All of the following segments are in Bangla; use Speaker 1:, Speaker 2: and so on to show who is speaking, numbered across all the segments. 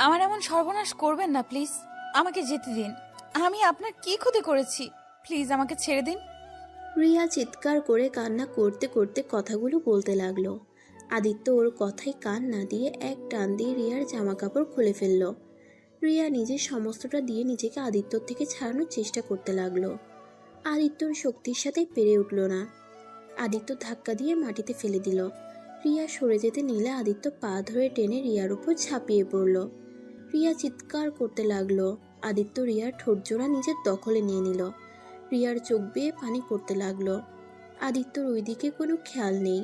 Speaker 1: আমার এমন সর্বনাশ করবেন না প্লিজ। আমাকে যেতে দিন। আমি আপনার কি ক্ষতি করেছি? প্লিজ আমাকে ছেড়ে দিন।
Speaker 2: রিয়া চিৎকার করে কান্না করতে করতে কথাগুলো বলতে লাগলো। আদিত্য ওর কথায় কান না দিয়ে এক টান দিয়ে রিয়ার জামা কাপড় খুলে ফেলল। রিয়া নিজের সমস্তটা দিয়ে নিজেকে আদিত্যর থেকে ছাড়ানোর চেষ্টা করতে লাগলো। আদিত্যর শক্তির সাথে পেরে উঠল না। আদিত্য ধাক্কা দিয়ে মাটিতে ফেলে দিল। রিয়া সরে যেতে নিলে আদিত্য পা ধরে টেনে রিয়ার উপর ঝাঁপিয়ে পড়ল। রিয়া চিৎকার করতে লাগলো। আদিত্য রিয়ার ঠোঁটজোড়া নিজের দখলে নিয়ে নিল। রিয়ার চোখ বেয়ে পানি পড়তে লাগলো। আদিত্যর ওইদিকে কোনো খেয়াল নেই।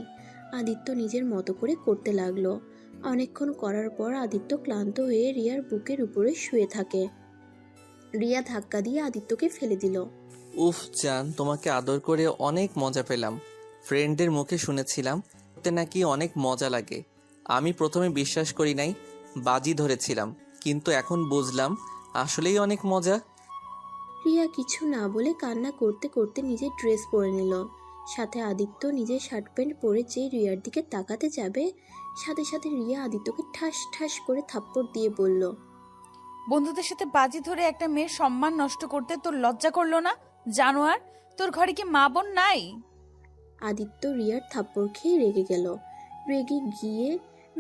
Speaker 2: আদিত্য নিজের মতো করে করতে লাগলো। অনেকক্ষণ করার পর আদিত্য ক্লান্ত হয়ে রিয়ার বুকের উপরে শুয়ে থাকে। রিয়া ধাক্কা দিয়ে আদিত্যকে ফেলে দিল।
Speaker 3: উফ জান, তোমাকে আদর করে অনেক মজা পেলাম। ফ্রেন্ডদের মুখে শুনেছিলাম করতে নাকি অনেক মজা লাগে। আমি প্রথমে বিশ্বাস করি নাই, বাজি ধরেছিলাম, কিন্তু এখন বুঝলাম আসলেই অনেক মজা।
Speaker 2: রিয়া কিছু না বলে কান্না করতে করতে নিজের ড্রেস পরে নিল। সাথে আদিত্য নিজের শার্ট প্যান্ট পরে যেই রিয়ার দিকে তাকাতে যাবে, সাথে সাথে রিয়া আদিত্যকে ঠাস ঠাস করে থাপ্পড় দিয়ে বলল,
Speaker 1: বন্ধুদের সাথে বাজি ধরে একটা মেয়ের সম্মান নষ্ট করতে তোর লজ্জা করলো না? জানোয়ার, তোর ঘরে কি মা বোন নাই?
Speaker 2: আদিত্য রিয়ার থাপ্পড় খেয়ে রেগে গেল। রেগে গিয়ে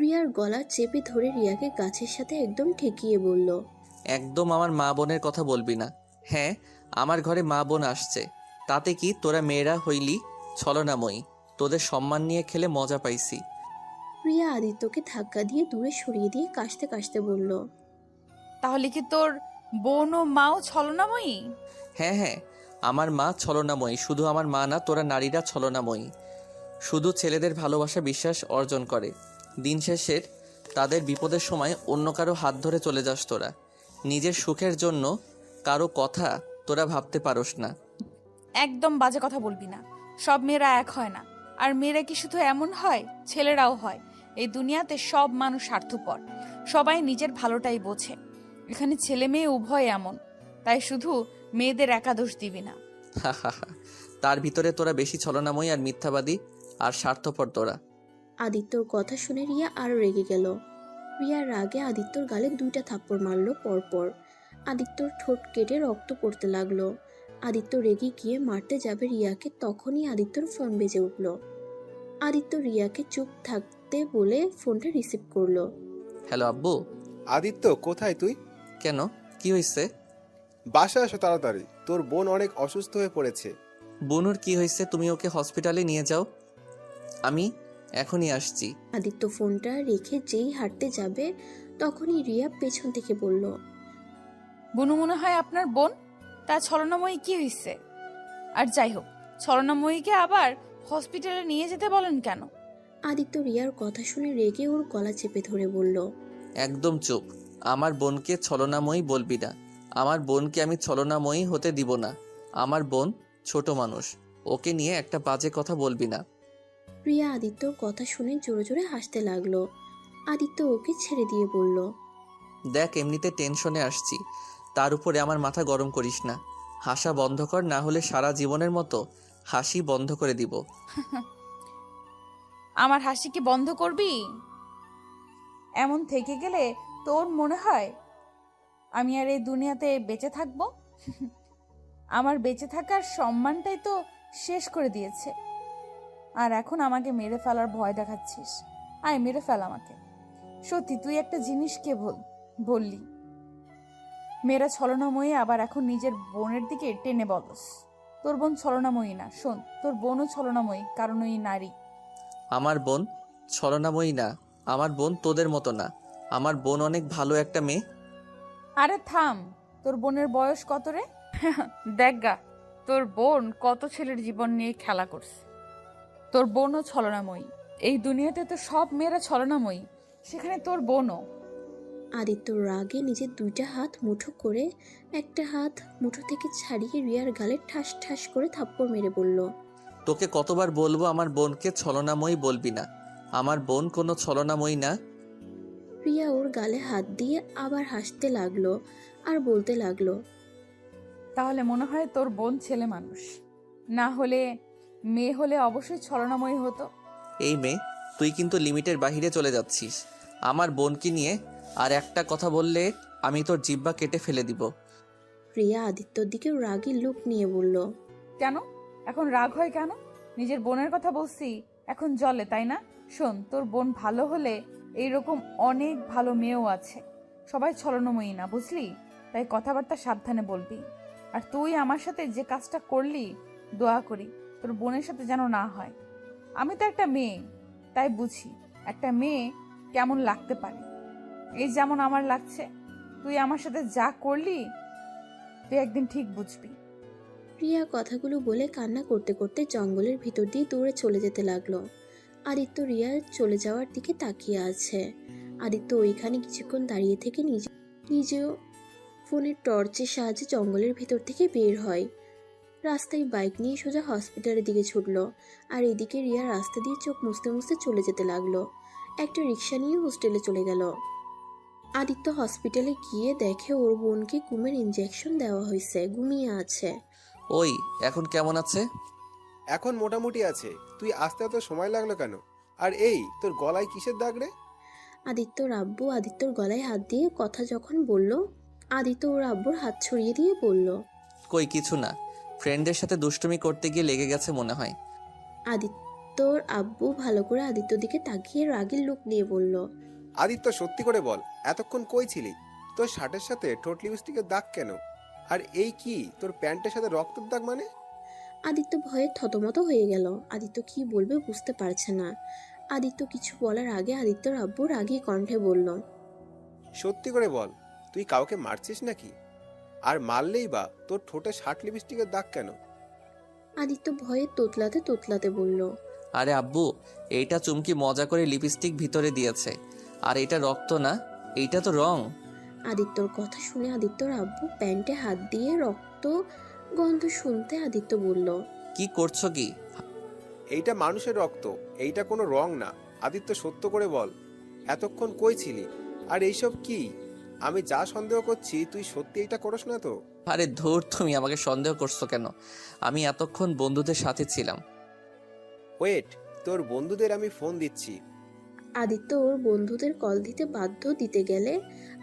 Speaker 2: রিয়ার গলা চেপে ধরে রিয়াকে গাছের সাথে একদম ঠেকিয়ে বলল,
Speaker 3: একদম আমার মা বোনের কথা বলবি না। হ্যাঁ, আমার ঘরে মা বোন আসছে, তাতে কি? তোরা মেয়েরা হইলি ছলনাময়ী, তোদের সম্মান নিয়ে খেলে মজা পাইছি।
Speaker 2: রিয়া আদিত্যকে ধাক্কা দিয়ে দূরে সরিয়ে দিয়ে কাশতে কাশতে বলল,
Speaker 1: তাহলে কি তোর বোন ও মাও ছলনাময়ী?
Speaker 3: হ্যাঁ হ্যাঁ, আমার মা ছলনাময়ী। শুধু আমার মা না, তোরা নারীরা ছলনাময়ী। শুধু ছেলেদের ভালোবাসা বিশ্বাস অর্জন করে। দিন শেষের তাদের বিপদের সময় অন্য কারো হাত ধরে চলে যাস তোরা। নিজের সুখের জন্য কারো কথা তোরা ভাবতে পারোস না।
Speaker 1: একদম বাজে কথা বলবি না। সব মেয়েরা এক হয় না। আর মেয়েরা কি শুধু এমন হয়, ছেলেরাও হয়। এই দুনিয়াতে সব মানুষ স্বার্থপর। সবাই নিজের ভালোটাই বোঝে। এখানে ছেলে মেয়ে উভয় এমন। তাই শুধু মেয়েদের একা দোষ দিবি না।
Speaker 3: তার ভিতরে তোরা বেশি ছলনাময়ী আর মিথ্যাবাদী আর স্বার্থপর তোরা।
Speaker 2: আদিত্যর কথা শুনে রিয়া আরো রেগে গেল। রিয়ার রাগে আদিত্যর গালে 2টা থাপ্পড় মারল পরপর। আদিত্যর ঠোঁট কেটে রক্ত পড়তে লাগলো। আদিত্য রেগে গিয়ে মারতে যাবে রিয়াকে, তখনই আদিত্যর ফোন বেজে উঠল। আদিত্য রিয়াকে চুপ থাকতে বলে ফোনটা রিসিভ করলো।
Speaker 3: হ্যালো আব্বু।
Speaker 4: আদিত্য, কোথায় তুই?
Speaker 3: কেন, কি হয়েছে?
Speaker 4: বাসায় আসো তাড়াতাড়ি, তোর বোন অনেক অসুস্থ হয়ে পড়েছে।
Speaker 3: বনুর কি হয়েছে? তুমি ওকে হসপিটালে নিয়ে যাও, আমি এখনই আসছি।
Speaker 2: আদিত্য ফোনটা রেখে যেই হাঁটতে যাবে, তখনই রিয়া পেছন থেকে বলল,
Speaker 1: বুনু মনে হয় আপনার বোন। তা ছলনাময়ী কি হয়েছে? আর যাই হোক, ছলনাময়ীকে আবার হসপিটালে নিয়ে যেতে বলেন কেন?
Speaker 2: আদিত্য রিয়ার কথা শুনে রেগে ওর গলা চেপে ধরে বলল,
Speaker 3: একদম চুপ। আমার বোনকে ছলনাময়ী বলবি না। আমার বোনকে আমি ছলনাময়ী হতে দিব না। আমার বোন ছোট মানুষ, ওকে নিয়ে একটা বাজে কথা বলবি না।
Speaker 2: রিয়া আদিত্যর কথা শুনে জোরে জোরে হাসতে লাগলো। আদিত্য ওকে ছেড়ে দিয়ে বলল,
Speaker 3: দেখ, এমনিতে টেনশনে আসছি, তার উপরে আমার মাথা গরম করিস না। হাসা বন্ধ কর, না হলে সারা জীবনের মতো হাসি বন্ধ করে দিব।
Speaker 1: আমার হাসি কি বন্ধ করবি? এমন থেকে গেলে তোর মনে হয় আমি আর এই দুনিয়াতে বেঁচে থাকবো? আমার বেঁচে থাকার সম্মানটাই তো শেষ করে দিয়েছে। আর এখন আমাকে মেরে ফেলার ভয় দেখাচ্ছিস? আয় মেরে ফেল আমাকে। সত্যি তুই একটা জিনিসকে বললি, মেয়েরা ছলনাময়ী, আবার এখন নিজের বোনের দিকে টেনে বলস। তোর বোন ছলনাময়ী না। শোন, তোর বোনও ছলনাময়ী, কারণ ওই নারী।
Speaker 3: আমার বোন ছলনাময়ী না। আমার বোন তোদের মতো না। আমার বোন অনেক ভালো একটা মেয়ে।
Speaker 1: আরে থাম, তোর বোনের বয়স কত রে? দেখ গা, তোর বোন কত ছেলের জীবন নিয়ে খেলা করছে। তোর বোনও ছলনাময়ী। এই দুনিয়াতে তো সব মেয়েরা ছলনাময়ী, সেখানে তোর বোনও।
Speaker 2: আদিত্য রাগে নিজের 2টা হাত মুঠো করে একটা হাত মুঠো থেকে ছাড়িয়ে রিয়ার গালে ঠাস ঠাস করে থাপ্পড় মেরে বলল,
Speaker 3: তোকে কতবার বলবো আমার বোনকে ছলনাময়ী বলবি না। আমার বোন কোনো ছলনাময়ী না।
Speaker 2: রিয়া ওর গালে হাত দিয়ে আবার হাসতে লাগলো আর বলতে লাগলো,
Speaker 1: তাহলে মনে হয় তোর বোন ছেলে মানুষ। না হলে, মেয়ে হলে অবশ্যই ছলনাময়ী হতো।
Speaker 3: এই মেয়ে, তুই কিন্তু লিমিটের বাহিরে চলে যাচ্ছিস। আমার বোনকে নিয়ে আর একটা কথা বললে আমি তোর জিহ্বা কেটে ফেলে দিব।
Speaker 2: রিয়া আদিত্যর দিকে রাগী লুক নিয়ে বলল,
Speaker 1: কেন এখন রাগ হয় কেন? নিজের বোনের কথা বলছি, এখন জলে তাই না? শোন, তোর বোন ভালো হলে এইরকম অনেক ভালো মেয়েও আছে। সবাই ছলনাময়ী না, বুঝলি? তাই কথাবার্তা সাবধানে বলবি। আর তুই আমার সাথে যে কাজটা করলি, দোয়া করি তোর বোনের সাথে যেন না হয়। আমি তো একটা মেয়ে, তাই বুঝি একটা মেয়ে কেমন লাগতে পারে। এই যেমন আমার লাগছে, তুই আমার সাথে যা করলি তুই একদিন ঠিক বুঝবি।
Speaker 2: রিয়া কথাগুলো বলে কান্না করতে করতে জঙ্গলের ভিতর দিয়ে দৌড়ে চলে যেতে লাগলো। আদিত্য রিয়ার চলে যাওয়ার দিকে তাকিয়ে আছে। আদিত্য ওইখানে কিছুক্ষণ দাঁড়িয়ে থেকে নিজেও ফোনের টর্চের সাহায্যে জঙ্গলের ভিতর থেকে বের হয়। রাস্তায় বাইক নিয়ে সোজা হসপিটালের দিকে ছুটলো। আর এদিকে রিয়া রাস্তা দিয়ে চোখ মুছতে মুছতে চলে যেতে লাগলো। একটা রিক্সা নিয়ে হোস্টেলে চলে গেল। আদিত্য হসপিটালে গিয়ে দেখে ওর বোনকে ঘুমের ইঞ্জেকশন দেওয়া হয়েছে, ঘুমিয়ে আছে।
Speaker 3: ওই এখন কেমন আছে?
Speaker 4: এখন মোটামুটি আছে। তুই আসতে এত সময় লাগলো কেন? আর এই তোর গলায় কিসের দাগ রে?
Speaker 2: আদিত্যর আব্বু আদিত্যর গলায় হাত দিয়ে কথা যখন বলল, আদিত্য ওর আব্বুর হাত ছড়িয়ে দিয়ে বলল,
Speaker 3: কই কিছু না, ফ্রেন্ডদের সাথে দুষ্টুমি করতে গিয়ে লেগে গেছে মনে হয়।
Speaker 2: আদিত্যর আব্বু ভালো করে আদিত্যর দিকে তাকিয়ে রাগীর লুক নিয়ে বলল,
Speaker 4: আদিত্য, সত্যি করে বল, এতক্ষণ কই ছিলি? তোর শার্টের সাথে ঠোঁট লিপস্টিকের দাগ কেন? আর এই কি তোর প্যান্টের সাথে রক্তের দাগ মানে?
Speaker 2: আদিত্য ভয়ে থতমত হয়ে গেল। আদিত্য কি বলবে বুঝতে পারছে না। আদিত্য কিছু বলার আগে আদিত্যর আব্বু রাগী কণ্ঠে বলল,
Speaker 4: সত্যি করে বল, তুই কাউকে মারছিস নাকি? আর মারলেই বা তোর ঠোঁটে শার্ট লিপস্টিকের দাগ কেন?
Speaker 2: আদিত্য ভয়ে তোতলাতে তোতলাতে বলল,
Speaker 3: আরে আব্বু, এইটা চুমকি মজা করে লিপস্টিক ভিতরে দিয়েছে। আর এটা রক্ত না, এইটা তো রং।
Speaker 2: আদিত্যর কথা শুনে আদিত্যর আব্বু প্যান্টে হাত দিয়ে রক্ত গন্ধ শুনতে আদিত্য বলল,
Speaker 3: কি করছো কি?
Speaker 4: এইটা মানুষের রক্ত, এইটা কোনো রং না। আদিত্য, সত্য করে বল, এতক্ষণ কই ছিলি? আর এইসব কি? আমি যা সন্দেহ করছি তুই সত্যি এটা করস না তো?
Speaker 3: আরে ধুর, তুমি আমাকে সন্দেহ করছো কেন? আমি এতক্ষণ বন্ধুদের সাথে ছিলাম।
Speaker 4: ওয়েট, তোর বন্ধুদের আমি ফোন দিচ্ছি।
Speaker 2: আদিত্য ওর বন্ধুদের কল দিতে বাধ্য দিতে গেলে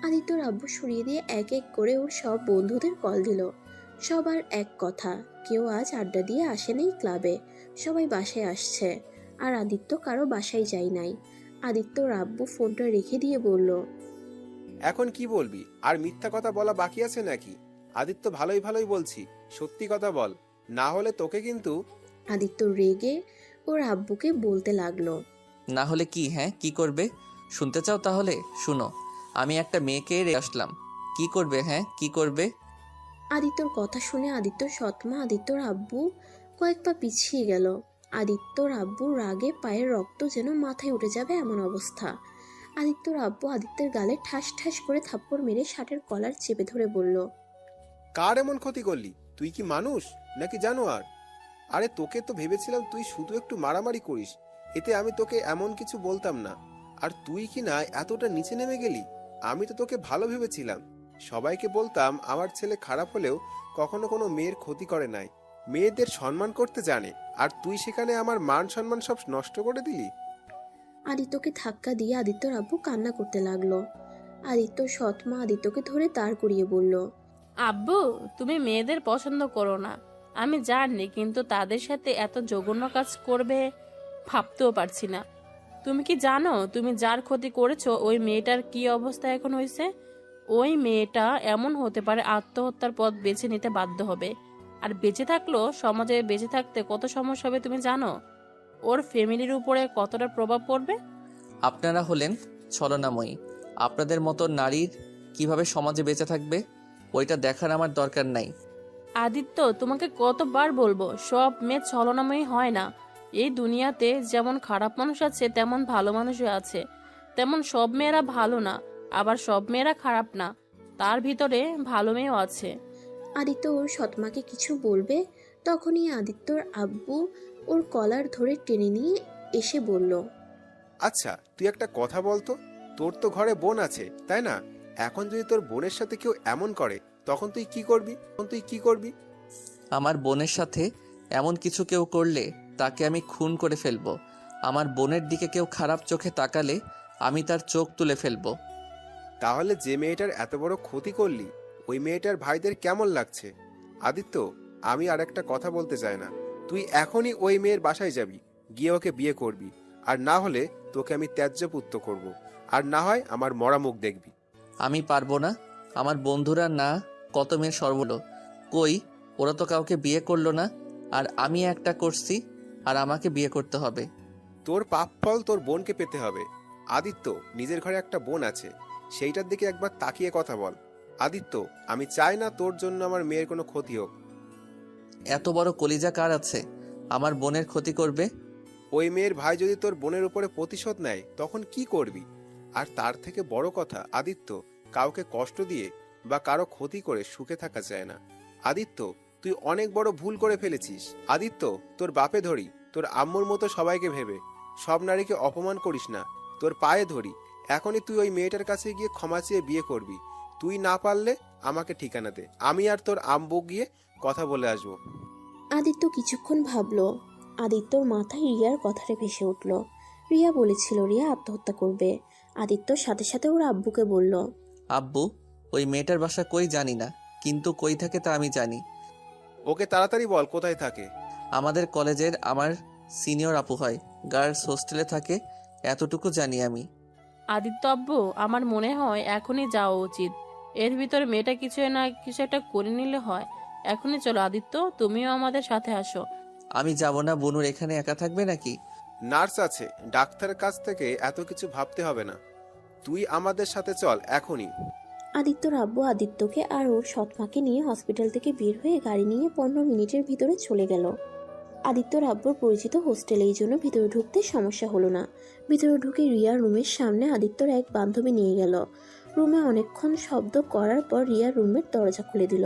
Speaker 2: আদিত্যর আব্বু সরিয়ে দিয়ে এক এক করে ওর সব বন্ধুদের কল দিল। সবার এক কথা, কেউ আজ আড্ডা দিয়ে আসেনি ক্লাবে, সবাই বাসায় আসছে। আর আদিত্য কারো বাসায় যায় নাই। আদিত্যর আব্বু ফোনটা রেখে দিয়ে বলল,
Speaker 4: এখন কি বলবি? আর মিথ্যা কথা বলা বাকি আছে নাকি? আদিত্য, ভালোই ভালোই বলছি, সত্যি কথা বল, না হলে তোকে কিন্তু।
Speaker 2: আদিত্য রেগে ওর আব্বুকে বলতে লাগলো,
Speaker 3: না হলে কি? হ্যাঁ, কি করবে? শুনতে চাও? তাহলে শুনো, আমি একটা মেয়েকে রেখে আসলাম। কি করবে? হ্যাঁ, কি করবে?
Speaker 2: আদিত্যর কথা শুনে আদিত্যর সৎমা আদিত্যর আব্বু কয়েক পা পিছিয়ে গেল। আদিত্যর আব্বু রাগে পায়ের রক্ত যেন মাথায় উঠে যাবে এমন অবস্থা। আদিত্যর আব্বু আদিত্যের গালে ঠাস ঠাস করে থাপ্পড় মেরে শার্টের কলার চেপে ধরে বলল,
Speaker 4: কার এমন ক্ষতি করলি? তুই কি মানুষ নাকি জানোয়ার? আরে তোকে তো ভেবেছিলাম তুই শুধু একটু মারামারি করিস, এতে আমি তোকে এমন কিছু বলতাম না। আর তুই কি না এতটা নিচে নেমে গেলি? আমি তো তোকে ভালো ভেবেছিলাম। সবাইকে বলতাম আমার ছেলে খারাপ হলেও কখনো কোনো মেয়ের ক্ষতি করে নাই, মেয়েদের সম্মান করতে জানে। আর তুই সেখানে আমার মান সম্মান সব নষ্ট করে দিলি।
Speaker 2: আদিত্যকে ধাক্কা দিয়ে আদিত্যর আব্বু কান্না করতে লাগলো। আদিত্যর সৎমা আদিত্যকে ধরে দাঁড় করিয়ে বলল,
Speaker 5: আব্বু, তুমি মেয়েদের পছন্দ করো না আমি জানি, কিন্তু তাদের সাথে এত জঘন্য কাজ করবে ভাবতেও পারছি না। তুমি কি জানো তুমি যার ক্ষতি করেছো ওই মেয়েটার কি অবস্থা এখন হয়েছে? ওই মেয়েটা এমন হতে পারে আত্মহত্যার পথ বেছে নিতে বাধ্য হবে। আর বেঁচে থাকলেও সমাজে বেঁচে থাকতে কত সমস্যা হবে তুমি জানো? ওর ফ্যামিলির উপরে কতটা প্রভাব পড়বে।
Speaker 3: আপনারা হলেন ছলনাময়ী। আপনাদের মতো নারীর কিভাবে সমাজে বেঁচে থাকবে ওইটা দেখার আমার দরকার নাই।
Speaker 5: আদিত্য, তোমাকে কতবার বলবো, সব মেয়ে ছলনাময়ী হয় না। এই দুনিয়াতে যেমন খারাপ মানুষ আছে তেমন ভালো মানুষও আছে। তেমন সব মেয়েরা ভালো না, আবার সব মেয়েরা খারাপ না, তার ভিতরে ভালো মেয়েও আছে।
Speaker 2: আদিত্য ওর সৎমাকে কিছু বলবে, তখনই আদিত্যর আব্বু ওর কলার ধরে টেনে নিয়ে এসে বলল,
Speaker 4: আচ্ছা, তুই একটা কথা বলতো, তোর তো ঘরে বোন আছে তাই না? এখন যদি তোর বোনের সাথে কেউ এমন করে তখন তুই কি করবি?
Speaker 3: আমার বোনের সাথে এমন কিছু কেউ করলে তাকে আমি খুন করে ফেলবো। আমার বোনের দিকে কেউ খারাপ চোখে তাকালে আমি তার চোখ তুলে ফেলবো।
Speaker 4: তাহলে যে মেয়েটার এত বড় ক্ষতি করলি, ওই মেয়েটার ভাইদের কেমন লাগছে? আদিত্য, আমি আর একটা কথা বলতে চাই না। তুই এখনই ওই মেয়ের বাসায় যাবি, গিয়ে ওকে বিয়ে করবি। আর না হলে তোকে আমি ত্যায্যপুত্র করব। আর না হয় আমার মরা মুখ দেখবি।
Speaker 3: আমি পারবো না। আমার বন্ধুরা না কত মেয়ে সর্বলো, কই ওরা তো কাউকে বিয়ে করলো না, আর আমি একটা করছি, আর আমাকে বিয়ে করতে হবে।
Speaker 4: তোর পাপ ফল তোর বোনকে পেতে হবে। আদিত্য, নিজের ঘরে একটা বোন আছে, সেইটার দিকে একবার তাকিয়ে কথা বল। আদিত্য, আমি চাই না তোর জন্য আমার মেয়ের কোনো ক্ষতি হোক।
Speaker 3: এত বড় কলিজা কার আছে আমার বোনের ক্ষতি করবে?
Speaker 4: ওই মেয়ের ভাই যদি তোর বোনের উপরে প্রতিশোধ নেয় তখন কি করবি? আর তার থেকে বড় কথা আদিত্য, কাউকে কষ্ট দিয়ে বা কারো ক্ষতি করে সুখে থাকা যায় না। আদিত্য, তুই অনেক বড় ভুল করে ফেলেছিস। আদিত্য, তোর বাপে ধরি, তোর আম্মুর মতো সবাইকে ভেবে সব নারীকে অপমান করিস না। তোর পায়ে ধরি, এখনই তুই ওই মেয়েটার কাছে গিয়ে ক্ষমা চেয়ে বিয়ে করবি। তুই না পারলে আমাকে ঠিকানা দে, আমি আর তোর আম্মু গিয়ে কথা বলে আসবো।
Speaker 2: আদিত্য কিছুক্ষণ ভাবলো। আদিত্যর মাথায় রিয়ার কথাটা ভেসে উঠল। রিয়া বলেছিল রিয়া আত্মহত্যা করবে। আদিত্যর সাথে সাথে ওর আব্বুকে বলল,
Speaker 3: আব্বু, ওই মেয়েটার বাসা কই জানি না, কিন্তু কই থাকে তা আমি জানি।
Speaker 4: ওকে তাড়াতাড়ি বল কোথায় থাকে।
Speaker 3: আমাদের কলেজের আমার সিনিয়র আপু হয়, গার্লস হোস্টেলে থাকে, এতটুকু জানি আমি।
Speaker 5: আদিত্য আব্বু, আমার মনে হয় এখনই যাওয়া উচিত। এর ভিতরে মেয়েটা কিছু না কিছু একটা করে নিলে হয়। এখনই চলো আদিত্য, তুমিও আমাদের সাথে আসো।
Speaker 3: আমি যাব না। বনুর এখানে একা থাকবে নাকি?
Speaker 4: নার্স আছে, ডাক্তারের কাছ থেকে এত কিছু ভাবতে হবে না। তুই আমাদের সাথে চল এখনই।
Speaker 2: আদিত্যর আব্বু আদিত্যকে আর ওর সৎমাকে নিয়ে হসপিটাল থেকে বের হয়ে গাড়ি নিয়ে 15 মিনিটের ভিতরে চলে গেল। আদিত্যর আব্বুর পরিচিত হোস্টেলে, এই জন্য ভিতরে ঢুকতে সমস্যা হলো না। ভিতরে ঢুকে রিয়ার রুমের সামনে আদিত্যর এক বান্ধবী নিয়ে গেল। রুমে অনেকক্ষণ শব্দ করার পর রিয়ার রুমের দরজা খুলে দিল।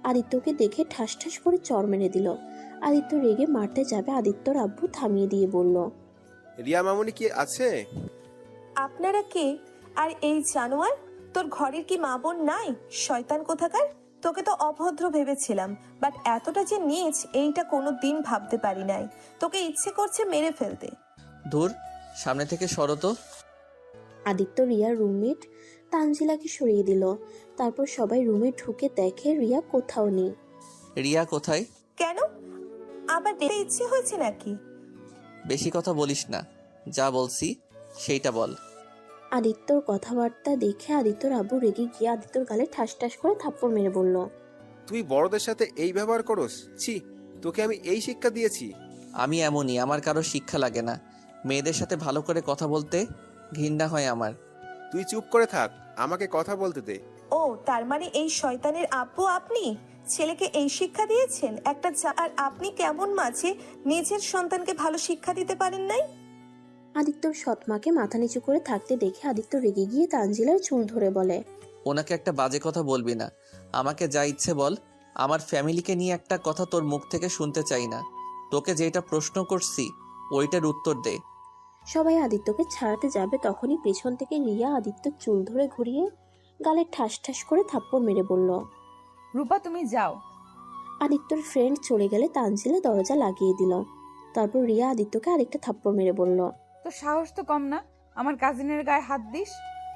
Speaker 2: আদিত্যকে দেখে ঠাস ঠাস করে চড় মেরে দিল। আদিত্য রেগে মারতে যাবে, আদিত্যর আব্বু থামিয়ে দিয়ে বলল,
Speaker 4: রিয়া মামুনি কি আছে?
Speaker 6: আপনারা কে? আর এই জানোয়ার, তোর ঘরের কি মা বোন নাই? শয়তান কোথাকার! তোকে তো অভদ্র ভেবেছিলাম, বাট এতটা যে নীচ এইটা কোনো দিন ভাবতে পারি নাই। তোকে ইচ্ছে করছে মেরে ফেলতে।
Speaker 3: ধুর, সামনে থেকে সরো তো।
Speaker 2: আদিত্য রিয়ার রুমমেট তানজিলাকে সরিয়ে দিল। তারপর সবাই রুমে ঢুকে দেখে রিয়া কোথাও নেই।
Speaker 3: রিয়া কোথায়?
Speaker 6: কেন, আবার দেখতে ইচ্ছে হয়েছে নাকি?
Speaker 3: বেশি কথা বলিস না, যা বলছি সেইটা বল।
Speaker 2: আদিত্যর কথাবার্তা দেখে আদিত্যর আব্বু রেগে গিয়ে আদিত্যর গালে ঠাস ঠাস করে থাপ্পড় মেরে বলল,
Speaker 4: তুই বড়দের সাথে এই ব্যবহার করস? ছি, তোকে আমি এই শিক্ষা দিয়েছি?
Speaker 3: আমি এমনই, আমার কারো শিক্ষা লাগে না। মেয়েদের সাথে ভালো করে কথা বলতে ঘৃণা হয় আমার।
Speaker 4: তুই চুপ করে থাক, আমাকে কথা বলতে দে।
Speaker 6: ও, তার মানে এই শয়তানের আব্বু আপনি? ছেলেকে এই শিক্ষা দিয়েছেন? আর আপনি কেমন মাঝে নিজের সন্তানকে ভালো শিক্ষা দিতে পারেন নাই?
Speaker 2: আদিত্যর সৎমাকে মাথা নিচু করে থাকতে দেখে আদিত্য রেগে গিয়ে তানজিলার চুল ধরে বলে,
Speaker 3: ওনাকে একটা বাজে কথা বলবি না। আমাকে যা ইচ্ছে বল। আমার ফ্যামিলিকে নিয়ে একটা কথা তোর মুখ থেকে শুনতে চাই না। তোকে যেটা প্রশ্ন করছি ওইটার উত্তর দে।
Speaker 2: সবাই আদিত্যকে ছাড়াতে যাবে, তখনই পেছন থেকে রিয়া আদিত্যর চুল ধরে ঘুরিয়ে গালে ঠাস ঠাস করে থাপ্পড় মেরে বলল।
Speaker 1: রূপা, তুমি যাও।
Speaker 2: আদিত্যর ফ্রেন্ড চলে গেলে তানজিলা দরজা লাগিয়ে দিল। তারপর রিয়া আদিত্যকে আরেকটা থাপ্পড় মেরে বলল,
Speaker 1: তোর সাহস তো কম না, আমার কাজিনের গায়ে হাত দিস।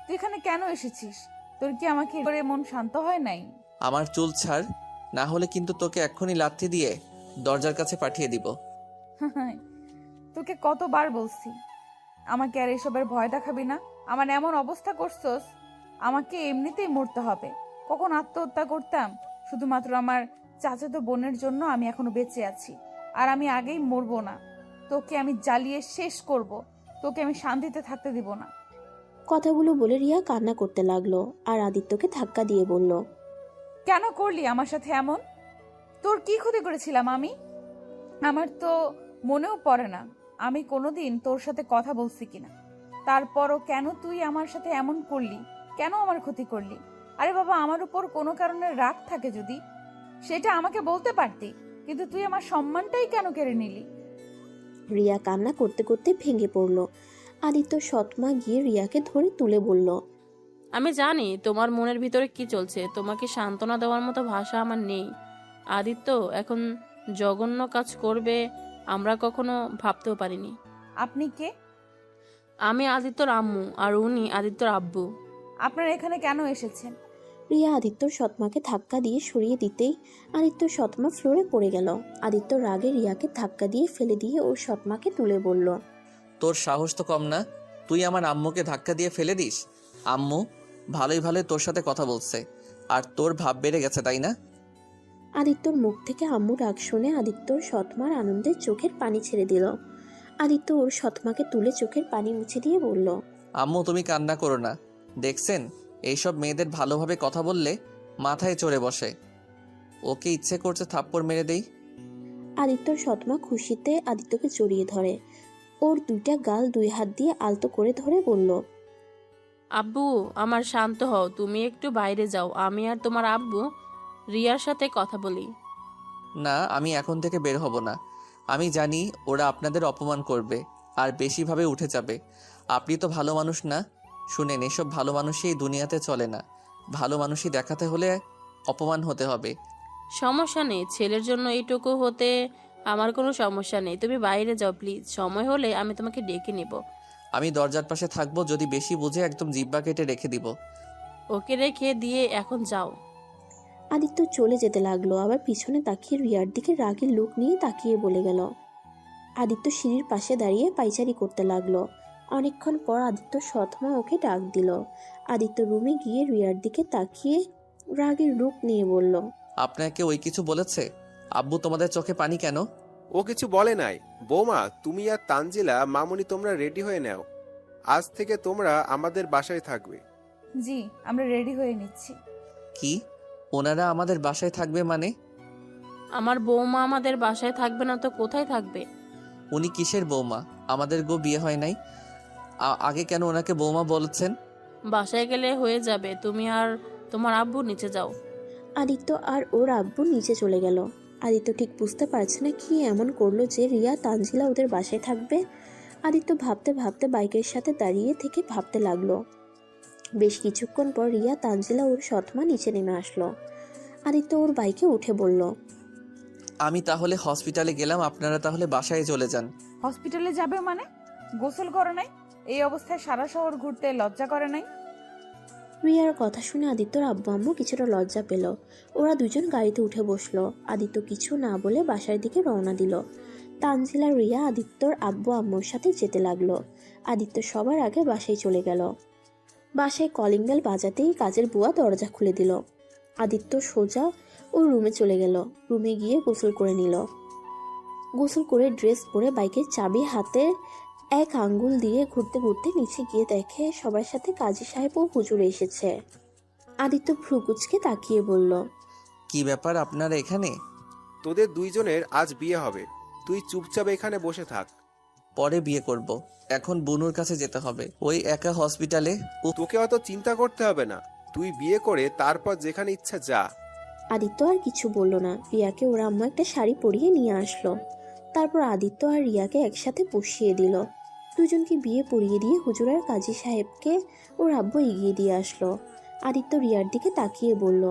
Speaker 1: তুই এখানে কেন এসেছিস? তোর কি আমাকে করে মন শান্ত হয় নাই?
Speaker 3: আমার চুল ছাড়, না হলে কিন্তু তোকে এক্ষুনি লাথি দিয়ে দরজার কাছে পাঠিয়ে দিব।
Speaker 1: তোকে কতবার বলছি আমাকে আর এসবের ভয় দেখাবি না। আমার এমন অবস্থা করছস, আমাকে এমনিতেই মরতে হবে। কখন আত্মহত্যা করতাম, শুধুমাত্র আমার চাচাতো বোনের জন্য আমি এখনো বেঁচে আছি। আর আমি আগেই মরবো না। তোকে আমি জ্বালিয়ে শেষ করব। তোকে আমি শান্তিতে থাকতে দিব না।
Speaker 2: কথাগুলো বলে রিয়া কান্না করতে লাগলো আর আদিত্যকে ধাক্কা দিয়ে বলল,
Speaker 1: কেন করলি আমার সাথে এমন? তোর কি ক্ষতি করেছিলাম আমি? আমার তো মনেও পড়ে না আমি কোনোদিন তোর সাথে কথা বলছি কিনা। তারপরও কেন তুই আমার সাথে এমন করলি? কেন আমার ক্ষতি করলি? আরে বাবা, আমার উপর কোনো কারণে রাগ থাকে যদি, সেটা আমাকে বলতে পারতি, কিন্তু তুই আমার সম্মানটাই কেন কেড়ে নিলি?
Speaker 2: রিয়া কান্না করতে করতে ভেঙে পড়ল। আদিত্য সৎমা গিয়ে রিয়াকে ধরে তুলে বলল,
Speaker 5: আমি জানি তোমার মনের ভিতরে কি চলছে। তোমাকে সান্ত্বনা দেওয়ার মতো ভাষা আমার নেই। আদিত্য এখন জঘন্য কাজ করবে আমরা কখনো ভাবতেও পারিনি।
Speaker 1: আপনি কে?
Speaker 5: আমি আদিত্যর আম্মু আর উনি আদিত্যর আব্বু।
Speaker 1: আপনারা এখানে কেন এসেছেন?
Speaker 2: রিয়া আদিত্যর সৎমাকে ধাক্কা দিয়ে সরিয়ে দিতেই আদিত্যর সৎমা ফ্লোরে পড়ে গেল। আদিত্য রাগে রিয়াকে ধাক্কা দিয়ে ফেলে দিয়ে ওর সৎমাকে তুলে বলল,
Speaker 3: তোর সাহস তো কম না, তুই আমার আম্মুকে ধাক্কা দিয়ে ফেলে দিস? আম্মু ভালোই ভালোই তোর সাথে কথা বলছে, আর তোর ভাব বেড়ে গেছে তাই না?
Speaker 2: আদিত্যর মুখ থেকে আম্মু ডাক শুনে আদিত্যর সৎমার আনন্দে চোখের পানি ছেড়ে দিল। আদিত্য ওর সৎমাকে তুলে চোখের পানি মুছে দিয়ে বলল,
Speaker 3: আম্মু তুমি কান্না করো না, দেখছেন এইসব মেয়েদের ভালোভাবে কথা বললে মাথায় চড়ে বসে। ওকে ইচ্ছে করছে থাপ্পড় মেরে দেই।
Speaker 2: আদিত্যর সৎমা খুশিতে আদিত্যকে জড়িয়ে ধরে ওর দুইটা গাল দুই হাত দিয়ে আলতো করে ধরে বলল,
Speaker 5: আব্বু আমার শান্ত হও, তুমি একটু বাইরে যাও, আমি আর তোমার আব্বু রিয়ার সাথে কথা বলি।
Speaker 3: না, আমি এখন থেকে বের হব না। আমি জানি ওরা আপনাদের অপমান করবে আর বেশিভাবে উঠে যাবে। আপনি তো ভালো মানুষ না। শুনেন, এসব ভালো মানুষই এই দুনিয়াতে চলে না। ভালো মানুষই দেখাতে হলে অপমান হতে হবে।
Speaker 5: সমস্যা নেই, ছেলের জন্য এইটুকু হতে আমার কোনো সমস্যা নেই। তুমি বাইরে যাও প্লিজ, সময় হলে আমি তোমাকে ডেকে নিব।
Speaker 3: আমি দরজার পাশে থাকবো, যদি বেশি বুঝে একদম জিব্বা কেটে রেখে দিব।
Speaker 5: ওকে রেখে দিয়ে এখন যাও।
Speaker 2: আদিত্য চলে যেতে লাগলো, আবার পিছনে তাকিয়ে রিয়ার দিকে রাগের লুক নিয়ে তাকিয়ে বলে গেল। আদিত্য সিঁড়ির পাশে দাঁড়িয়ে পায়চারি করতে লাগলো। অনেকক্ষণ পর আদিত্য সৎমা ওকে ডাক দিল। আদিত্য রুমে গিয়ে রিয়ার দিকে তাকিয়ে রাগের লুক নিয়ে বলল,
Speaker 3: আপনাকে ওই কিছু বলেছে? আব্বু তোমাদের চোখে পানি কেন?
Speaker 4: ও কিছু বলে নাই। বৌমা, তুমি আর তানজিলা মামুনি তোমরা রেডি হয়ে নাও। আজ থেকে তোমরা আমাদের বাসায় থাকবে।
Speaker 1: জি, আমরা রেডি হয়ে নিচ্ছি।
Speaker 3: কি ওনারা আমাদের বাসায় থাকবে মানে?
Speaker 5: আমার বৌমা আমাদের বাসায় থাকবে না তো কোথায় থাকবে?
Speaker 3: উনি কিসের বৌমা? আমাদের গো বিয়ে হয় নাই। আগে কেন ওনাকে বৌমা বলছেন?
Speaker 5: বাসায় গেলে হয়ে যাবে, তুমি আর তোমার আব্বু নিচে যাও।
Speaker 2: আদিত্য আর ওর আব্বু নিচে চলে গেল। আদিত্য ঠিক বুঝতে পারছে না কি এমন করলো যে রিয়া তানজিলা ওদের বাসায় থাকবে। আদিত্য ভাবতে ভাবতে বাইকের সাথে দাঁড়িয়ে থেকে ভাবতে লাগলো। বেশ কিছুক্ষণ পর রিয়া তানজিলা ওর সৎমা নিচে নেমে আসলো। আদিত্য ওর বাইকে উঠে বলল,
Speaker 3: আমি তাহলে হসপিটালে গেলাম, আপনারা তাহলে বাসায় চলে যান।
Speaker 1: হসপিটালে যাবে মানে? গোসল করে নাই? এই অবস্থায় সারা শহর ঘুরতে লজ্জা করে নাই?
Speaker 2: রিয়ার কথা শুনে আদিত্যর আব্বু আম্মু কিছুটা লজ্জা পেল। ওরা দুজন গাড়িতে উঠে বসলো। আদিত্য কিছু না বলে বাসার দিকে রওনা দিল। তানজিলা রিয়া আদিত্যর আব্বু আম্মুর সাথে যেতে লাগলো। আদিত্য সবার আগে বাসায় চলে গেল। বাসায় কলিং বেল বাজাতেই কাজের বুয়া দরজা খুলে দিল। আদিত্য সোজা ওর রুমে চলে গেল। রুমে গিয়ে গোসল করে নিল। গোসল করে ড্রেস পরে বাইকের চাবি হাতে এক আঙ্গুল দিয়ে ঘুরতে ঘুরতে নিচে গিয়ে দেখে সবার সাথে কাজী সাহেব ও হুজুর এসেছে। আদিত্য ভ্রুকুচকে তাকিয়ে বলল,
Speaker 3: কি ব্যাপার আপনারা এখানে?
Speaker 4: তোদের দুইজনের আজ বিয়ে হবে। তুই চুপচাপ এখানে বসে থাক।
Speaker 3: পরে বিয়ে করব, এখন বুনুর কাছে যেতে হবে। ওই একা হসপিটালে।
Speaker 4: তোকে অত চিন্তা করতে হবে না। তুই বিয়ে করে তারপর যেখানে ইচ্ছা যা।
Speaker 2: আদিত্য আর কিছু বলল না। রিয়াকে ওর আম্মু একটা শাড়ি পরিয়ে নিয়ে আসলো। তারপর আদিত্য আর রিয়াকে একসাথে বসিয়ে দিল। দুজনকে বিয়ে পরিয়ে দিয়ে হুজুর আর কাজী সাহেবকে ওর আব্বু এগিয়ে দিয়ে আসলো। আদিত্য রিয়ার দিকে তাকিয়ে বলল,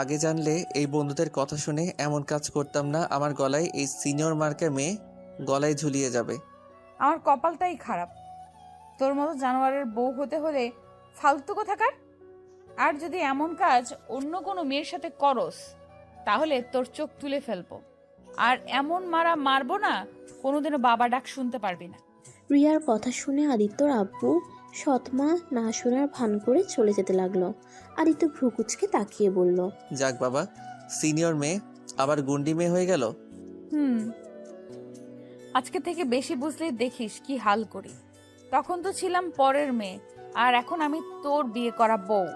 Speaker 3: আগে জানলে এই বন্ধুদের কথা শুনে এমন কাজ করতাম না। আমার গলায় এই সিনিয়র মার্কের মেয়ে গলায় ঝুলিয়ে যাবে।
Speaker 1: আমার কপালটাই খারাপ। তোর মতো জানোয়ারের বউ হতে হলে ফালতু কোথাকার। আর যদি এমন কাজ অন্য কোনো মেয়ের সাথে করস তাহলে তোর চোখ তুলে ফেলবো। আর এমন মারা মারবো না, কোনোদিনও বাবা ডাক শুনতে পারবি না।
Speaker 2: রিয়ার কথা শুনে আদিত্যর আব্বু সৎমা না শোনার ভান করে চলে যেতে লাগলো। আদিত্য ভ্রুকুচকে তাকিয়ে বলল,
Speaker 3: যাক বাবা, সিনিয়র মেয়ে আবার গুন্ডি মেয়ে হয়ে গেল।
Speaker 1: আজকে থেকে বেশি বুঝলে দেখিস কি হাল করি। তখন তো ছিলাম পরের মেয়ে, আর এখন আমি তোর বিয়ে করা বউ।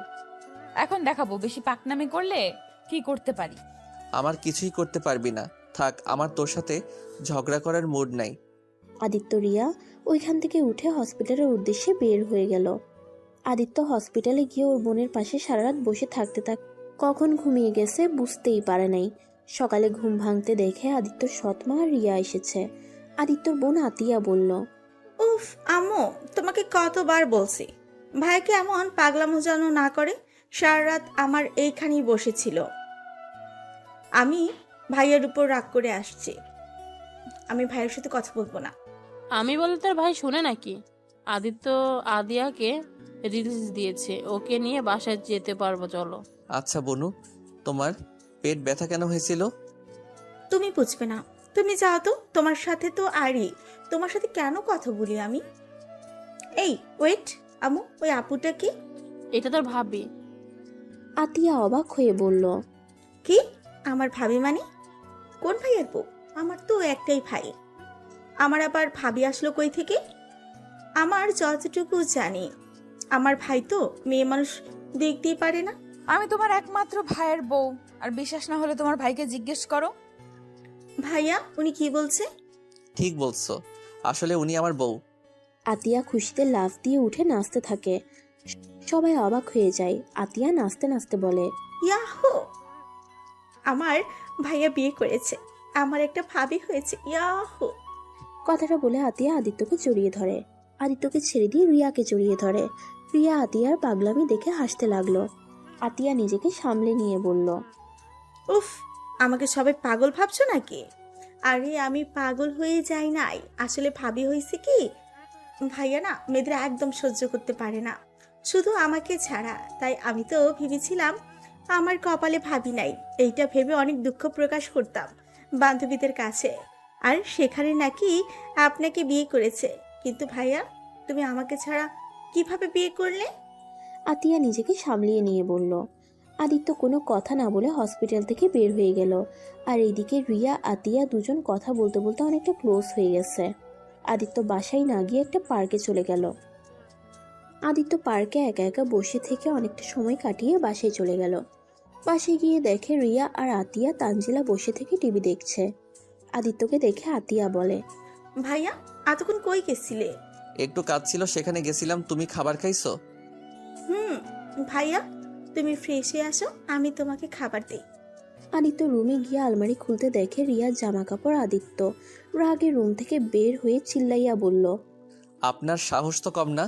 Speaker 1: এখন দেখাবো বেশি পাকনামি করলে কি করতে পারি।
Speaker 3: আমার কিছুই করতে পারবি না। থাক, আমার তোর সাথে ঝগড়া করার মুড নাই।
Speaker 2: আদিত্য রিয়া ওইখান থেকে উঠে হসপিটালের উদ্দেশ্যে বের হয়ে গেল। আদিত্য হসপিটালে গিয়ে ওর বোনের পাশে সারা রাত বসে থাকতে কখন ঘুমিয়ে গেছে বুঝতেই পারে নাই। সকালে ঘুম ভাঙতে দেখে আদিত্যর সৎমা আর রিয়া এসেছে। আদিত্যর বোন আতিয়া বলল,
Speaker 7: উফ আম্মু, তোমাকে কতবার বলছি ভাইকে এমন পাগলামো যেন না করে। সারা রাত আমার এইখানেই বসেছিল। আমি ভাইয়ের উপর রাগ করে আসছি। আমি ভাইয়ের সাথে কথা বলবো না।
Speaker 5: আমি বলে তোর ভাই শুনে নাকি? আদিত্য আদিয়াকে রিলিজ দিয়েছে, ওকে নিয়ে বাসায় যেতে পারবো, চলো।
Speaker 3: আচ্ছা বনু, তোমার পেট ব্যথা কেন হয়েছিল?
Speaker 7: তুমি বুঝবে না, তুমি যাও তো, তোমার সাথে তো আরই, তোমার সাথে কেন কথা বলি আমি? এই ওয়েট, আমু, ওই আপুটা কি?
Speaker 5: এটা তোর ভাবি।
Speaker 2: আতিয়া অবাক হয়ে বলল,
Speaker 7: কি? আমার ভাবি মানে? কোন ভাইয়ের বউ? আমার তো একটাই ভাই, আমার আবার ভাবি আসলো কই থেকে? আমার যতটুকু জানি, আমার ভাই তো মেয়ে মানুষ দেখতেই পারে না।
Speaker 1: আমি তোমার একমাত্র ভাইয়ের বউ, আর বিশ্বাস না হলে তোমার ভাইকে জিজ্ঞেস করো।
Speaker 7: ভাইয়া, উনি কি বলছে?
Speaker 3: ঠিক বলছো, আসলে উনি আমার বউ।
Speaker 2: আতিয়া খুশিতে লাফ দিয়ে উঠে নাচতে থাকে। সবাই অবাক হয়ে যায়। আতিয়া নাচতে নাচতে বলে,
Speaker 7: ইয়াহু, আমার ভাইয়া বিয়ে করেছে, আমার একটা ভাবি হয়েছে, ইয়াহু।
Speaker 2: কথাটা বলে আতিয়া আদিত্যকে জড়িয়ে ধরে। আদিত্যকে ছেড়ে দিয়ে রিয়াকে জড়িয়ে ধরে। রিয়া আতিয়ার পাগলামি দেখে হাসতে লাগলো। আতিয়া নিজেকে সামলে নিয়ে বলল,
Speaker 7: উফ, আমাকে সবাই পাগল ভাবছো নাকি? আরে আমি পাগল হয়ে যাই নাই, আসলে ভাবি হয়েছে কি, ভাইয়া না মেয়েদের একদম সহ্য করতে পারে না, শুধু আমাকে ছাড়া। তাই আমি তো ভেবেছিলাম আমার কপালে ভাবি নাই, এইটা ভেবে অনেক দুঃখ প্রকাশ করতাম বান্ধবীদের কাছে। আর সেখানে নাকি আপনাকে বিয়ে করেছে। কিন্তু ভাইয়া, তুমি আমাকে ছাড়া কিভাবে বিয়ে করলে?
Speaker 2: আতিয়া নিজেকে সামলিয়ে নিয়ে বলল। আদিত্য কোনো কথা না বলে হসপিটাল থেকে বের হয়ে গেল। আর এইদিকে রিয়া আতিয়া দুজন কথা বলতে বলতে অনেকটা ক্লোজ হয়ে গেছে। আদিত্য বাসায় না গিয়ে একটা পার্কে চলে গেল। আদিত্য পার্কে একা একা বসে থেকে অনেকটা সময় কাটিয়ে বাসায় চলে গেল। বাসায় গিয়ে দেখে রিয়া আর আতিয়া তানজিলা বসে থেকে টিভি দেখছে। আদিত্যকে দেখে আতিয়া বলে,
Speaker 7: ভাইয়া, এতক্ষণ কই গেছিলে?
Speaker 3: একটু কাজ ছিল, সেখানে গেছিলাম। তুমি খাবার খাইছো?
Speaker 7: হুম, ভাইয়া তুমি ফ্রেশ হয়ে আসো, আমি তোমাকে খাবার দিই।
Speaker 2: আদিত্য রুমে গিয়ে আলমারি খুলতে দেখে রিয়ার জামা কাপড়। আদিত্য রাগে রুম থেকে বের হয়ে চিল্লাইয়া বলল,
Speaker 3: আপনার সাহস তো কম না,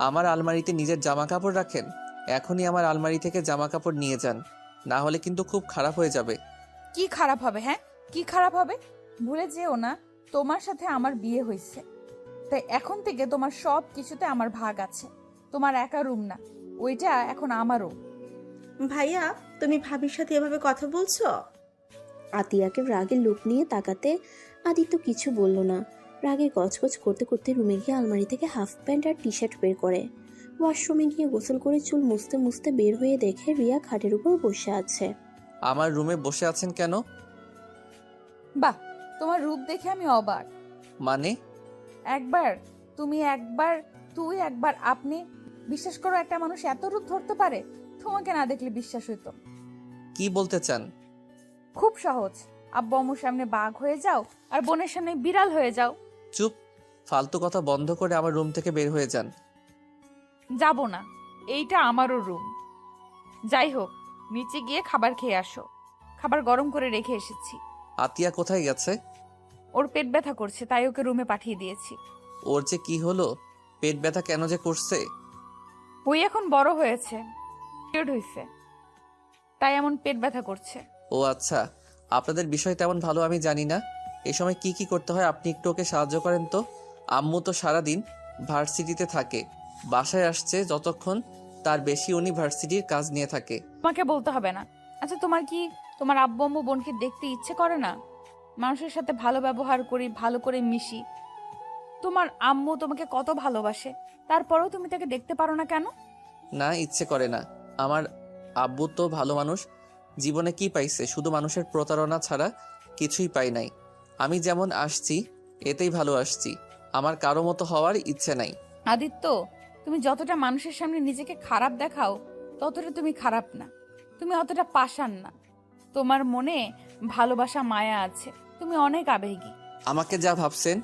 Speaker 3: আমার আলমারিতে নিজের জামা কাপড় রাখেন। এখনই আমার আলমারি থেকে জামা কাপড় নিয়ে যান, না হলে কিন্তু খুব খারাপ হয়ে যাবে।
Speaker 1: কি খারাপ হবে? হ্যাঁ, কি খারাপ হবে? ভুলে যেও না, তোমার সাথে আমার বিয়ে হয়েছে, তাই এখন থেকে তোমার সব কিছুতে আমার ভাগ আছে। তোমার একা রুম না, ওইটা এখন আমারও।
Speaker 7: ভাইয়া, তুমি ভাবির সাথে এভাবে কথা বলছো?
Speaker 2: আতিয়াকে রাগে লুক নিয়ে তাকাতে আদিত্য কিছু বলল না। রাগে গজগজ করতে করতে রুমে গিয়ে আলমারি থেকে হাফ প্যান্ট আর টি শার্ট বের করে। ওয়াশরুমে গিয়ে গোসল করে চুল মুছতে মুছতে বের হয়ে দেখে রিয়া খাটের উপর বসে আছে।
Speaker 3: আমার রুমে বসে আছেন কেন?
Speaker 1: বাহ, তোমার রূপ দেখে আমি অবাক।
Speaker 3: মানে?
Speaker 1: একবার তুমি, একবার তুই, একবার আপনি। বিশ্বাস করো, একটা মানুষ এত রূপ ধরতে পারে? তোমাকে না দেখলে বিশ্বাস হইতো।
Speaker 3: কি বলতে চান?
Speaker 1: খুব সহজ, আব্বু আম্মুর সামনে বাঘ হয়ে যাও, আর বোনের সামনে বিড়াল হয়ে যাও।
Speaker 3: চুপ, ফালতু কথা বন্ধ করে আমার রুম থেকে বের হয়ে যান।
Speaker 1: যাব না, এইটা আমারও রুম। যাই হোক, নিচে গিয়ে খাবার খেয়ে আসো, খাবার গরম করে রেখে এসেছি।
Speaker 3: আতিয়া কোথায় গেছে?
Speaker 1: ওর পেট ব্যথা করছে, তাই ওকে রুমে পাঠিয়ে দিয়েছি।
Speaker 3: ওর যে কি হলো, পেট ব্যথা কেন যে করছে?
Speaker 1: ওই এখন বড় হয়েছে, পিরিয়ড হয়েছে, তাই এমন পেট ব্যথা করছে।
Speaker 3: ও আচ্ছা, আপনাদের বিষয় তেমন ভালো আমি জানি না। এই সময় কি কি করতে হয় আপনি একটু ওকে সাহায্য করেন তো। আম্মু তো সারাদিন ভার্সিটিতে থাকে, বাসায় আসছে যতক্ষণ তার বেশি উনি ভার্সিটির কাজ নিয়ে থাকে।
Speaker 1: তোমাকে বলতে হবে না। আচ্ছা, তোমার কি তোমার আব্বু আম্মু বোনকে দেখতে ইচ্ছে করে না? মানুষের সাথে ভালো ব্যবহার করি, ভালো করে মিশি। তোমার আম্মু তোমাকে কত ভালোবাসে, তারপরেও তুমি তাকে দেখতে পারো না কেন?
Speaker 3: না, ইচ্ছে করে না। আমার আব্বু তো ভালো মানুষ, জীবনে কি পাইছে? শুধু মানুষের প্রতারণা ছাড়া কিছুই পাই নাই। আমি যেমন আসছি এতেই ভালো আসছি, আমার কারো মতো হওয়ার ইচ্ছে নাই।
Speaker 1: আদিত্য, তুমি যতটা মানুষের সামনে নিজেকে খারাপ দেখাও, ততটা তুমি খারাপ না। তুমি অতটা পাষাণ না, তোমার মনে ভালোবাসা মায়া আছে, তুমি অনেক আবেগী।
Speaker 3: আমাকে যা ভাবছেন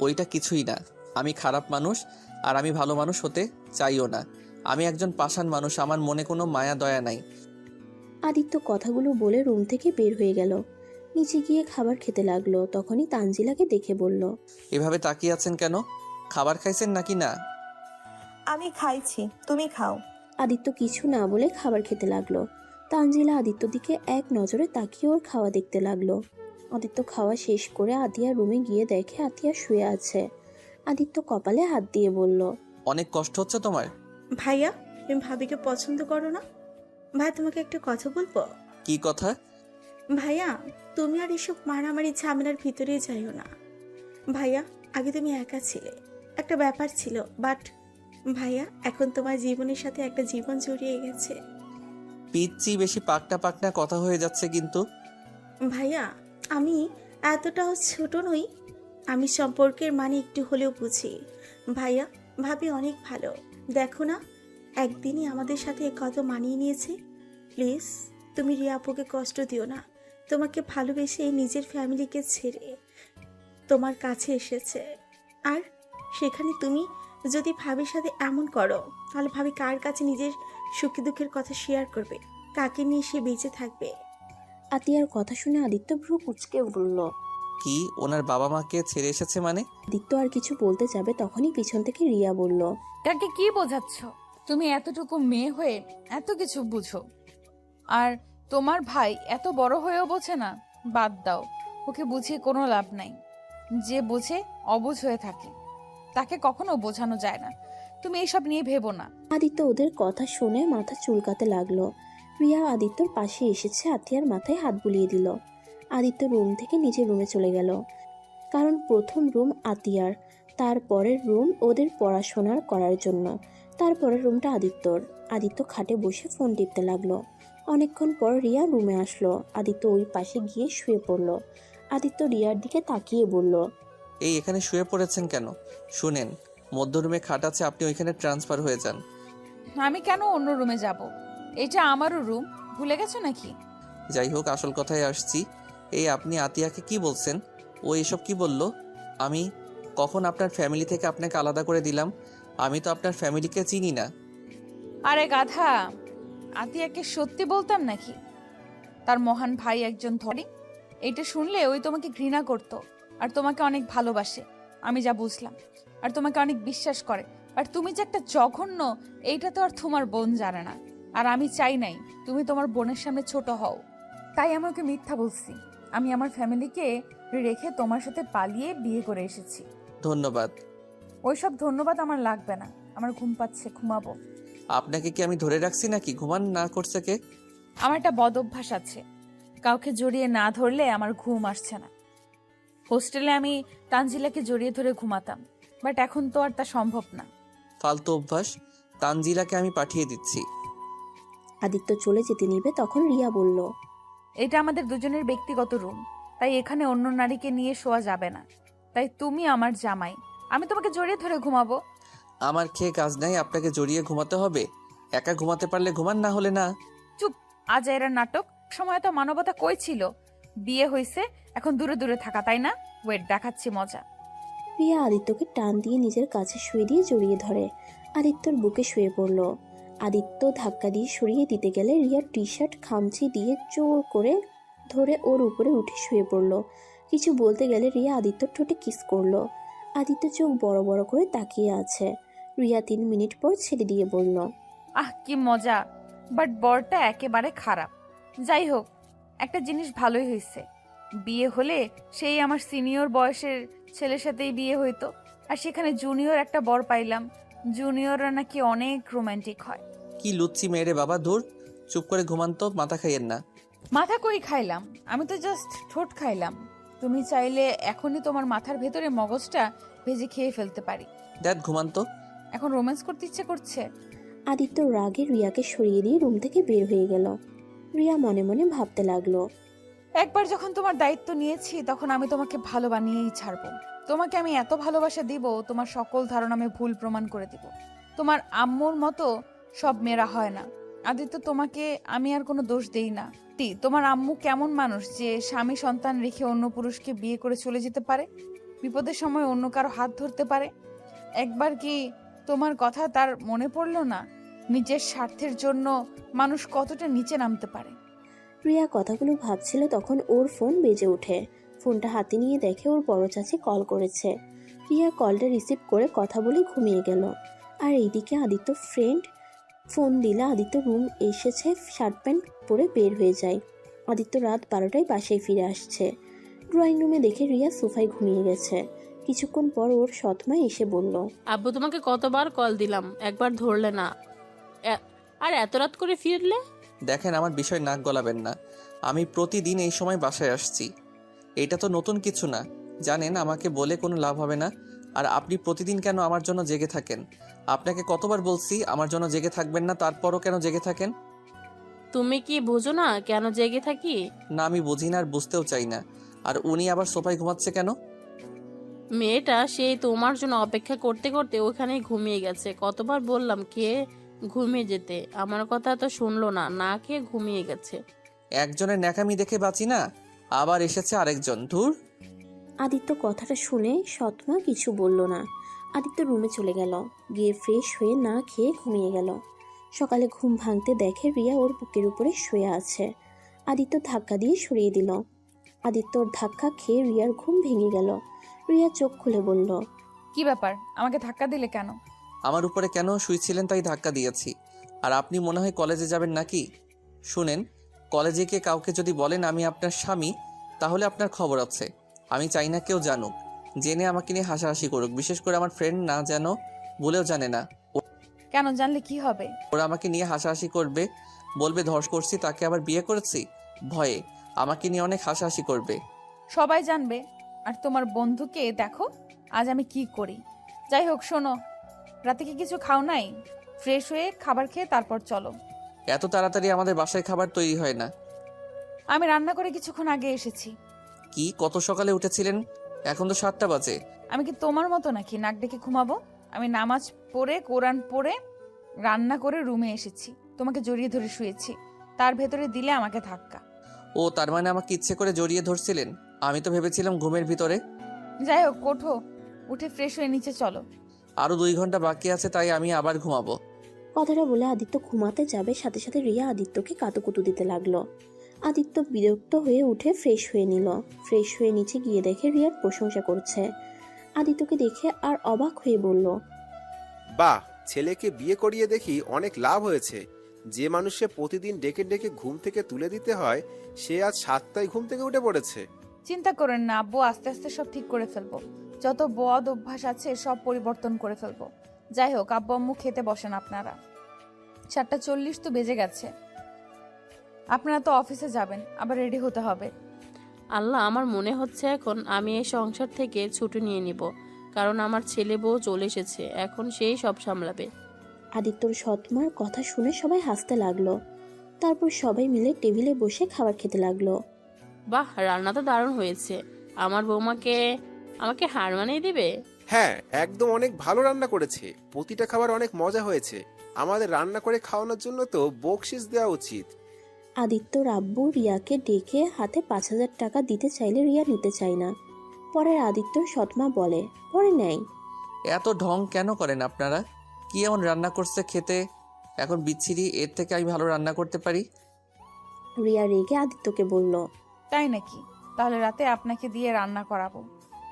Speaker 3: ওইটা কিছুই না। আমি খারাপ মানুষ, আর আমি ভালো মানুষ হতে চাইও না। আমি একজন পাষাণ মানুষ, আমার মনে কোনো মায়া দয়া নাই।
Speaker 2: আদিত্য কথাগুলো বলে রুম থেকে বের হয়ে গেল। নিচে গিয়ে খাবার খেতে লাগলো। তখনই তানজিলাকে দেখে বলল,
Speaker 3: এভাবে তাকিয়ে আছেন কেন? খাবার খাইছেন নাকি না?
Speaker 6: আমি খাইছি, তুমি খাও।
Speaker 2: আদিত্য কিছু না বলে খাবার খেতে লাগলো। তানজিলা আদিত্যর দিকে এক নজরে তাকিয়ে ওর খাওয়া দেখতে লাগলো। আদিত্য খাওয়া শেষ করে আতিয়ার রুমে গিয়ে দেখে আতিয়া শুয়ে আছে। আদিত্য কপালে হাত দিয়ে বলল,
Speaker 3: অনেক কষ্ট হচ্ছে তোমার?
Speaker 7: ভাইয়া, তুমি ভাবিকে পছন্দ করো না? ভাই, তোমাকে একটা কথা বলবো?
Speaker 3: কি কথা?
Speaker 7: ভাইয়া, তুমি আর এসব মারামারি ঝামেলার ভিতরেই যাইও না। ভাইয়া, আগে তুমি একা ছিলে, একটা ব্যাপার ছিল, বাট ভাইয়া এখন তোমার জীবনের সাথে একটা জীবন জড়িয়ে গেছে।
Speaker 3: পিচ্ছি বেশি পাকনা পাকনা কথা হয়ে যাচ্ছে কিন্তু।
Speaker 7: ভাইয়া, আমি এতটাও ছোট নই, আমি সম্পর্কের মানে একটু হলেও বুঝি। ভাইয়া, ভাবি অনেক ভালো, দেখো না একদিনই আমাদের সাথে কত মানিয়ে নিয়েছে। প্লিজ তুমি রিয়া আপুকে কষ্ট দিও না। তোমাকে ভালোবেসে নিজের ফ্যামিলিকে ছেড়ে তোমার কাছে এসেছে, আর সেখানে তুমি যদি ভাবির সাথে এমন করো তাহলে ভাবি কার কাছে নিজের সুখী দুঃখের কথা শেয়ার করবে? কাকে নিয়ে সে বেঁচে থাকবে?
Speaker 2: আতিয়ার কথা শুনে আদিত্য ভ্রু কুঁচকে বলল।
Speaker 3: কি ওনার বাবা মাকে ছেড়ে এসেছে মানে?
Speaker 2: আদিত্য আর কিছু বলতে যাবে তখনই পিছন থেকে রিয়া বলল।
Speaker 1: কাকে কি বোঝাচ্ছ? তুমি এতটুকু মেয়ে হয়ে এত কিছু বুঝো, আর তোমার ভাই এত বড় হয়েও বোঝে না? বাদ দাও, ওকে বুঝিয়ে কোনো লাভ নাই। যে বোঝে অবুঝ হয়ে থাকে, তাকে কখনো বোঝানো যায় না। তুমি এইসব নিয়ে ভেবো না।
Speaker 2: আদিত্য ওদের কথা শুনে মাথা চুলকাতে লাগলো। রিয়া আদিত্যর পাশে এসেছে, আতিয়ার মাথায় হাত বুলিয়ে দিল। আদিত্য রুম থেকে নিজের রুমে চলে গেল, কারণ প্রথম রুম আতিয়ার, তারপরের রুম ওদের পড়াশোনার করার জন্য, তারপরের রুমটা আদিত্যর। আদিত্য খাটে বসে ফোন টিপতে লাগলো। অনেকক্ষণ পর রিয়া রুমে আসলো। আদিত্য ওই পাশে গিয়ে শুয়ে পড়ল। আদিত্য রিয়ার দিকে তাকিয়ে বলল।
Speaker 3: এই এখানে শুয়ে পড়েছেন কেন? শুনেন, মধ্য রুমে খাট আছে, আপনি ওইখানে ট্রান্সফার হয়ে যান।
Speaker 1: আমি কেন অন্য রুমে যাব? এটা আমারও রুম, ভুলে গেছো নাকি?
Speaker 3: যাই হোক, আসল কথায় আসছি। এই আপনি আতিয়াকে কি বলছেন? ও এসব কি বলল? আমি কখন আপনার ফ্যামিলি থেকে আপনাকে আলাদা করে দিলাম? আমি তো আপনার ফ্যামিলিকে চিনি না।
Speaker 1: আরে গাধা, আতিয়াকে সত্যি বলতাম নাকি? তার মহান ভাই একজন ধরে। এটা শুনলে ওই তোমাকে ঘৃণা করত, আর তোমাকে অনেক ভালোবাসে, আমি যা বুঝলাম, আর তোমাকে অনেক বিশ্বাস করে। আর তুমি যে একটা জঘন্য, এইটা তো আর তোমার বোন জানে না। আর আমি চাই নাই তুমি তোমার বোনের সামনে ছোট হও, তাই আমি ওকে মিথ্যা বলছি। আমি আমার ফ্যামিলিকে রেখে তোমার সাথে পালিয়ে বিয়ে করে এসেছি।
Speaker 3: ধন্যবাদ।
Speaker 1: ওইসব ধন্যবাদ আমার লাগবে না, আমার ঘুম পাচ্ছে, ঘুমাবো।
Speaker 3: আপনাকে কি আমি ধরে রাখছি নাকি? ঘুমান না করছে কে?
Speaker 1: আমার একটা বদ অভ্যাস আছে, কাউকে জড়িয়ে না ধরলে আমার ঘুম আসছে না। হোস্টেলে আমি তানজিলাকে জড়িয়ে ধরে ঘুমাতাম, বাট এখন তো আর তা সম্ভব না।
Speaker 3: ফালতু অভ্যাস। তানজিলাকে আমি পাঠিয়ে দিচ্ছি।
Speaker 2: আদিত্য চলে যেতে নিবে তখন রিয়া বলল।
Speaker 1: এটা আমাদের দুজনের ব্যক্তিগত রুম, তাই এখানে অন্য নারীকে নিয়ে শোয়া যাবে না। তাই তুমি আমার জামাই, আমি তোমাকে জড়িয়ে ধরে ঘুমাবো।
Speaker 3: আমার খেয়ে কাজ নাই, আপনাকে জড়িয়ে ঘুমাতে হবে? একা ঘুমাতে পারলে ঘুমান, না হলে না।
Speaker 1: চুপ, আজ এরা নাটক। সময় তো মানবতা কই ছিল? বিয়ে হয়েছে, এখন দূরে দূরে থাকা, তাই না? ওয়েট, দেখাচ্ছি মজা।
Speaker 2: রিয়া আদিত্যকে টান দিয়ে নিজের কাছে শুয়ে দিয়ে জড়িয়ে ধরে আদিত্যর বুকে শুয়ে পড়ল। আদিত্য ধাক্কা দিয়ে সরিয়ে দিতে গেলে রিয়ার টি শার্ট খামচি দিয়ে জোর করে ধরে ওর উপরে উঠে শুয়ে পড়ল। কিছু বলতে গেলে রিয়া আদিত্যর ঠোঁটে কিস করলো। আদিত্য চোখ বড় বড় করে তাকিয়ে আছে। রিয়া 3 মিনিট পর ছেড়ে দিয়ে বলল।
Speaker 1: আহ কি মজা, বাট বরটা একেবারে খারাপ। যাই হোক, একটা জিনিস ভালোই হয়েছে, বিয়ে হলে সেই আমার সিনিয়র বয়সের ছেলের সাথেই বিয়ে হইতো, আর সেখানে জুনিয়র একটা বর পাইলাম। জুনিয়ররা নাকি অনেক রোমান্টিক হয়।
Speaker 3: কি লুচ্ছি মেয়েরে বাবা, দূর। চুপ করে ঘুমান তো, মাথা খাইয়েন না।
Speaker 1: মাথা কই খাইলাম, আমি তো জাস্ট ঠোঁট খাইলাম। তুমি চাইলে এখনই তোমার মাথার ভেতরে মগজটা ভেজে খেয়ে ফেলতে পারি।
Speaker 3: ড্যাড ঘুমান তো।
Speaker 1: এখন রোম্যান্স করতে ইচ্ছে করছে?
Speaker 2: আদিত্য রাগে রিয়াকে সরিয়ে দিয়ে রুম থেকে বের হয়ে গেল। রিয়া মনে মনে ভাবতে লাগলো।
Speaker 1: একবার যখন তোমার দায়িত্ব নিয়েছি, তখন আমি তোমাকে ভালো বানিয়েই ছাড়বো। তোমাকে আমি এত ভালোবাসা দিব, তোমার সকল ধারণা আমি ভুল প্রমাণ করে দিব। তোমার আম্মুর মতো সব মেয়েরা হয় না। আদিত্য, তোমাকে আমি আর কোনো দোষ দেই না। তোমার আম্মু কেমন মানুষ যে স্বামী সন্তান রেখে অন্য পুরুষকে বিয়ে করে চলে যেতে পারে, বিপদের সময় অন্য কারো হাত ধরতে পারে? একবার কি তোমার কথা তার মনে পড়লো না? নিজের স্বার্থের জন্য মানুষ কতটা নিচে নামতে পারে।
Speaker 2: রিয়া কথাগুলো ভাবছিল তখন ওর ফোন বেজে ওঠে। ফোনটা হাতে নিয়ে দেখে ওর বড় চাচি কল করেছে। রিয়া কলটা রিসিভ করে কথা বলে ঘুমিয়ে গেল। আর এইদিকে আদিত্য ফ্রেন্ড ফোন দিলে আদিত্য রুম এসেছে, শার্ট প্যান্ট পরে বের হয়ে যায়। আদিত্য রাত 12টায় বাসায় ফিরে আসছে। ড্রয়িং রুমে দেখে রিয়া সোফায় ঘুমিয়ে গেছে। কিছুক্ষণ পর ওর সৎমা এসে বলল,
Speaker 5: আব্বু তোমাকে কতবার কল দিলাম, একবার ধরলে না। আর এত রাত করে ফিরলে?
Speaker 3: দেখেন, আমার বিষয় নাক গলাবেন না। আমি প্রতিদিন এই সময় বাসায় আসছি। এটা তো নতুন কিছু না। জানেন, আমাকে বলে কোনো লাভ হবে না। আর আপনি প্রতিদিন কেন আমার জন্য জেগে থাকেন? আপনাকে কতবার বলছি আমার জন্য জেগে থাকবেন না, তারপরও কেন জেগে থাকেন?
Speaker 5: তুমি কি বুঝো না কেন জেগে থাকি?
Speaker 3: না, আমি বুঝি না আর বুঝতেও চাই না। আর উনি আবার সোফায় ঘুমাচ্ছে কেন?
Speaker 5: মেয়েটা সেই তোমার জন্য অপেক্ষা করতে করতে ওখানেই ঘুমিয়ে গেছে। কতবার বললাম কে ঘুমিয়ে যেতে, আমার কথা তো শুনলো না, না খেয়ে ঘুমিয়ে গেছে।
Speaker 3: একজনের ন্যাকামি দেখে বাঁচি না, আবার এসেছে আরেকজন। ধুর।
Speaker 2: আদিত্য কথাটা শুনে সৎমা কিছু বলল না। আদিত্য রুমে চলে গেল, গিয়ে ফ্রেশ হয়ে না খেয়ে ঘুমিয়ে গেল। সকালে ঘুম ভাঙতে দেখে রিয়া ওর বুকের উপরে শুয়ে আছে। আদিত্য ধাক্কা দিয়ে সরিয়ে দিল। আদিত্যর ধাক্কা খেয়ে রিয়ার ঘুম ভেঙে গেল। রিয়া চোখ খুলে বলল,
Speaker 1: কি ব্যাপার, আমাকে ধাক্কা দিলে কেন?
Speaker 3: আমার উপরে কেন শুয়েছিলেন তাই ধাক্কা দিয়েছি। আর আপনি মনে হয় কলেজে যাবেন নাকি? শুনেন, কলেজে গিয়ে কাউকে যদি বলেন আমি আপনার স্বামী, তাহলে আপনার খবর আছে। আমি চাই না কেউ জানুক, জেনে আমাকে নিয়ে হাসাহাসি করুক। বিশেষ করে আমার ফ্রেন্ড না যেন, বলেও জানে না।
Speaker 1: কেন, জানলে কি হবে?
Speaker 3: ওরা আমাকে নিয়ে হাসাহাসি করবে, বলবে ধর্ষ করছি, তাকে আবার বিয়ে করেছি। ভয়ে আমাকে নিয়ে অনেক হাসাহাসি করবে।
Speaker 1: সবাই জানবে। আর তোমার বন্ধুকে দেখো আজ আমি কি করি। যাই হোক, শোনো, রাতে কি কিছু খাও নাই? ফ্রেশ হয়ে খাবার খেয়ে তারপর চলো।
Speaker 3: এত তাড়াতাড়ি আমাদের বাসায় খাবার তৈরি হয় না।
Speaker 1: আমি রান্না করে কিছুক্ষণ আগে এসেছি।
Speaker 3: কি, কত সকালে উঠেছিলেন? এখন তো 7টা বাজে।
Speaker 1: আমি কি তোমার মতো নাকি নাক ডেকে ঘুমাবো? আমি নামাজ পড়ে কোরআন পড়ে রান্না করে রুমে এসেছি, তোমাকে জড়িয়ে ধরে শুয়েছি, তার ভেতরে দিলে আমাকে ধাক্কা।
Speaker 3: ও, তার মানে আমাকে ইচ্ছে করে জড়িয়ে ধরছিলেন? আমি তো ভেবেছিলাম ঘুমের ভিতরে।
Speaker 1: যাই হোক, ওঠো, উঠে ফ্রেশ হয়ে নিচে চলো।
Speaker 3: আরো 2 ঘন্টা বাকি আছে, তাই আমি আবার ঘুমাবো।
Speaker 2: কথাটা বলে আদিত্য ঘুমাতে যাবে, সাথে সাথে রিয়া আদিত্যকে কাতুকুতু দিতে লাগলো। আদিত্য বিরক্ত হয়ে উঠে ফ্রেশ হয়ে নিল। ফ্রেশ হয়ে নিচে গিয়ে দেখে রিয়ার প্রশংসা করছে। আদিত্যকে দেখে আর অবাক হয়ে বলল,
Speaker 4: বাহ, ছেলেকে বিয়ে করিয়ে দেখি অনেক লাভ হয়েছে। যে মানুষকে প্রতিদিন ডেকে ডেকে ঘুম থেকে তুলে দিতে হয়, সে আজ 7টায় ঘুম থেকে উঠে পড়েছে।
Speaker 1: চিন্তা করেন না আব্বু, আস্তে আস্তে সব ঠিক করে ফেলবো। যত বদ অভ্যাস আছে সব পরিবর্তন করে ফেলবো। যাই হোক, আব্বু আম্মু খেতে বসেন আপনারা। 7:40 তো বেজে গেছে। আপনারা তো অফিসে যাবেন, আবার রেডি হতে হবে।
Speaker 5: আল্লাহ, আমার মনে হচ্ছে এখন আমি এই সংসার থেকে ছুটি নিয়ে নিব, কারণ আমার ছেলে বউ চলে এসেছে, এখন সেই সব সামলাবে।
Speaker 2: আদিত্যর সৎমার কথা শুনে সবাই হাসতে লাগলো। তারপর সবাই মিলে টেবিলে বসে খাবার খেতে লাগলো।
Speaker 5: বাহ, রান্না তো দারুণ হয়েছে। আমার বৌমাকে আমাকে হার মানিয়ে দিবে।
Speaker 4: হ্যাঁ, একদম অনেক ভালো রান্না করেছে। প্রতিটা খাবার অনেক মজা হয়েছে। আমাদের রান্না করে খাওয়ানোর জন্য তো বকশিস দেওয়া উচিত।
Speaker 2: আদিত্যর আব্বু রিয়াকে ডেকে হাতে 5,000 টাকা দিতে চাইলে রিয়া নিতে চায় না। পরে আদিত্যর সৎমা বলে, পরে নেয়।
Speaker 3: এত ঢং কেন করেন আপনারা? কি এমন রান্না করছে খেতে এখন বিচ্ছিরি? এর থেকে আমি ভালো রান্না করতে পারি।
Speaker 2: রিয়া রেগে আদিত্যকে বলল,
Speaker 1: তাই নাকি? তাহলে রাতে আপনাকে দিয়ে রান্না করাবো,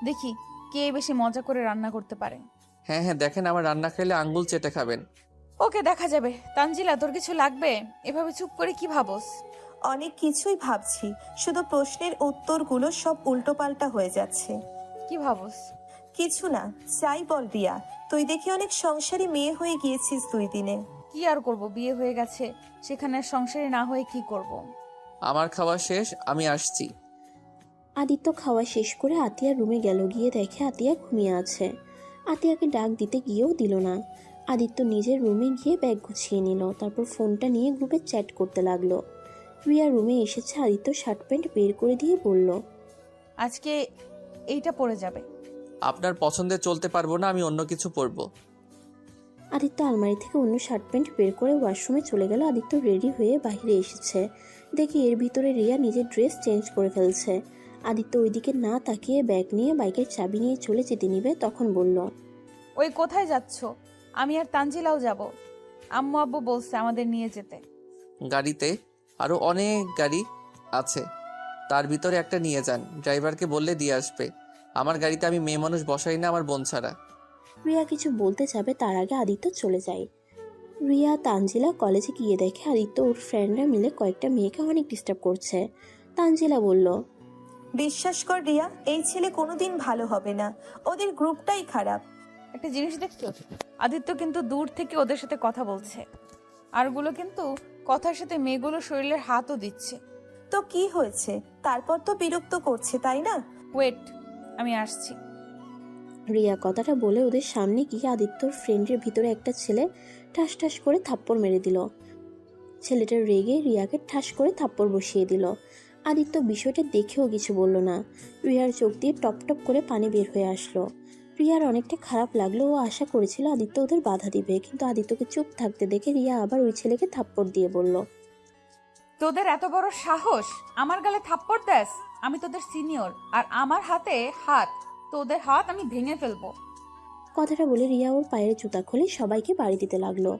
Speaker 1: দেখি কে বেশি মজা করে রান্না করতে পারে।
Speaker 3: হ্যাঁ হ্যাঁ, দেখেন আমার রান্না খেলে আঙ্গুল চেটে খাবেন।
Speaker 1: ওকে, দেখা যাবে। তানজিলা, তোর কিছু লাগবে? এভাবে চুপ করে কি ভাবস?
Speaker 6: অনেক কিছুই ভাবছি, শুধু প্রশ্নের উত্তরগুলো সব উল্টোপাল্টা হয়ে যাচ্ছে।
Speaker 1: কি ভাবস?
Speaker 6: কিছু না, চাই বল রিয়া। তুই দেখি অনেক সংসারী মেয়ে হয়ে গিয়েছিস 2 দিনে।
Speaker 1: কি আর করব, বিয়ে হয়ে গেছে, সেখানে আর সংসারে না হয়ে কি করব?
Speaker 3: আমার খাওয়া শেষ, আমি আসছি।
Speaker 2: আদিত্য খাওয়া শেষ করে আতিয়ার রুমে গেল। গিয়ে দেখে আতিয়া ঘুমিয়ে আছে। আতিয়াকে ডাক দিতে গিয়েও দিল না। আদিত্য নিজের রুমে গিয়ে ব্যাগ গুছিয়ে নিল। তারপর ফোনটা নিয়ে গ্রুপে চ্যাট করতে লাগলো। রিয়া রুমে এসেছে। আদিত্য শার্ট প্যান্ট বের করে দিয়ে বলল,
Speaker 1: আজকে এইটা পড়ে যাবে।
Speaker 3: আপনার পছন্দে চলতে পারবো না, আমি অন্য কিছু পরবো।
Speaker 2: আদিত্য আলমারি থেকে অন্য শার্ট প্যান্ট বের করে ওয়াশরুমে চলে গেল। আদিত্য রেডি হয়ে বাইরে এসেছে, দেখি এর ভিতরে রিয়া নিজের ড্রেস চেঞ্জ করে ফেলছে। আদিত্য ওইদিকে না তাকিয়ে ব্যাগ নিয়ে বাইকের চাবি নিয়ে চলে যেতে নিবে, তখন বলল,
Speaker 1: ওই কোথায় যাচ্ছ? আমি আর তানজিলাও যাব। আম্মু আব্বু বলছে আমাদের নিয়ে যেতে।
Speaker 3: গাড়িতে আরো অনেক গাড়ি আছে, তার ভিতরে একটা নিয়ে যান। ড্রাইভারকে বললে দিয়ে আসবে। আমার গাড়িতে আমি মেয়ে মানুষ বসাই না, আমার বোন ছাড়া।
Speaker 2: রিয়া কিছু বলতে যাবে, তার আগে আদিত্য চলে যায়। রিয়া তানজিলা কলেজে গিয়ে দেখে আদিত্য ওর ফ্রেন্ডরা মিলে কয়েকটা মেয়েকে অনেক ডিস্টার্ব করছে। তানজিলা বলল,
Speaker 6: বিশ্বাস কর রিয়া, এই ছেলে কোনোদিন ভালো হবে না। ওদের গ্রুপটাই খারাপ।
Speaker 1: একটা জিনিস দেখছো, আদিত্য কিন্তু দূর থেকে ওদের সাথে কথা বলছে, আর ওগুলো কিন্তু কথার সাথে মেয়েগুলো শরীরের হাতও দিচ্ছে।
Speaker 6: তো কি হয়েছে? তারপর তো বিরক্ত করছে, তাই না?
Speaker 1: ওয়েট, আমি আসছি।
Speaker 2: রিয়া কথাটা বলে ওদের সামনে গিয়ে আদিত্যর ফ্রেন্ডের ভিতরে একটা ছেলে ঠাস ঠাস করে থাপ্পড় মেরে দিল। ছেলেটার রেগে রিয়াকে ঠাস করে থাপ্পড় বসিয়ে দিল। আদিত্য বিষয়টা দেখেও কিছু বলল না। রিয়ার চোখ দিয়ে টপ টপ করে পানি বের হয়ে আসলো। রিয়ার অনেকটা খারাপ লাগলো। ও আশা করেছিল আদিত্য ওদের বাধা দিবে, কিন্তু আদিত্যকে চুপ থাকতে দেখে রিয়া আবার ওই ছেলেকে থাপ্পড় দিয়ে বলল,
Speaker 1: তোদের এত বড় সাহস আমার গালে থাপ্পড় দেস? আমি তোদের সিনিয়র, আর আমার হাতে হাত, তোদের হাত আমি ভেঙে ফেলবো।
Speaker 2: কথাটা বলে রিয়া ওর পায়ের জুতা খুলে সবাইকে বাড়ি দিতে লাগলো।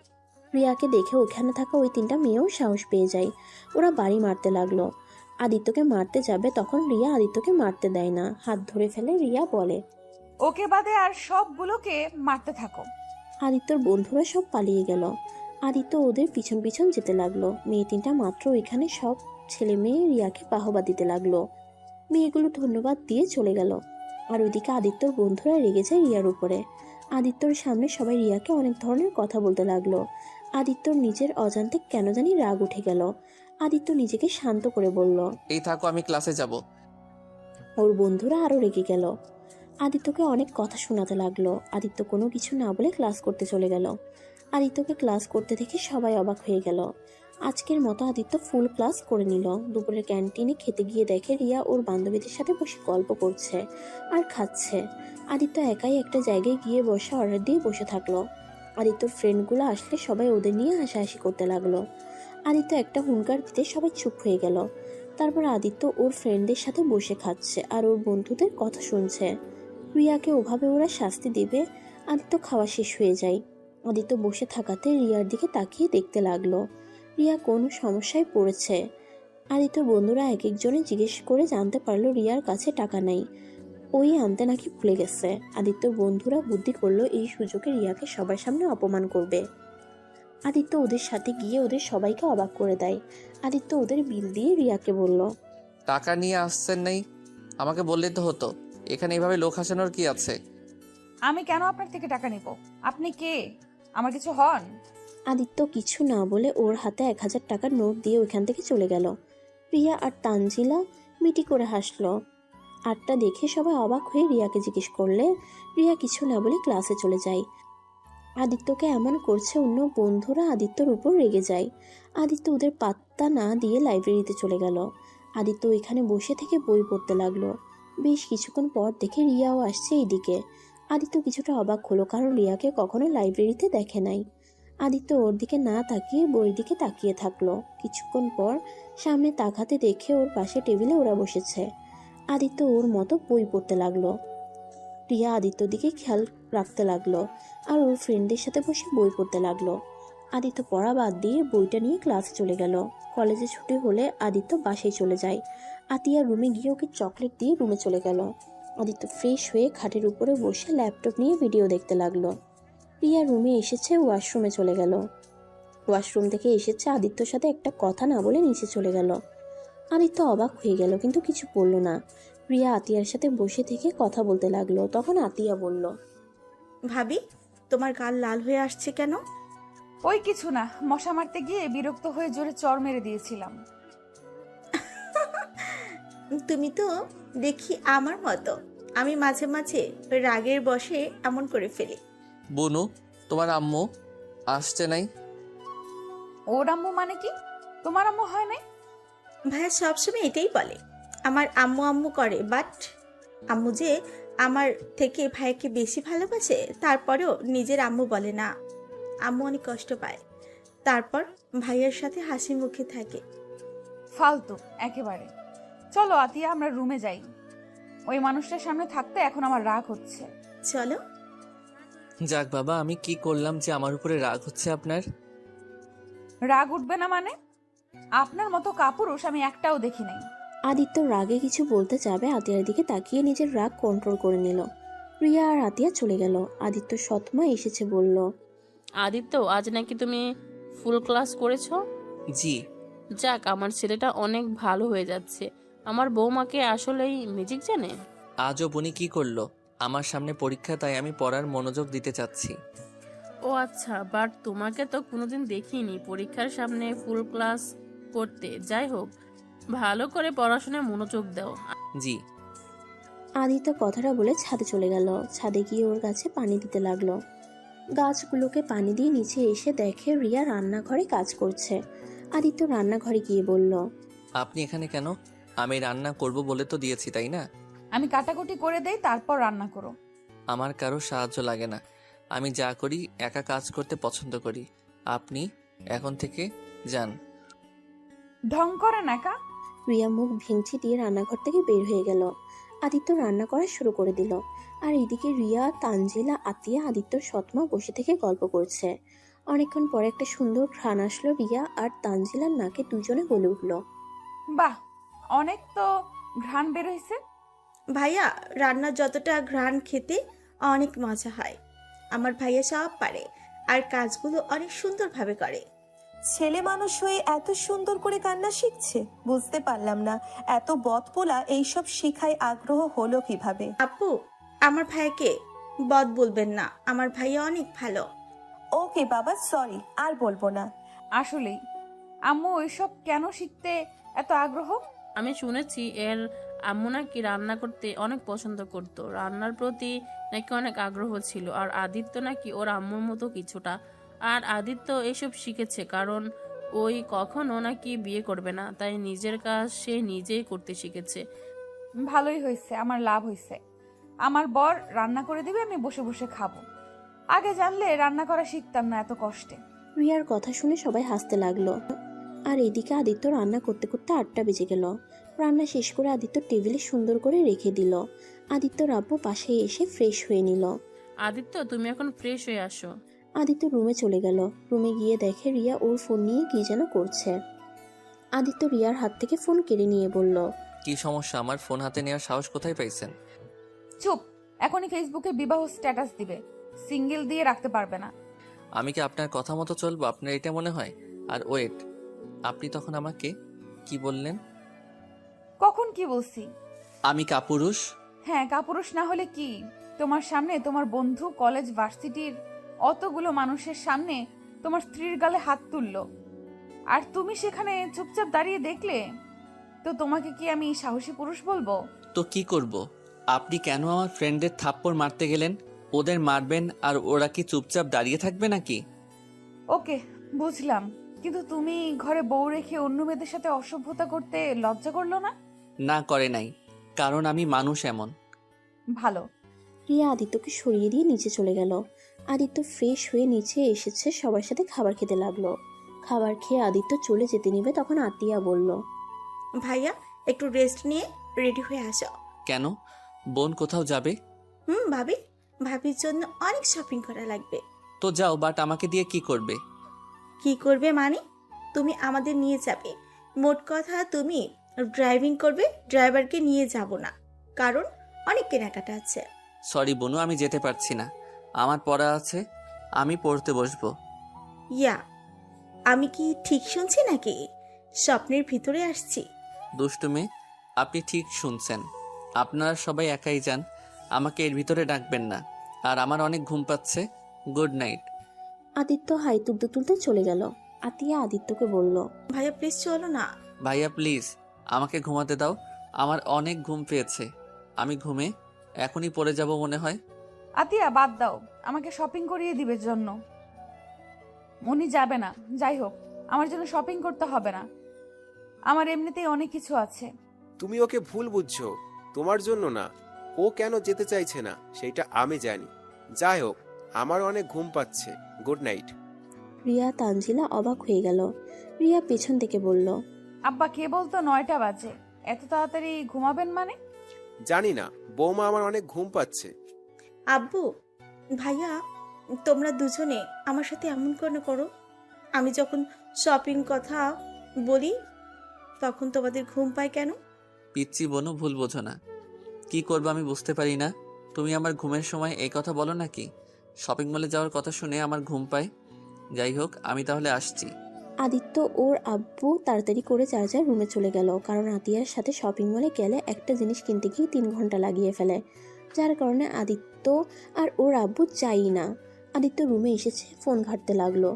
Speaker 2: রিয়াকে দেখে ওখানে থাকা ওই 3টা মেয়েও সাহস পেয়ে যায়। ওরা বাড়ি মারতে লাগলো। আদিত্যকে মারতে যাবে, তখন রিয়া আদিত্যকে মারতে দেয় না। হাত ধরে ফেলে রিয়া বলে,
Speaker 1: ওকে বাদে আর সবগুলোকে মারতে থাকো।
Speaker 2: আদিত্যর বন্ধুরা সব পালিয়ে গেল। আদিত্য ওদের পিছন পিছন যেতে লাগলো। মেয়ে 3টা মাত্র ওইখানে সব ছেলে মেয়ে রিয়াকে বাহবা দিতে লাগলো। মেয়েগুলো ধন্যবাদ দিয়ে চলে গেল। আর ওইদিকে আদিত্যর বন্ধুরা রেগে যায় রিয়ার উপরে। আদিত্যর সামনে সবাই রিয়াকে অনেক ধরনের কথা বলতে লাগলো। আদিত্যর নিজের অজান্তে কেন জানি রাগ উঠে গেল। আদিত্য নিজেকে শান্ত করে বলল,
Speaker 3: এই থাকো, আমি ক্লাসে যাব।
Speaker 2: ওর বন্ধুরা আরো রেগে গেল। আদিত্যকে অনেক কথা শোনাতে লাগলো। আদিত্য কোনো কিছু না বলে ক্লাস করতে চলে গেল। আদিত্যকে ক্লাস করতে দেখে সবাই অবাক হয়ে গেল। আজকের মতো আদিত্য ফুল ক্লাস করে নিল। দুপুরের ক্যান্টিনে খেতে গিয়ে দেখে রিয়া ওর বান্ধবীদের সাথে বসে গল্প করছে আর খাচ্ছে। আদিত্য একাই একটা জায়গায় গিয়ে বসে অর্ডার দিয়ে বসে থাকলো। আদিত্যর ফ্রেন্ডগুলো আসলে সবাই ওদের নিয়ে হাসাহাসি করতে লাগলো। আদিত্য একটা হুঙ্কার দিতে সবাই চুপ হয়ে গেল। তারপর আদিত্য ওর ফ্রেন্ডদের সাথে বসে খাচ্ছে আর ওর বন্ধুদের কথা শুনছে। রিয়াকে ওভাবে ওরা শাস্তি দিবে। আদিত্য খাওয়া শেষ হয়ে যায়। আদিত্য বসে থাকাতে রিয়ার দিকে তাকিয়ে দেখতে লাগলো। রিয়া কোনো সমস্যায় পড়েছে। আদিত্যর বন্ধুরা এক একজনে জিজ্ঞেস করে জানতে পারলো রিয়ার কাছে টাকা নাই, ওই আনতে নাকি ভুলে গেছে। আদিত্যর বন্ধুরা বুদ্ধি করলো এই সুযোগে রিয়াকে সবার সামনে অপমান করবে। আদিত্য ওদের সাথে গিয়ে ওদের সবাইকে অবাক করে দেয়। আদিত্য ওদের বিল দিয়ে রিয়াকে বলল,
Speaker 3: টাকা নিয়ে আসছেন নাই, আমাকে বললে তো হতো। এখানে এইভাবে লোক হাসানোর কি আছে?
Speaker 1: আমি কেন আপনার থেকে টাকা নিব? আপনি কে? আমার কিছু হন?
Speaker 2: আদিত্য কিছু না বলে ওর হাতে 1000 টাকার নোট দিয়ে ওইখান থেকে চলে গেল। রিয়া আর তানজিলা মিটি করে হাসলো। আরটা দেখে সবাই অবাক হয়ে রিয়াকে জিজ্ঞেস করলে রিয়া কিছু না বলে ক্লাসে চলে যায়। আদিত্যকে এমন করছে অন্য বন্ধুরা আদিত্যর উপর রেগে যায়। আদিত্য ওদের পাত্তা না দিয়ে লাইব্রেরিতে চলে গেল। আদিত্য এখানে বসে থেকে বই পড়তে লাগলো। বেশ কিছুক্ষণ পর দেখে রিয়াও আসছে এইদিকে। আদিত্য কিছুটা অবাক হলো, কারণ রিয়াকে কখনো লাইব্রেরিতে দেখে নাই। আদিত্য ওর দিকে না তাকিয়ে বইয়ের দিকে তাকিয়ে থাকলো। কিছুক্ষণ পর সামনে তাকাতে দেখে ওর পাশে টেবিলে ওরা বসেছে। আদিত্য ওর মতো বই পড়তে লাগলো। রিয়া আদিত্যর দিকে খেয়াল রাখতে লাগলো আর ওর ফ্রেন্ডদের সাথে বসে বই পড়তে লাগলো। আদিত্য পড়া বাদ দিয়ে বইটা নিয়ে ক্লাসে চলে গেল। কলেজে ছুটি হলে আদিত্য বাসায় চলে যায়। আতিয়া রুমে গিয়ে ওকে চকলেট দিয়ে রুমে চলে গেল। আদিত্য ফ্রেশ হয়ে খাটের উপরে বসে ল্যাপটপ নিয়ে ভিডিও দেখতে লাগলো। রিয়া রুমে এসেছে, ওয়াশরুমে চলে গেল। ওয়াশরুম থেকে এসেছে, আদিত্যর সাথে একটা কথা না বলে নিচে চলে গেল। আদিত্য অবাক হয়ে গেল, কিন্তু কিছু বলল না। রিয়া আতিয়ার সাথে বসে থেকে কথা বলতে লাগলো। তখন আতিয়া বলল,
Speaker 7: ভাবি, তোমার গাল লাল হয়ে আসছে কেন?
Speaker 1: ওই কিছু না, মশা মারতে গিয়ে বিরক্ত হয়ে জোরে চড় মেরে দিয়েছিলাম।
Speaker 7: তুমি তো দেখি আমার মতো। আমি মাঝে মাঝে রাগের বশে এমন করে ফেলি।
Speaker 3: বুনু, তোমার আম্মু আসছে নাই?
Speaker 1: ওর আম্মু মানে কি? তোমার আম্মু হয় নাই?
Speaker 7: ভাইয়া সবসময় এটাই বলে, আমার আম্মু আম্মু করে, বাট আম্মু যে আমার থেকে ভাইকে বেশি ভালোবাসে তারপরেও নিজের আম্মু বলে না। আম্মু অনেক কষ্ট পায়, তারপর ভাইয়ের সাথে হাসি মুখে থাকে।
Speaker 1: ফালতু একেবারে। চলো আতিয়া, আমরা রুমে যাই। ওই মানুষটার সামনে থাকতে এখন আমার রাগ হচ্ছে।
Speaker 7: চলো।
Speaker 3: যাক বাবা, আমি কি করলাম যে আমার উপরে রাগ হচ্ছে আপনার?
Speaker 1: রাগ উঠবে না মানে? আপনার মতো কাপুরুষ আমি একটাও দেখি নাই।
Speaker 2: আদিত্য রাগে কিছু বলতে যাবে, আতিয়ার দিকে তাকিয়ে নিজের রাগ কন্ট্রোল করে নিল। রিয়া আর আতিয়া চলে গেল। আদিত্য সৎমা এসেছে বলল,
Speaker 5: আদিত্য, আজ নাকি তুমি ফুল ক্লাস করেছো?
Speaker 3: জি।
Speaker 5: যাক, আমার ছেলেটা অনেক ভালো হয়ে যাচ্ছে। আমার বৌমাকে আসলেই ম্যাজিক জানে?
Speaker 3: আজও বুনি কি করলো? আমার সামনে পরীক্ষা, তাই আমি পড়ার মনোযোগ দিতে চাচ্ছি।
Speaker 5: ও আচ্ছা, বাট তোমাকে তো কোনোদিন দেখিনি পরীক্ষার সামনে ফুল ক্লাস করতে। যাই হোক, ভালো করে পড়াশোনায় মনোযোগ দাও।
Speaker 3: জি।
Speaker 2: আদিত্য কথাটা বলে ছাদে চলে গেল। ছাদে গিয়ে ওর গাছে পানি দিতে লাগলো। গাছগুলোকে পানি দিয়ে নিচে এসে দেখে রিয়া রান্নাঘরে কাজ করছে। আদিত্য রান্নাঘরে গিয়ে বলল,
Speaker 3: আপনি এখানে কেন? আমি রান্না করব বলে তো দিয়েছি, তাই না?
Speaker 1: আমি কাটাকুটি করে দেই, তারপর রান্না করো।
Speaker 3: আমার কারো সাহায্য লাগে না। আমি যা করি একা কাজ করতে পছন্দ করি। আপনি এখন থেকে যান।
Speaker 1: ঢং করে না একা।
Speaker 2: রিয়া মুখ ভেঙচি দিয়ে রান্নাঘর থেকে বের হয়ে গেল। আদিত্য রান্না করা শুরু করে দিল। আর এদিকে রিয়া, তানজিলা, আতিয়া, আদিত্যর সৎমা বসে থেকে গল্প করছে। অনেকক্ষণ পরে একটা সুন্দর ঘ্রাণ আসলো রিয়া আর তানজিলার নাকে। দুজনে বলে উঠল,
Speaker 1: বাহ, অনেক তো ঘ্রাণ বের হয়েছে।
Speaker 7: ভাইয়া, রান্নার যতটা ঘ্রাণ খেতে অনেক মজা হয়। আমার ভাইয়া সব পারে আর কাজগুলো অনেক সুন্দরভাবে করে।
Speaker 6: ছেলে মানুষ হয়ে এত সুন্দর করে কান্না শিখছে, বুঝতে পারলাম না এত বদপোলা এইসব শিখায় আগ্রহ হলো কিভাবে।
Speaker 7: আপু, আমার ভাইয়াকে বদ বলবেন না, আমার ভাইয়া অনেক ভালো।
Speaker 6: ওকে বাবা, সরি, আর বলবো না।
Speaker 1: আসলেই আম্মু ওইসব কেন শিখতে এত আগ্রহ?
Speaker 5: আমি শুনেছি এর আম্মু নাকি রান্না করতে অনেক পছন্দ করতো, রান্নার প্রতি নাকি অনেক আগ্রহ ছিল। আর আদিত্য নাকি ওর আম্মুর মতো কিছুটা। আর আদিত্য এসব শিখেছে কারণ ওই কখনো নাকি বিয়ে করবে না, তাই নিজের কাজ সে নিজেই করতে শিখেছে।
Speaker 1: ভালোই হয়েছে, আমার লাভ হয়েছে। আমার বর রান্না করে দিবে, আমি বসে বসে খাবো। আগে জানলে রান্না করা শিখতাম না এত কষ্টে।
Speaker 2: রিয়ার কথা শুনে সবাই হাসতে লাগলো। আর এদিকে আদিত্য রান্না করতে করতে 8টা বেজে গেল। রান্না শেষ করে আদিত্য টেবিলে সুন্দর করে রেখে দিল। আদিত্য রাব্বু পাশে এসে ফ্রেশ হয়ে নিল।
Speaker 5: আদিত্য, তুমি এখন ফ্রেশ হয়ে আসো।
Speaker 2: আদিত্য রুমে চলে গেল। রুমে গিয়ে দেখে রিয়া ওর ফোন নিয়ে কি যেন করছে। আদিত্য রিয়ার হাত থেকে ফোন কেড়ে নিয়ে বলল,
Speaker 3: কি সমস্যা? আমার ফোন হাতে নেওয়ার সাহস কোথায় পাইছেন?
Speaker 1: চুপ, এখনই ফেসবুকে বিবাহ স্ট্যাটাস দিবে, সিঙ্গেল দিয়ে রাখতে পারবে না।
Speaker 3: আমি কি আপনার কথা মতো চলবো? আপনার এটা মনে হয়? আর ওয়েট, আপনি তখন আমাকে কি বললেন?
Speaker 1: কখন কি বলছি?
Speaker 3: আমি কাপুরুষ?
Speaker 1: হ্যাঁ, কাপুরুষ না হলে কি? তোমার সামনে তোমার বন্ধু কলেজ ভার্সিটির অতগুলো মানুষের সামনে তোমার স্ত্রীর গালে হাত তুললো, আর তুমি সেখানে চুপচাপ দাঁড়িয়ে দেখলে, তো তোমাকে কি আমি সাহসী পুরুষ বলবো?
Speaker 3: তো কি করব? আপনি কেন আমার ফ্রেন্ডের থাপ্পড় মারতে গেলেন? ওদের মারবেন আর ওরা কি চুপচাপ দাঁড়িয়ে থাকবে নাকি?
Speaker 1: ওকে, বুঝলাম, কিন্তু তুমি ঘরে বউ রেখে অন্য মেয়েদের সাথে অসভ্যতা করতে লজ্জা করলো না?
Speaker 3: না, করে নাই, কারণ আমি মানুষ এমন।
Speaker 1: ভালো।
Speaker 2: রিয়া আদিত্যকে সরিয়ে দিয়ে নিচে চলে গেল। আদিত্য ফ্রেশ হয়ে নিচে এসেছে, সবার সাথে খাবার খেতে লাগলো। খাবার খেয়ে আদিত্য চলে যেতে নিবে, তখন আতিয়া বলল,
Speaker 7: ভাইয়া, একটু রেস্ট নিয়ে রেডি হয়ে আসো।
Speaker 3: কেন? বোন কোথাও যাবে?
Speaker 7: ভাবি, ভাবির জন্য অনেক শপিং করা লাগবে।
Speaker 3: তো যাও, বাট আমাকে দিয়ে কি করবে?
Speaker 7: কি করবে মানে? তুমি আমাদের নিয়ে যাবে। মোট কথা, তুমি ড্রাইভিং করবে, ড্রাইভারকে নিয়ে যাব না, কারণ অনেক কেনাকাটা আছে।
Speaker 3: সরি বনু, আমি যেতে পারছি না, আমার পড়া আছে, আমি পড়তে বসবো।
Speaker 7: ইয়া, আমি কি ঠিক শুনছি নাকি স্বপ্নের ভিতরে আসছি?
Speaker 3: দুষ্টু মেয়ে, আপনি ঠিক শুনছেন। আপনারা সবাই একাই যান, আমাকে এর ভিতরে ডাকবেন না। আর আমার অনেক ঘুম পাচ্ছে। Good night.
Speaker 2: আদিত্য হাই তুলতে তুলতে চলে গেল। আতিয়া আদিত্যকে বলল,
Speaker 7: ভাইয়া প্লিজ চলো না।
Speaker 3: ভাইয়া প্লিজ, আমাকে ঘুমাতে দাও, আমার অনেক ঘুম পেয়েছে। আমি ঘুমে এখনই পড়ে যাব মনে হয়।
Speaker 1: আতিয়া, বাদ দাও, আমাকে শপিং করিয়ে দিবে জন্য। উনি যাবে না। যাই হোক, আমার জন্য শপিং করতে হবে না, আমার এমনিতেই অনেক কিছু আছে।
Speaker 4: তুমি ওকে ভুল বুঝছো, তোমার জন্য না। ও কেন যেতে চাইছে না সেটা আমি জানি। যাই হোক, আমার অনেক ঘুম পাচ্ছে। Good night.
Speaker 2: রিয়া তানজিলা অবাক হয়ে গেল। রিয়া পেছন থেকে বলল,
Speaker 1: আব্বা কে বলতো 9টা বাজে, এত তাড়াতাড়ি ঘুমাবেন মানে?
Speaker 4: জানি না, বৌমা আমার অনেক ঘুম পাচ্ছে।
Speaker 7: আব্বু, ভাইয়া, তোমরা দুজনে আমার সাথে এমন করে করো। আমি যখন শপিং কথা বলি তখন তোমাদের ঘুম পায় কেন?
Speaker 3: পিচ্ছি বনু, ভুল বোঝো না। কি করবো আমি বুঝতে পারি না। তুমি আমার ঘুমের সময় এই কথা বলো নাকি? শপিং মলে যাওয়ার কথা শুনে আমার ঘুম পায়। যাই হোক, আমি তাহলে আসছি।
Speaker 2: আদিত্য ওর আব্বু তাড়াতাড়ি করে যার যার রুমে চলে গেল, কারণ আতিয়ার সাথে শপিং মলে গেলে একটা জিনিস কিনতে গিয়ে 3 ঘন্টা লাগিয়ে ফেলে, যার কারণে আদিত্য আর ওর আব্বু চাই না। আদিত্য রুমে এসেছে, ফোন ঘাঁটতে লাগলো।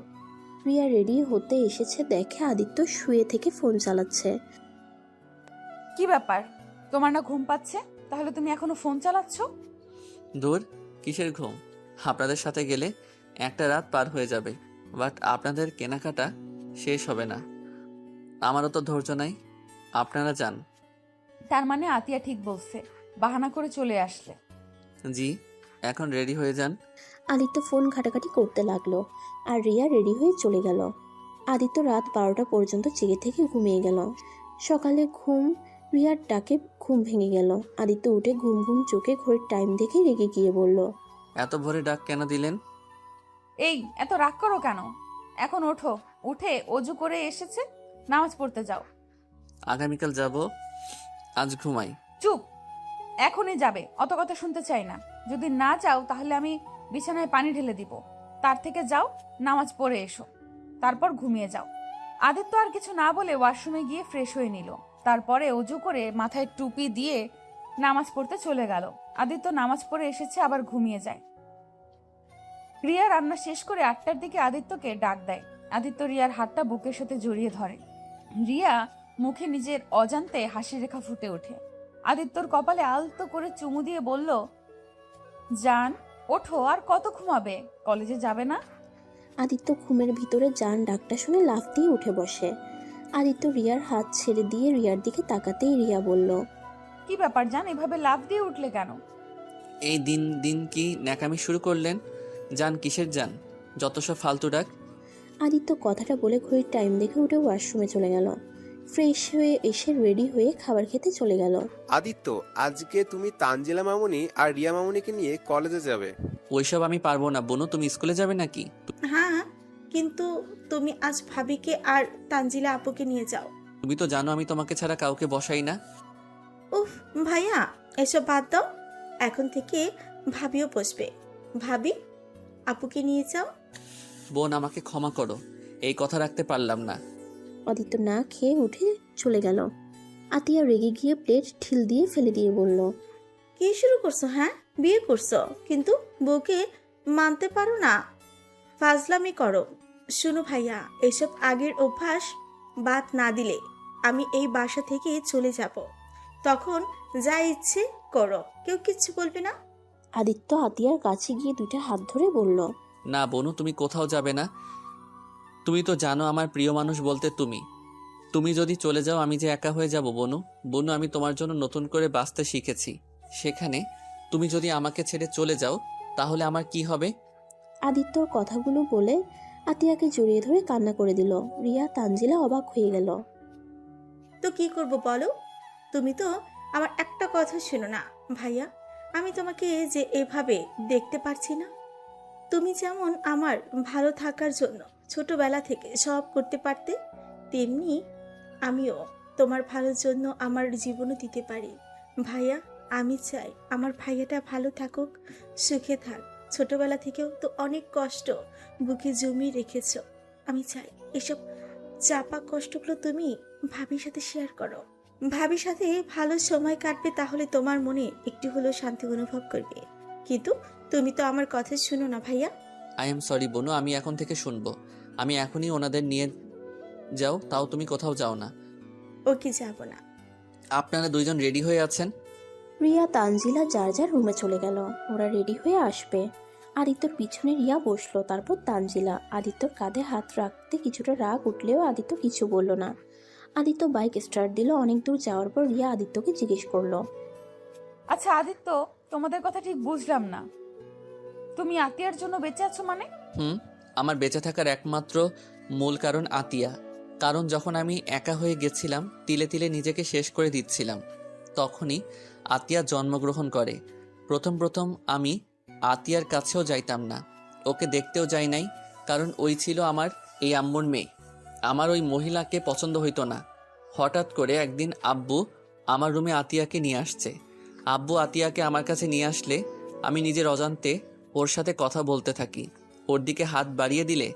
Speaker 2: রিয়া রেডি হতে এসেছে, দেখে আদিত্য শুয়ে থেকে ফোন চালাচ্ছে।
Speaker 1: কি ব্যাপার, তোমার না ঘুম পাচ্ছে? তাহলে তুমি এখনো ফোন চালাচ্ছ?
Speaker 3: দূর, কিসের ঘুম? আপনাদের সাথে গেলে একটা রাত পার হয়ে যাবে, বাট আপনাদের কেনাকাটা শেষ হবে না। আমারও তো ধৈর্য নাই, আপনারা যান।
Speaker 1: তার মানে আতিয়া ঠিক বলছে, বাহানা করে চলে আসলে।
Speaker 3: জি, এখন রেডি হয়ে যান।
Speaker 2: আদিত্য ফোন ঘাটাঘাটি করতে লাগলো, আর রিয়া রেডি হয়ে চলে গেল। আদিত্য রাত 12টা পর্যন্ত জেগে থেকে ঘুমিয়ে গেল। সকালে রিয়ার ডাকে ঘুম ভেঙে গেল। আদিত্য উঠে ঘুম ঘুম চোখে ঘড়ির টাইম দেখে রেগে গিয়ে বলল,
Speaker 3: এত ভোরে ডাক কেন দিলেন?
Speaker 1: এই এত রাগ করো কেন? এখন ওঠো, উঠে অজু করে এসেছে, নামাজ পড়তে যাও।
Speaker 3: আগামীকাল যাব, আজ ঘুমাই।
Speaker 1: চুপ, এখনই যাবে? অত কথা শুনতে চাই না। যদি না যাও তাহলে আমি বিছানায় পানি ঢেলে দিব। তার থেকে যাও, নামাজ পড়ে এসো, তারপর ঘুমিয়ে যাও। আদিত্য আর কিছু না বলে ওয়াশরুমে গিয়ে ফ্রেশ হয়ে নিল। তারপরে অজু করে মাথায় টুপি দিয়ে নামাজ পড়তে চলে গেল। আদিত্য নামাজ পড়ে এসেছে, আবার ঘুমিয়ে যায়। রিয়া রান্না শেষ করে 8টার দিকে আদিত্যকে ডাক দেয়। আদিত্য রিয়ার হাতটা বুকের সাথে জড়িয়ে ধরে। রিয়া মুখে নিজের অজান্তে হাসি রেখা ফুটে ওঠে। আদিত্যর কপালে আলতো করে চুমু দিয়ে বলল, জান ওঠো, আর কত ঘুমাবে? কলেজে যাবে না?
Speaker 2: আদিত্য ঘুমের ভিতরে জান ডাকটা শুনে লাফ দিয়ে উঠে বসে। আদিত্য রিয়ার হাত ছেড়ে দিয়ে রিয়ার দিকে তাকাতেই রিয়া বলল,
Speaker 1: কি ব্যাপার জান, এভাবে লাফ দিয়ে উঠলে কেন?
Speaker 3: এই দিন দিন কি ন্যাকামি শুরু করলেন? যান কিসের যান? যত সব ফালতু ডাক।
Speaker 2: আদিত্য কথাটা বলে ঘড়ির টাইম দেখে উঠে ওয়াশরুমে চলে গেল। ফ্রেশ হয়ে এসে রেডি হয়ে খাবার খেতে চলে গেল।
Speaker 4: আদিত্য, আজকে তুমি তানজিলা মামুনি আর রিয়া মামুনিকে নিয়ে কলেজে যাবে।
Speaker 3: ওইসব আমি পারবো না। বোনু, তুমি স্কুলে যাবে নাকি?
Speaker 7: হ্যাঁ, কিন্তু তুমি আজ ভাবিকে আর তানজিলা আপুকে নিয়ে যাও।
Speaker 3: তুমি তো জানো আমি তোমাকে ছাড়া কাউকে বসাই না।
Speaker 7: উফ ভাইয়া, এসব বাদ দাও। এখন থেকে ভাবিও বসবে। ভাবি, আপুকে নিয়ে যাও।
Speaker 3: বোন, আমাকে ক্ষমা করো, এই কথা রাখতে পারলাম না।
Speaker 2: আদিত্য না খেয়ে উঠে চলে গেল। আতিয়া রেগে গিয়ে প্লেট ঢিল দিয়ে ফেলে দিয়ে বলল,
Speaker 7: কি শুরু করছো? হ্যাঁ, বিয়ে করছো কিন্তু বউকে মানতে পারো না, ফাজলামি করো। শুনো ভাইয়া, এসব আগের অভ্যাস বাদ না দিলে আমি এই বাসা থেকে চলে যাব। তখন যা ইচ্ছে করো, কেউ কিচ্ছু বলবে না।
Speaker 2: আদিত্য আতিয়ার কাছে গিয়ে 2টা হাত ধরে বলল,
Speaker 3: না বোনু, তুমি কোথাও যাবে না। তুমি তো জানো আমার প্রিয় মানুষ বলতে তুমি। তুমি যদি চলে যাও আমি যে একা হয়ে যাব বোনু। বোনু, আমি তোমার জন্য নতুন করে বাঁচতে শিখেছি। সেখানে তুমি যদি আমাকে ছেড়ে চলে যাও তাহলে আমার কি হবে?
Speaker 2: আদিত্যর কথাগুলো বলে আতিয়াকে জড়িয়ে ধরে কান্না করে দিল। রিয়া তানজিলা অবাক হয়ে গেল।
Speaker 7: তো কি করব বলো? তুমি তো আমার একটা কথা শোনো না ভাইয়া। আমি তোমাকে যে এভাবে দেখতে পারছি না। তুমি যেমন আমার ভালো থাকার জন্য ছোটবেলা থেকে সব করতে পারতে, তেমনি আমিও তোমার ভালোর জন্য আমার জীবনও দিতে পারি। ভাইয়া, আমি চাই আমার ভাইয়াটা ভালো থাকুক, সুখে থাক। ছোটবেলা থেকেও তো অনেক কষ্ট বুকে জমিয়ে রেখেছ। আমি চাই এসব চাপা কষ্টগুলো তুমি ভাবির সাথে শেয়ার করো। ভাবির সাথে ভালো সময় কাটবে, তাহলে তোমার মনে একটু হলেও শান্তি অনুভব করবে। কিন্তু তুমি তো আমার কথা শুনো না ভাইয়া।
Speaker 3: আই এম সরি বোনু, আমি এখন থেকে শুনবো। আমি এখনই ওনাদের নিয়ে যাও, তাও তুমি কোথাও যাও না।
Speaker 7: ওকে, যাব না।
Speaker 3: আপনারা দুইজন রেডি হয়ে আছেন?
Speaker 2: রিয়া তানজিলা যার যার রুমে চলে গেল। ওরা রেডি হয়ে আসবে। আদিত্যর পিছনে রিয়া বসলো, তারপর তানজিলা। আদিত্যর কাঁধে হাত রাখতে কিছুটা রাগ উঠলেও আদিত্য কিছু বলল না। আদিত্য বাইক স্টার্ট দিল। অনেক দূর যাওয়ার পর রিয়া আদিত্যকে জিজ্ঞেস করলো,
Speaker 1: আচ্ছা আদিত্য, তোমাদের কথা ঠিক বুঝলাম না। তুমি আতিয়ার জন্য বেঁচে আছো মানে?
Speaker 3: আমার বেঁচে থাকার একমাত্র মূল কারণ আতিয়া। কারণ যখন আমি একা হয়ে গেছিলাম, তিলে তিলে নিজেকে শেষ করে দিচ্ছিলাম, তখনই আতিয়া জন্মগ্রহণ করে। প্রথম প্রথম আমি আতিয়ার কাছেও যাইতাম না, ওকে দেখতেও যাই নাই, কারণ ওই ছিল আমার এই আম্মুর মেয়ে। আমার ওই মহিলাকে পছন্দ হইতো না। হঠাৎ করে একদিন আব্বু আমার রুমে আতিয়াকে নিয়ে আসছে। আব্বু আতিয়াকে আমার কাছে নিয়ে আসলে আমি নিজের অজান্তে ওর সাথে কথা বলতে থাকি। ওর দিকে হাত বাড়িয়ে দিলে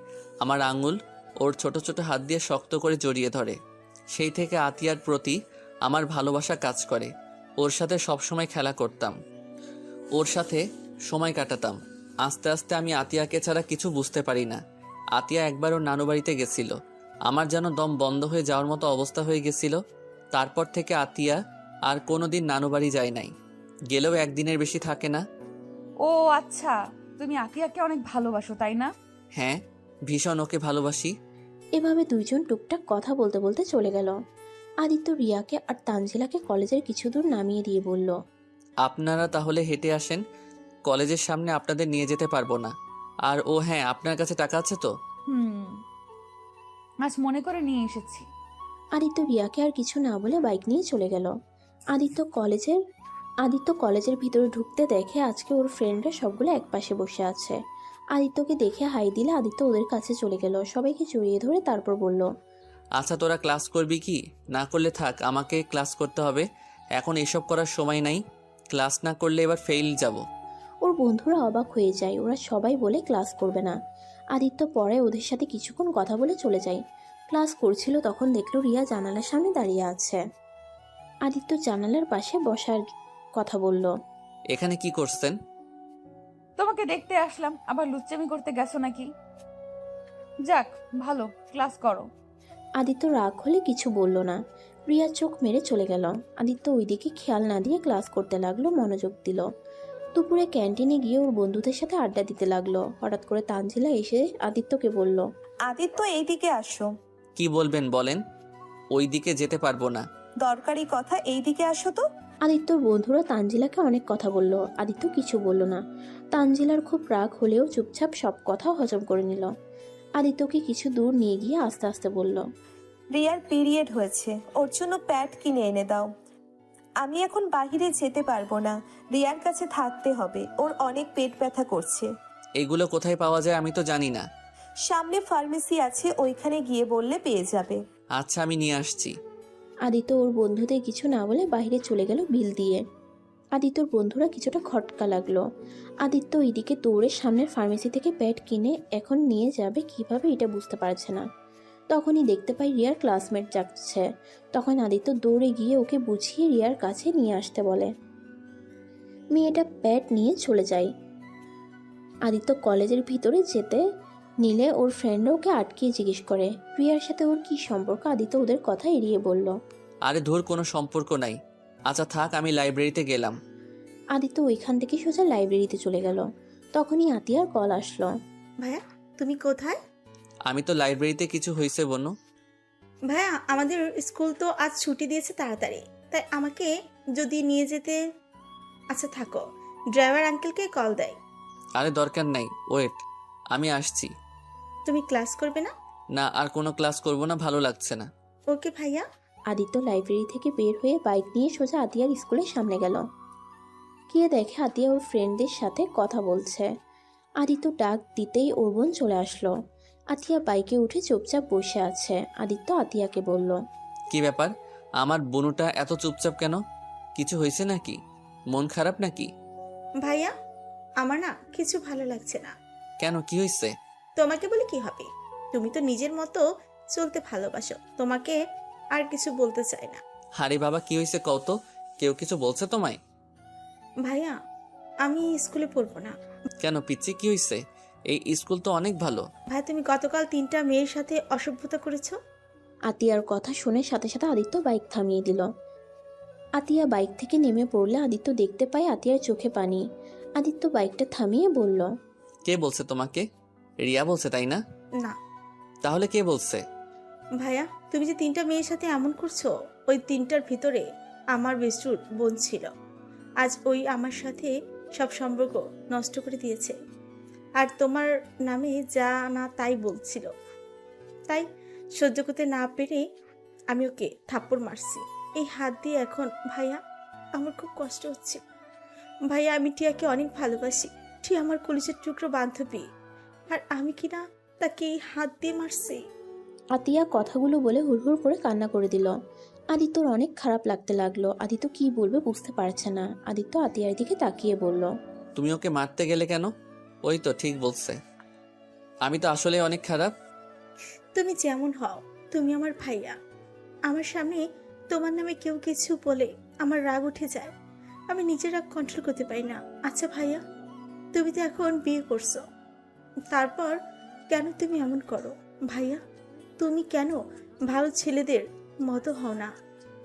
Speaker 3: আমার আঙুল ওর ছোট ছোট হাত দিয়ে শক্ত করে জড়িয়ে ধরে। সেই থেকে আতিয়ার প্রতি আমার ভালোবাসা কাজ করে। ওর সাথে সবসময় খেলা করতাম, ওর সাথে সময় কাটাতাম। আস্তে আস্তে আমি আতিয়াকে ছাড়া কিছু বুঝতে পারি না। আতিয়া একবার ওর নানু বাড়িতে গেছিল, আমার যেন দম বন্ধ হয়ে যাওয়ার মতো অবস্থা হয়ে গেছিল। তারপর থেকে আতিয়া আর কোনোদিন নানু বাড়ি যায় নাই, গেলেও একদিনের বেশি থাকে না।
Speaker 1: ও আচ্ছা, তুমি আতিয়াকে অনেক ভালোবাসো তাই না?
Speaker 3: হ্যাঁ, ভীষণ ওকে ভালোবাসি।
Speaker 2: এভাবে দুইজন টুকটাক কথা বলতে বলতে চলে গেল। আদিত্য রিয়াকে আর তানজিলাকে কলেজের কিছু দূর নামিয়ে দিয়ে বলল,
Speaker 3: আপনারা তাহলে হেঁটে আসেন, কলেজের সামনে আপনাদের নিয়ে যেতে পারবো না। আর ও হ্যাঁ, আপনার কাছে টাকা আছে তো?
Speaker 1: আজ মনে করে নিয়ে এসেছি।
Speaker 2: আদিত্য রিয়াকে আর কিছু না বলে বাইক নিয়ে চলে গেল। আদিত্য কলেজের ভিতরে ঢুকতে দেখে আজকে ওর ফ্রেন্ডরা সবগুলো একপাশে বসে আছে। আদিত্যকে দেখে হাই দিলে আদিত্য ওদের কাছে চলে গেল, সবাইকে জড়িয়ে ধরে তারপর বলল,
Speaker 3: আচ্ছা তোরা ক্লাস করবি কি? না করলে থাক, আমাকে ক্লাস করতে হবে। এখন এসব করার সময় নাই, ক্লাস না করলে এবার ফেইল যাব।
Speaker 2: ওর বন্ধুরা অবাক হয়ে যায়। ওরা সবাই বলে ক্লাস করবে না। আদিত্য পরে ওদের সাথে কিছুক্ষণ কথা বলে চলে যায়। ক্লাস করছিল তখন দেখলো রিয়া জানালার সামনে দাঁড়িয়ে আছে। আদিত্য জানালার পাশে বসার কথা বলল,
Speaker 3: এখানে কি করছেন?
Speaker 1: তোমাকে দেখতে আসলাম, আবার লুচ্চামি করতে গেছো নাকি? যাক ভালো, ক্লাস করো।
Speaker 2: আদিত্য রাগ হলে কিছু বলল না। রিয়া চোখ মেরে চলে গেল। আদিত্য ওইদিকে খেয়াল না দিয়ে ক্লাস করতে লাগলো, মনোযোগ দিল। দুপুরে ক্যান্টিনে গিয়ে ওর বন্ধুদের সাথে আড্ডা দিতে লাগলো। হঠাৎ করে তানজিলা এসে আদিত্যকে বলল,
Speaker 6: আদিত্য এইদিকে আসো।
Speaker 3: কি বলবেন বলেন। ওই দিকে যেতে পারবো না।
Speaker 6: দরকারি কথা, এইদিকে আসো তো।
Speaker 2: আদিত্যর বন্ধুরা তানজিলাকে অনেক কথা বলল। আদিত্য কিছু বলল না। তানজিলার খুব রাগ হলেও চুপচাপ সব কথা হজম করে নিল। আদিত্যকে কিছু দূর নিয়ে গিয়ে আস্তে আস্তে বলল,
Speaker 6: রিয়ার পিরিয়ড হয়েছে, ওর জন্য প্যাড কিনে এনে দাও। আমি এখন বাইরে যেতে পারবো না, রিয়ার কাছে থাকতে হবে, ওর অনেক পেট ব্যথা করছে।
Speaker 3: এগুলো কোথায় পাওয়া যায় আমি তো জানি না।
Speaker 6: সামনে ফার্মেসি আছে, ওইখানে গিয়ে বললে পেয়ে যাবে।
Speaker 3: আচ্ছা আমি নিয়ে আসছি।
Speaker 2: আদিত্য ওর বন্ধুদের কিছু না বলে বাইরে চলে গেল বিল দিয়ে। আদিত্যর বন্ধুরা কিছুটা খটকা লাগলো। আদিত্য এইদিকে দৌড়ে সামনের ফার্মেসি থেকে প্যাড কিনে এখন নিয়ে যাবে কিভাবে এটা বুঝতে পারছে না। তখনই দেখতে পাই রিয়ার ক্লাসমেট যাচ্ছে। তখন আদিত্য দৌড়ে গিয়ে ওকে বুঝিয়ে রিয়ার কাছে নিয়ে আসতে বলে। মেয়েটা প্যাড নিয়ে চলে যায়। আদিত্য কলেজের ভিতরে যেতে নিলে ওর ফ্রেন্ডরা ওকে আটকিয়ে জিজ্ঞেস করে রিয়ার সাথে ওর কি সম্পর্ক। আদিত্য ওদের কথা এড়িয়ে বলল,
Speaker 3: আরে ধর, কোনো সম্পর্ক নাই। আচ্ছা থাক, আমি লাইব্রেরিতে গেলাম।
Speaker 2: আদিত্য ওইখান থেকে সোজা লাইব্রেরিতে চলে গেল। তখনই আতিয়ার কল আসলো।
Speaker 7: ভাইয়া তুমি কোথায়?
Speaker 3: আমি তো লাইব্রেরিতে। কিছু হয়েছে বনু?
Speaker 7: ভাইয়া আমাদের স্কুল তো আজ ছুটি দিয়েছে তাড়াতাড়ি, তাই আমাকে যদি নিয়ে যেতে। আচ্ছা থাকো, ড্রাইভার আঙ্কেলকে কল দেয়।
Speaker 3: আরে দরকার নাই, ওয়েট, আমি আসছি।
Speaker 7: তুমি ক্লাস করবে না?
Speaker 3: না, আর কোনো ক্লাস করব না, ভালো লাগছে না।
Speaker 7: ওকে ভাইয়া।
Speaker 2: আদিত্য লাইব্রেরি থেকে বের হয়ে বাইক নিয়ে সোজা আতিয়ার স্কুলের সামনে গেল। গিয়ে দেখে আতিয়া ওর ফ্রেন্ডদের সাথে কথা বলছে। আদিত্য ডাক দিতেই ওর বোন চলে আসলো। আতিয়া বাইকে উঠে চুপচাপ বসে আছে। আদিত্য আতিয়াকে বলল,
Speaker 3: কি ব্যাপার, আমার বনুটা এত চুপচাপ কেন? কিছু হয়েছে নাকি? মন খারাপ নাকি?
Speaker 7: ভাইয়া আমার না কিছু ভালো লাগছে না।
Speaker 3: কেন, কি হয়েছে?
Speaker 7: তোমাকে বলে কি হবে, তুমি তো নিজের মতো চলতে ভালোবাসো, তোমাকে আর কিছু বলতে চাই না।
Speaker 3: আরে বাবা, কি হয়েছে কও তো? কেউ কিছু বলছে তোমায়?
Speaker 7: ভাইয়া আমি স্কুলে পড়বো না।
Speaker 3: কেন পিচ্ছি, কি হয়েছে? এই স্কুল তো অনেক ভালো।
Speaker 7: ভাই তুমি গতকাল 3টা মেয়ের সাথে অসভ্যতা করেছো।
Speaker 2: আতিয়ার কথা শুনে সাথে সাথে আদিত্য বাইক থামিয়ে দিল। আতিয়া বাইক থেকে নেমে পড়লে আদিত্য দেখতে পায় আতিয়ার চোখে পানি। আদিত্য বাইকটা থামিয়ে বলল,
Speaker 3: কে বলছে তোমাকে? রিয়া বলছে তাই না?
Speaker 7: না
Speaker 3: তাহলে কে বলছে?
Speaker 7: ভাইয়া তুমি যে 3টা মেয়ের সাথে এমন করছো, ওই 3টার ভিতরে আমার বেস্টুর বোন ছিল। আজ ওই আমার সাথে সব সম্পর্ক নষ্ট করে দিয়েছে, আর তোমার নামে যা না তাই বলছিল। তাই সহ্য করতে না পেরে আমি ওকে থাপ্পড় মারছি এই হাত দিয়ে। এখন ভাইয়া আমার খুব কষ্ট হচ্ছে। ভাইয়া আমি টিয়াকে অনেক ভালোবাসি, টিয়া আমার কলিজার টুকরো বান্ধবী, আর আমি কিনা তাকে এই হাত দিয়ে মারছি।
Speaker 2: আতিয়া কথাগুলো বলে হুড়হুড় করে কান্না করে দিল। আদিত্যর অনেক খারাপ লাগতে লাগলো। আদিত্য কি বলবে বুঝতে পারছে না। আদিত্য আতিয়ার দিকে তাকিয়ে বলল,
Speaker 3: তুমি ওকে মারতে গেলে কেন? ওই তো ঠিক বলছে, আমি তো আসলে অনেক খারাপ।
Speaker 7: তুমি যেমন হও, তুমি আমার ভাইয়া। আমার সামনে তোমার নামে কেউ কিছু বলে আমার রাগ উঠে যায়, আমি নিজের রাগ কন্ট্রোল করতে পারি না। আচ্ছা ভাইয়া, তুমি তো এখন বিয়ে করছো, তারপর কেন তুমি এমন করো? ভাইয়া, তুমি কেন ভালো ছেলেদের মতো হও না?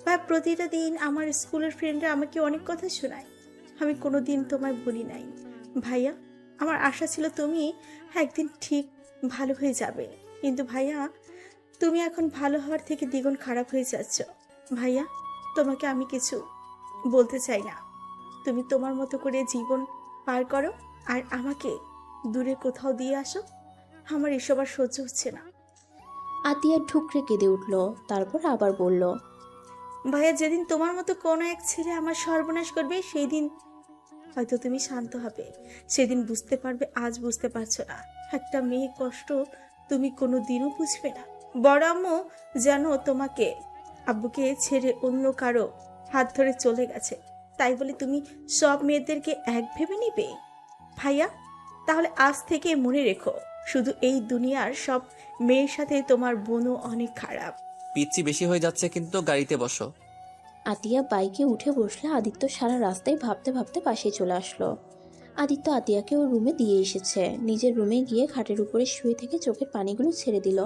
Speaker 7: ভাই, প্রতিটা দিন আমার স্কুলের ফ্রেন্ডরা আমাকে অনেক কথা শোনায়, আমি কোনোদিন তোমায় বলি নাই। ভাইয়া, আমার আশা ছিল তুমি একদিন ঠিক ভালো হয়ে যাবে, কিন্তু ভাইয়া তুমি এখন ভালো হওয়ার থেকে দ্বিগুণ খারাপ হয়ে যাচ্ছ। ভাইয়া, তোমাকে আমি কিছু বলতে চাই না, তুমি তোমার মতো করে জীবন পার করো আর আমাকে দূরে কোথাও দিয়ে আসো। আমার এসব আর সহ্য হচ্ছে না।
Speaker 2: আতিয়া ঠুকরে কেঁদে উঠল, তারপর আবার বলল,
Speaker 7: ভাইয়া, যেদিন তোমার মতো কোনো এক ছেলে আমার সর্বনাশ করবে সেই দিন হয়তো তুমি শান্ত হবে, সেদিন বুঝতে পারবে আজ বুঝতে পারছো না। একটা মেয়ে কষ্ট তুমি কোনো দিনও বুঝবে না। বড় আম্মু যেন তোমাকে আব্বুকে ছেড়ে অন্য কারো হাত ধরে চলে গেছে, তাই বলে তুমি সব মেয়েদেরকে এক ভেবে নিবে? ভাইয়া, তাহলে আজ থেকে মনে রেখো, শুধু এই দুনিয়ার সব মেয়ের সাথে তোমার বোনও অনেক খারাপ।
Speaker 3: পিচ্ছি বেশি হয়ে যাচ্ছে, কিন্তু গাড়িতে বসো।
Speaker 2: আতিয়া বাইকে উঠে বসলে আদিত্য সারা রাস্তায় ভাবতে ভাবতে পাশে চলে আসলো। আদিত্য আতিয়াকে ওর রুমে দিয়ে এসেছে। নিজের রুমে গিয়ে খাটের উপরে শুয়ে থেকে চোখের পানিগুলো ছেড়ে দিল।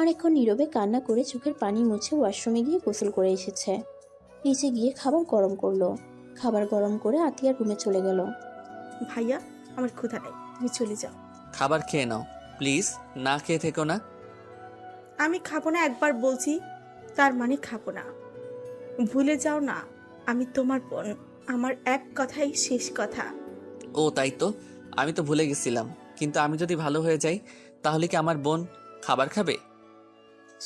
Speaker 2: অনেকক্ষণ নীরবে কান্না করে চোখের পানি মুছে ওয়াশরুমে গিয়ে গোসল করে এসেছে। নিচে গিয়ে খাবার গরম করলো। খাবার গরম করে আতিয়ার রুমে চলে গেল।
Speaker 7: ভাইয়া, আমার ক্ষুধা নেই, তুমি চলে যাও।
Speaker 3: খাবার খেয়ে নাও প্লিজ, না খেয়ে থেকো না।
Speaker 7: আমি খাবো না, একবার বলছি, তার মানে খাবো না। ভুলে যাও না, আমি তোমার বোন, আমার এক কথাই শেষ কথা।
Speaker 3: ও তাই তো, আমি তো ভুলে গেছিলাম। কিন্তু আমি যদি ভালো হয়ে যাই, তাহলে কি আমার বোন খাবার খাবে?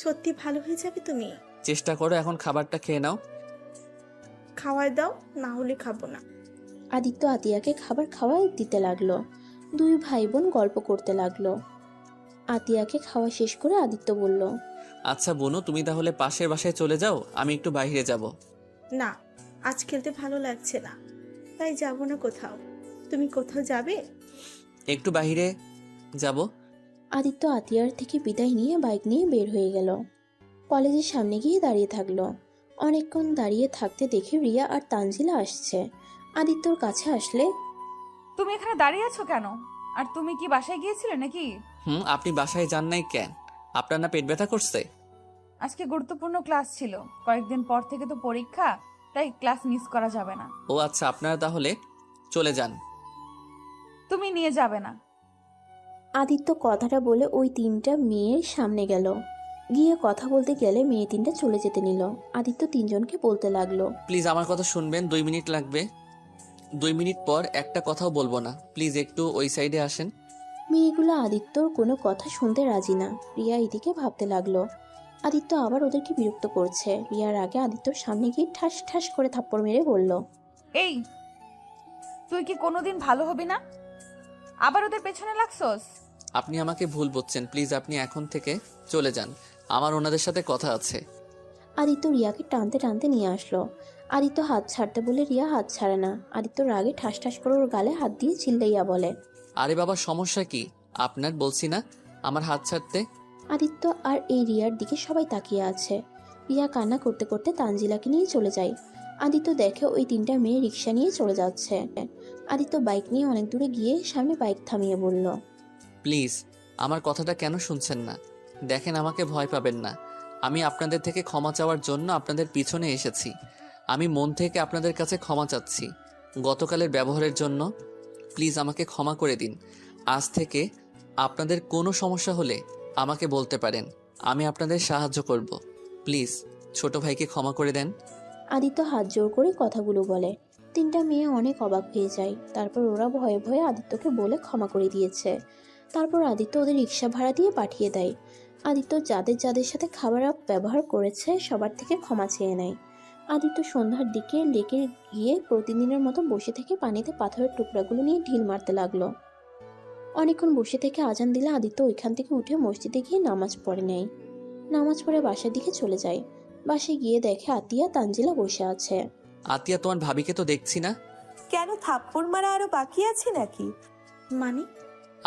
Speaker 7: সত্যি ভালো হয়ে যাবে তুমি?
Speaker 3: চেষ্টা করো, এখন খাবারটা খেয়ে নাও।
Speaker 7: খাওয়াই দাও, না হলে খাবো না।
Speaker 2: আদিত্য আতিয়াকে খাবার খাওয়া দিতে লাগলো। দুই ভাই বোন গল্প করতে লাগলো। আতিয়াকে খাওয়া শেষ করে আদিত্য বলল,
Speaker 3: আচ্ছা বোনু, তুমি তাহলে পাশের বাসায় চলে যাও, আমি একটু বাইরে যাব।
Speaker 7: না, আজ খেলতে ভালো লাগছে না, তাই যাবো না কোথাও। তুমি কোথাও যাবে?
Speaker 3: একটু বাইরে যাব।
Speaker 2: আদিত্য আতিয়ার থেকে বিদায় নিয়ে বাইক নিয়ে বের হয়ে গেল। কলেজের সামনে গিয়ে দাঁড়িয়ে থাকলো। অনেকক্ষণ দাঁড়িয়ে থাকতে দেখে রিয়া আর তানজিলা আসছে। আদিত্যর কাছে আসলে,
Speaker 1: তুমি এখানে দাঁড়িয়ে আছো কেন? আর তুমি কি বাসায় গিয়েছিলে নাকি?
Speaker 3: আপনি বাসায় যান নাই কেন? আপনার না পেট ব্যথা করছে?
Speaker 1: আজকে গুরুত্বপূর্ণ ক্লাস ছিল, কয়েকদিন পর থেকে তো পরীক্ষা, তাই ক্লাস মিস করা যাবে না।
Speaker 3: ও আচ্ছা, আপনারা তাহলে চলে যান।
Speaker 1: তুমি নিয়ে যাবে না?
Speaker 2: আদিত্য কথাটা বলে ওই তিনটা মেয়ের সামনে গেল। গিয়ে কথা বলতে গেলে মেয়ে তিনটা চলে যেতে নিল। আদিত্য তিনজনকে বলতে লাগলো,
Speaker 3: প্লিজ আমার কথা শুনবেন, 2 মিনিট লাগবে। 2 মিনিট পর একটা কথাও বলবো না, প্লিজ একটু ওই সাইডে আসেন।
Speaker 2: মেয়েগুলো আদিত্যর কোনো কথা শুনতে রাজি না। রিয়া এদিকে ভাবতে লাগলো, আদিত্য আবার ওদেরকে বিরক্ত করছে। রিয়ার আগে আদিত্যর সামনে গিয়ে ঠাস ঠাস করে থাপ্পড় মেরে বলল,
Speaker 1: এই, তুই কি কোনোদিন ভালো হবি না? আবার ওদের পেছনে লাগছস?
Speaker 3: আপনি আমাকে ভুল বুঝছেন, প্লিজ আপনি এখন থেকে চলে যান, আমার ওনাদের সাথে কথা আছে।
Speaker 2: আদিত্য রিয়াকে টানতে টানতে নিয়ে আসলো। আদিত্য হাত ছাড়তে বলে রিয়া হাত ছাড়ে না। আদিত্য রাগে ঠাস ঠাস করে ওর গালে হাত দিয়ে চিল্লাইয়া বলে,
Speaker 3: আরে বাবা, সমস্যা কি আপনার? বলছি না আমার হাত ছাড়তে।
Speaker 2: আদিত্য আর এই রিয়ার দিকে সবাই তাকিয়ে আছে। রিয়া কান্না করতে করতে তানজিলাকে নিয়ে চলে যায়। আদিত্য দেখে ওই তিনটা মেয়ে রিক্সা নিয়ে চলে যাচ্ছে। আদিত্য বাইক নিয়ে অনেক দূরে গিয়ে সামনে বাইক থামিয়ে বলল,
Speaker 3: প্লিজ আমার কথাটা কেন শুনছেন না? দেখেন, আমাকে ভয় পাবেন না, আমি আপনাদের থেকে ক্ষমা চাওয়ার জন্য আপনাদের পিছনে এসেছি। আমি মন থেকে আপনাদের কাছে ক্ষমা চাচ্ছি গতকালের ব্যবহারের জন্য। প্লিজ আমাকে ক্ষমা করে দিন। আজ থেকে আপনাদের কোনো সমস্যা হলে আমাকে বলতে পারেন, আমি আপনাদের সাহায্য করব। প্লিজ ছোট ভাইকে ক্ষমা করে দেন।
Speaker 2: আদিত্য হাত জোর করে কথাগুলো বলে। তিনটা মেয়ে অনেক অবাক হয়ে যায়। তারপর ওরা ভয়ে ভয়ে আদিত্যকে বলে ক্ষমা করে দিয়েছে। তারপর আদিত্য ওদের রিক্সা ভাড়া দিয়ে পাঠিয়ে দেয়। আদিত্য যাদের যাদের সাথে খারাপ ব্যবহার করেছে সবার থেকে ক্ষমা চেয়ে নেয়। আদিত্য সন্ধ্যার দিকে লেকে গিয়ে প্রতিদিনের মতো বসে থেকে পানিতে পাথরের টুকরাগুলো নিয়ে ঢিল মারতে লাগলো। অনেকক্ষণ বসে থেকে আজান দিলে আদিত্য ওইখান থেকে উঠে মসজিদে গিয়ে নামাজ পড়ে নেয়। নামাজ পড়ে বাসার দিকে চলে যায়। বাসায় গিয়ে দেখে আতিয়া তানজিলা বসে আছে।
Speaker 3: আতিয়া, তোমার ভাবিকে তো দেখছি না।
Speaker 6: কেন, থাপ্পড় মারা আরো বাকি আছে নাকি?
Speaker 7: মানে?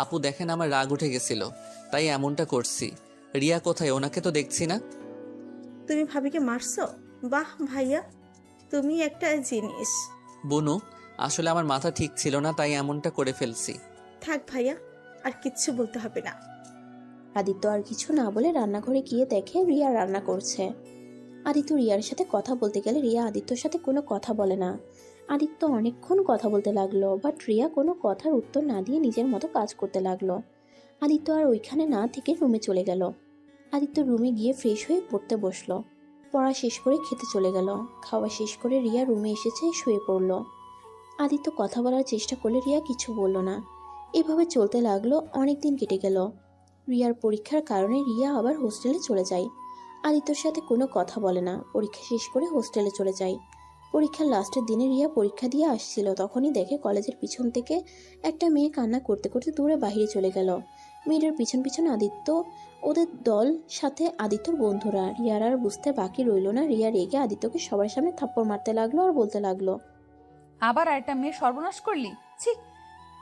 Speaker 3: আপু দেখেন, আমার রাগ উঠে গেছিল, তাই এমনটা করছি। রিয়া কোথায়? ওনাকে তো দেখছি না।
Speaker 7: তুমি ভাবিকে মারছো? বাহ ভাইয়া, তুমি একটা জিনিস।
Speaker 3: বুনু, আসলে আমার মাথা ঠিক ছিল না, তাই এমনটা করে ফেলছি।
Speaker 7: থাক ভাইয়া, আর কিচ্ছু বলতে হবে না।
Speaker 2: আদিত্য আর কিছু না বলে রান্নাঘরে গিয়ে দেখে রিয়া রান্না করছে। আদিত্য রিয়ার সাথে কথা বলতে গেলে রিয়া আদিত্যর সাথে কোনো কথা বলে না। আদিত্য অনেকক্ষণ কথা বলতে লাগলো, বাট রিয়া কোনো কথার উত্তর না দিয়ে নিজের মতো কাজ করতে লাগলো। আদিত্য আর ওইখানে না থেকে রুমে চলে গেল। আদিত্য রুমে গিয়ে ফ্রেশ হয়ে পড়তে বসলো। পড়া শেষ করে খেতে চলে গেল। খাওয়া শেষ করে রিয়া রুমে এসেছে, শুয়ে পড়ল। আদিত্য কথা বলার চেষ্টা করলে রিয়া কিছু বলল না। এভাবে চলতে লাগলো, অনেক দিন কেটে গেল। রিয়ার পরীক্ষার কারণে রিয়া আবার হোস্টেলে চলে যায়। আদিত্যর সাথে কোনো কথা বলে না। পরীক্ষা শেষ করে হোস্টেলে চলে যায়। পরীক্ষার লাস্টের দিনে রিয়া পরীক্ষা দিয়ে আসছিল, তখনই দেখে কলেজের পিছন থেকে একটা মেয়ে কান্না করতে করতে দূরে বাইরে চলে গেল। মেয়েটার পিছন পিছন আদিত্য, ওদের দল সাথে আদিত্যর বন্ধুরা। রিয়ার আর বুঝতে বাকি রইল না। রিয়া রেগে আদিত্যকে সবার সামনে থাপ্পড় মারতে লাগলো আর বলতে লাগলো,
Speaker 1: আবার একটা মেয়ে সর্বনাশ করলি? ছি,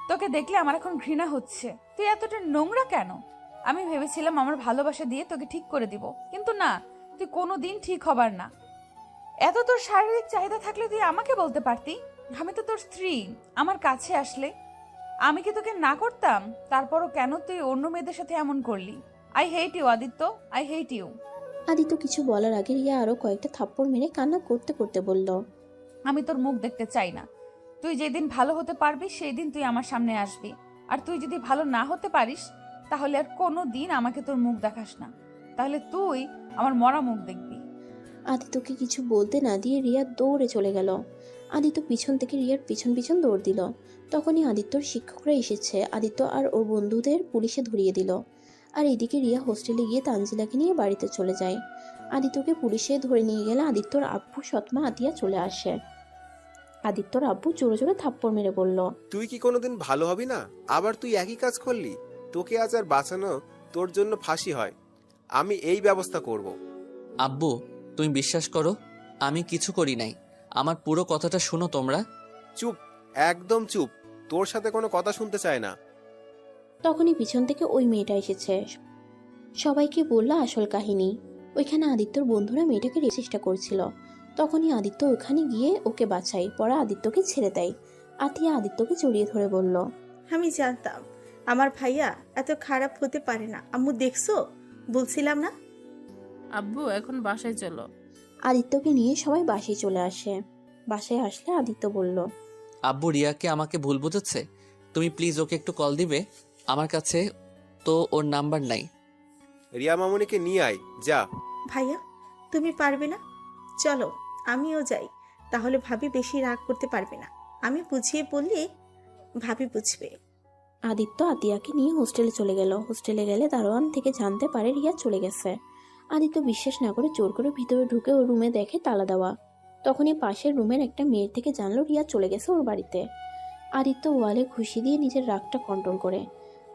Speaker 1: তোকে দেখলে আমার এখন ঘৃণা হচ্ছে। তুই এতটা নোংরা কেন? আমি ভেবেছিলাম আমার ভালোবাসা দিয়ে তোকে ঠিক করে দিব, কিন্তু না, তুই কোনো দিন ঠিক হবার না। এত তোর শারীরিক চাহিদা থাকলে তুই আমাকে বলতে পারতি। আমি তো তোর স্ত্রী। আমার কাছে আসলে আমি কি তোকে না করতাম? তারপরও কেন তুই অন্য মেয়েদের সাথে এমন করলি? I hate you Aditya, I hate you.
Speaker 2: Aditya কিছু বলার আগে রিয়া আরো কয়েকটা থাপ্পড় মেরে কান্না করতে করতে বলল,
Speaker 1: আমি তোর মুখ দেখতে চাই না। তুই যেদিন ভালো হতে পারবি সেই দিন তুই আমার সামনে আসবি। আর তুই যদি ভালো না হতে পারিস তাহলে আর কোনো দিন আমাকে তোর মুখ দেখাস না। তাহলে তুই আমার মরা মুখ দেখবি।
Speaker 2: আদিত্যকে কিছু বলতে না দিয়ে রিয়া দৌড়ে চলে গেল। আদিত্য পিছন থেকে রিয়ার পিছন পিছন দৌড় দিল। তখনই আদিত্যর শিক্ষকরা এসেছে। আদিত্য আর ওর বন্ধুদের পুলিশে ধরিয়ে দিল। আর এদিকে রিয়া হোস্টেলে গিয়ে তানজিলাকে নিয়ে বাড়িতে চলে যায়। আদিত্যকে পুলিশে ধরে নিয়ে গেলে আদিত্যর আব্বু সৎমা আতিয়া চলে আসে। আদিত্যর আব্বু জোরে জোরে থাপ্পড় মেরে বলল,
Speaker 4: তুই কি কোনোদিন ভালো হবি না? আবার তুই একই কাজ করলি। তোকে আজ আর বাঁচানো তোর জন্য ফাঁসি হয়। আমি এই ব্যবস্থা করব।
Speaker 3: আব্বু, তুমি বিশ্বাস করো, আমি কিছু করি নাই। আমার পুরো কথাটা শুনো তোমরা।
Speaker 4: চুপ, একদম চুপ। তোর সাথে কোনো কথা শুনতে চায় না।
Speaker 2: তখনই পিছন থেকে ওই মেয়েটা এসেছে। সবাইকে বলল আসল কাহিনী। ওইখানে আদিত্যর বন্ধুরা মেয়েটাকে রেখে চেষ্টা করছিল। তখনই আদিত্য ওখানে গিয়ে ওকে বাঁচায়। পরে আদিত্যকে ছেড়ে দেয়। আতিয়া আদিত্যকে জড়িয়ে ধরে বলল,
Speaker 7: আমি জানতাম আমার ভাইয়া এত খারাপ হতে পারে না। আম্মু দেখছো, বলছিলাম না?
Speaker 5: আব্বু এখন বাসায় চলো।
Speaker 2: আদিত্যকে নিয়ে সবাই বাসায় চলে আসে। বাসায় আসলে আদিত্য বলল,
Speaker 3: আব্বু রিয়াকে আমাকে ভুল বুঝেছে। তুমি প্লিজ ওকে একটু কল দিবে? আমার কাছে তো ওর নাম্বার নাই।
Speaker 4: রিয়া মামুনিকে নিয়ে আয়, যা।
Speaker 7: ভাইয়া তুমি পারবে না? চলো আমিও যাই, তাহলে ভাবি বেশি রাগ করতে পারবে না। আমি বুঝিয়ে বললে ভাবি বুঝবে।
Speaker 2: আদিত্য আতিয়াকে নিয়ে হোস্টেলে চলে গেল। হোস্টেলে গেলে দারোয়ান থেকে জানতে পারে রিয়া চলে গেছে। আদিত্য বিশ্বাস না করে জোর করে ভিতরে ঢুকে ওর রুমে দেখে তালা দেওয়া। তখনই পাশের রুমের একটা মেয়ের থেকে জানলো রিয়া চলে গেছে ওর বাড়িতে। আদিত্য ওয়ালে ঘুষি দিয়ে নিজের রাগটা কন্ট্রোল করে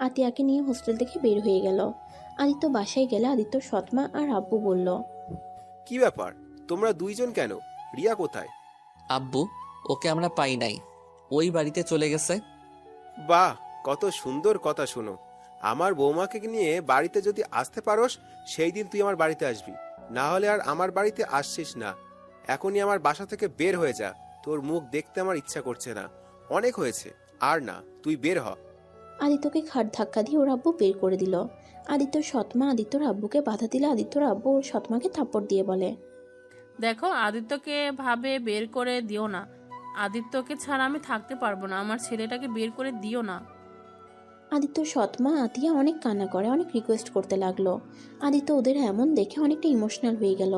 Speaker 2: আতিয়াকে নিয়ে হোস্টেল থেকে বের হয়ে গেল। আদিত্য বাসায় গেলে আদিত্যর সৎমা আর আব্বু বলল,
Speaker 4: কি ব্যাপার, তোমরা দুইজন কেন? রিয়া কোথায়?
Speaker 3: আব্বু, ওকে আমরা পাই নাই, ওই বাড়িতে চলে গেছে।
Speaker 4: বাহ, কত সুন্দর কথা। শোনো, আমার বৌমাকে নিয়ে বাড়িতে যদি আসতে পারোস সেই দিন তুই আমার বাড়িতে আসবি, না হলে আর আমার বাড়িতে আসছিস না। এখনই আমার বাসা থেকে বের হয়ে যা। তোর মুখ দেখতে আমার ইচ্ছা করছে না। অনেক হয়েছে, আর না, তুই বের হ।
Speaker 2: আদিত্যকে খাট ধাক্কা দিয়ে ওর আব্বু বের করে দিল। আদিত্যর সৎমা আদিত্যর আব্বুকে বাধা দিলে আদিত্যর আব্বু ওর সৎমাকে থাপ্পড় দিয়ে বলে,
Speaker 5: দেখো, আদিত্যকে ভাবে বের করে দিও না। আদিত্যকে ছাড়া আমি থাকতে পারবো না। আমার ছেলেটাকে বের করে দিও না।
Speaker 2: আদিত্যর সৎমা আতিয়া অনেক কান্না করে, অনেক রিকোয়েস্ট করতে লাগলো। আদিত্য ওদের এমন দেখে অনেকটা ইমোশনাল হয়ে গেল।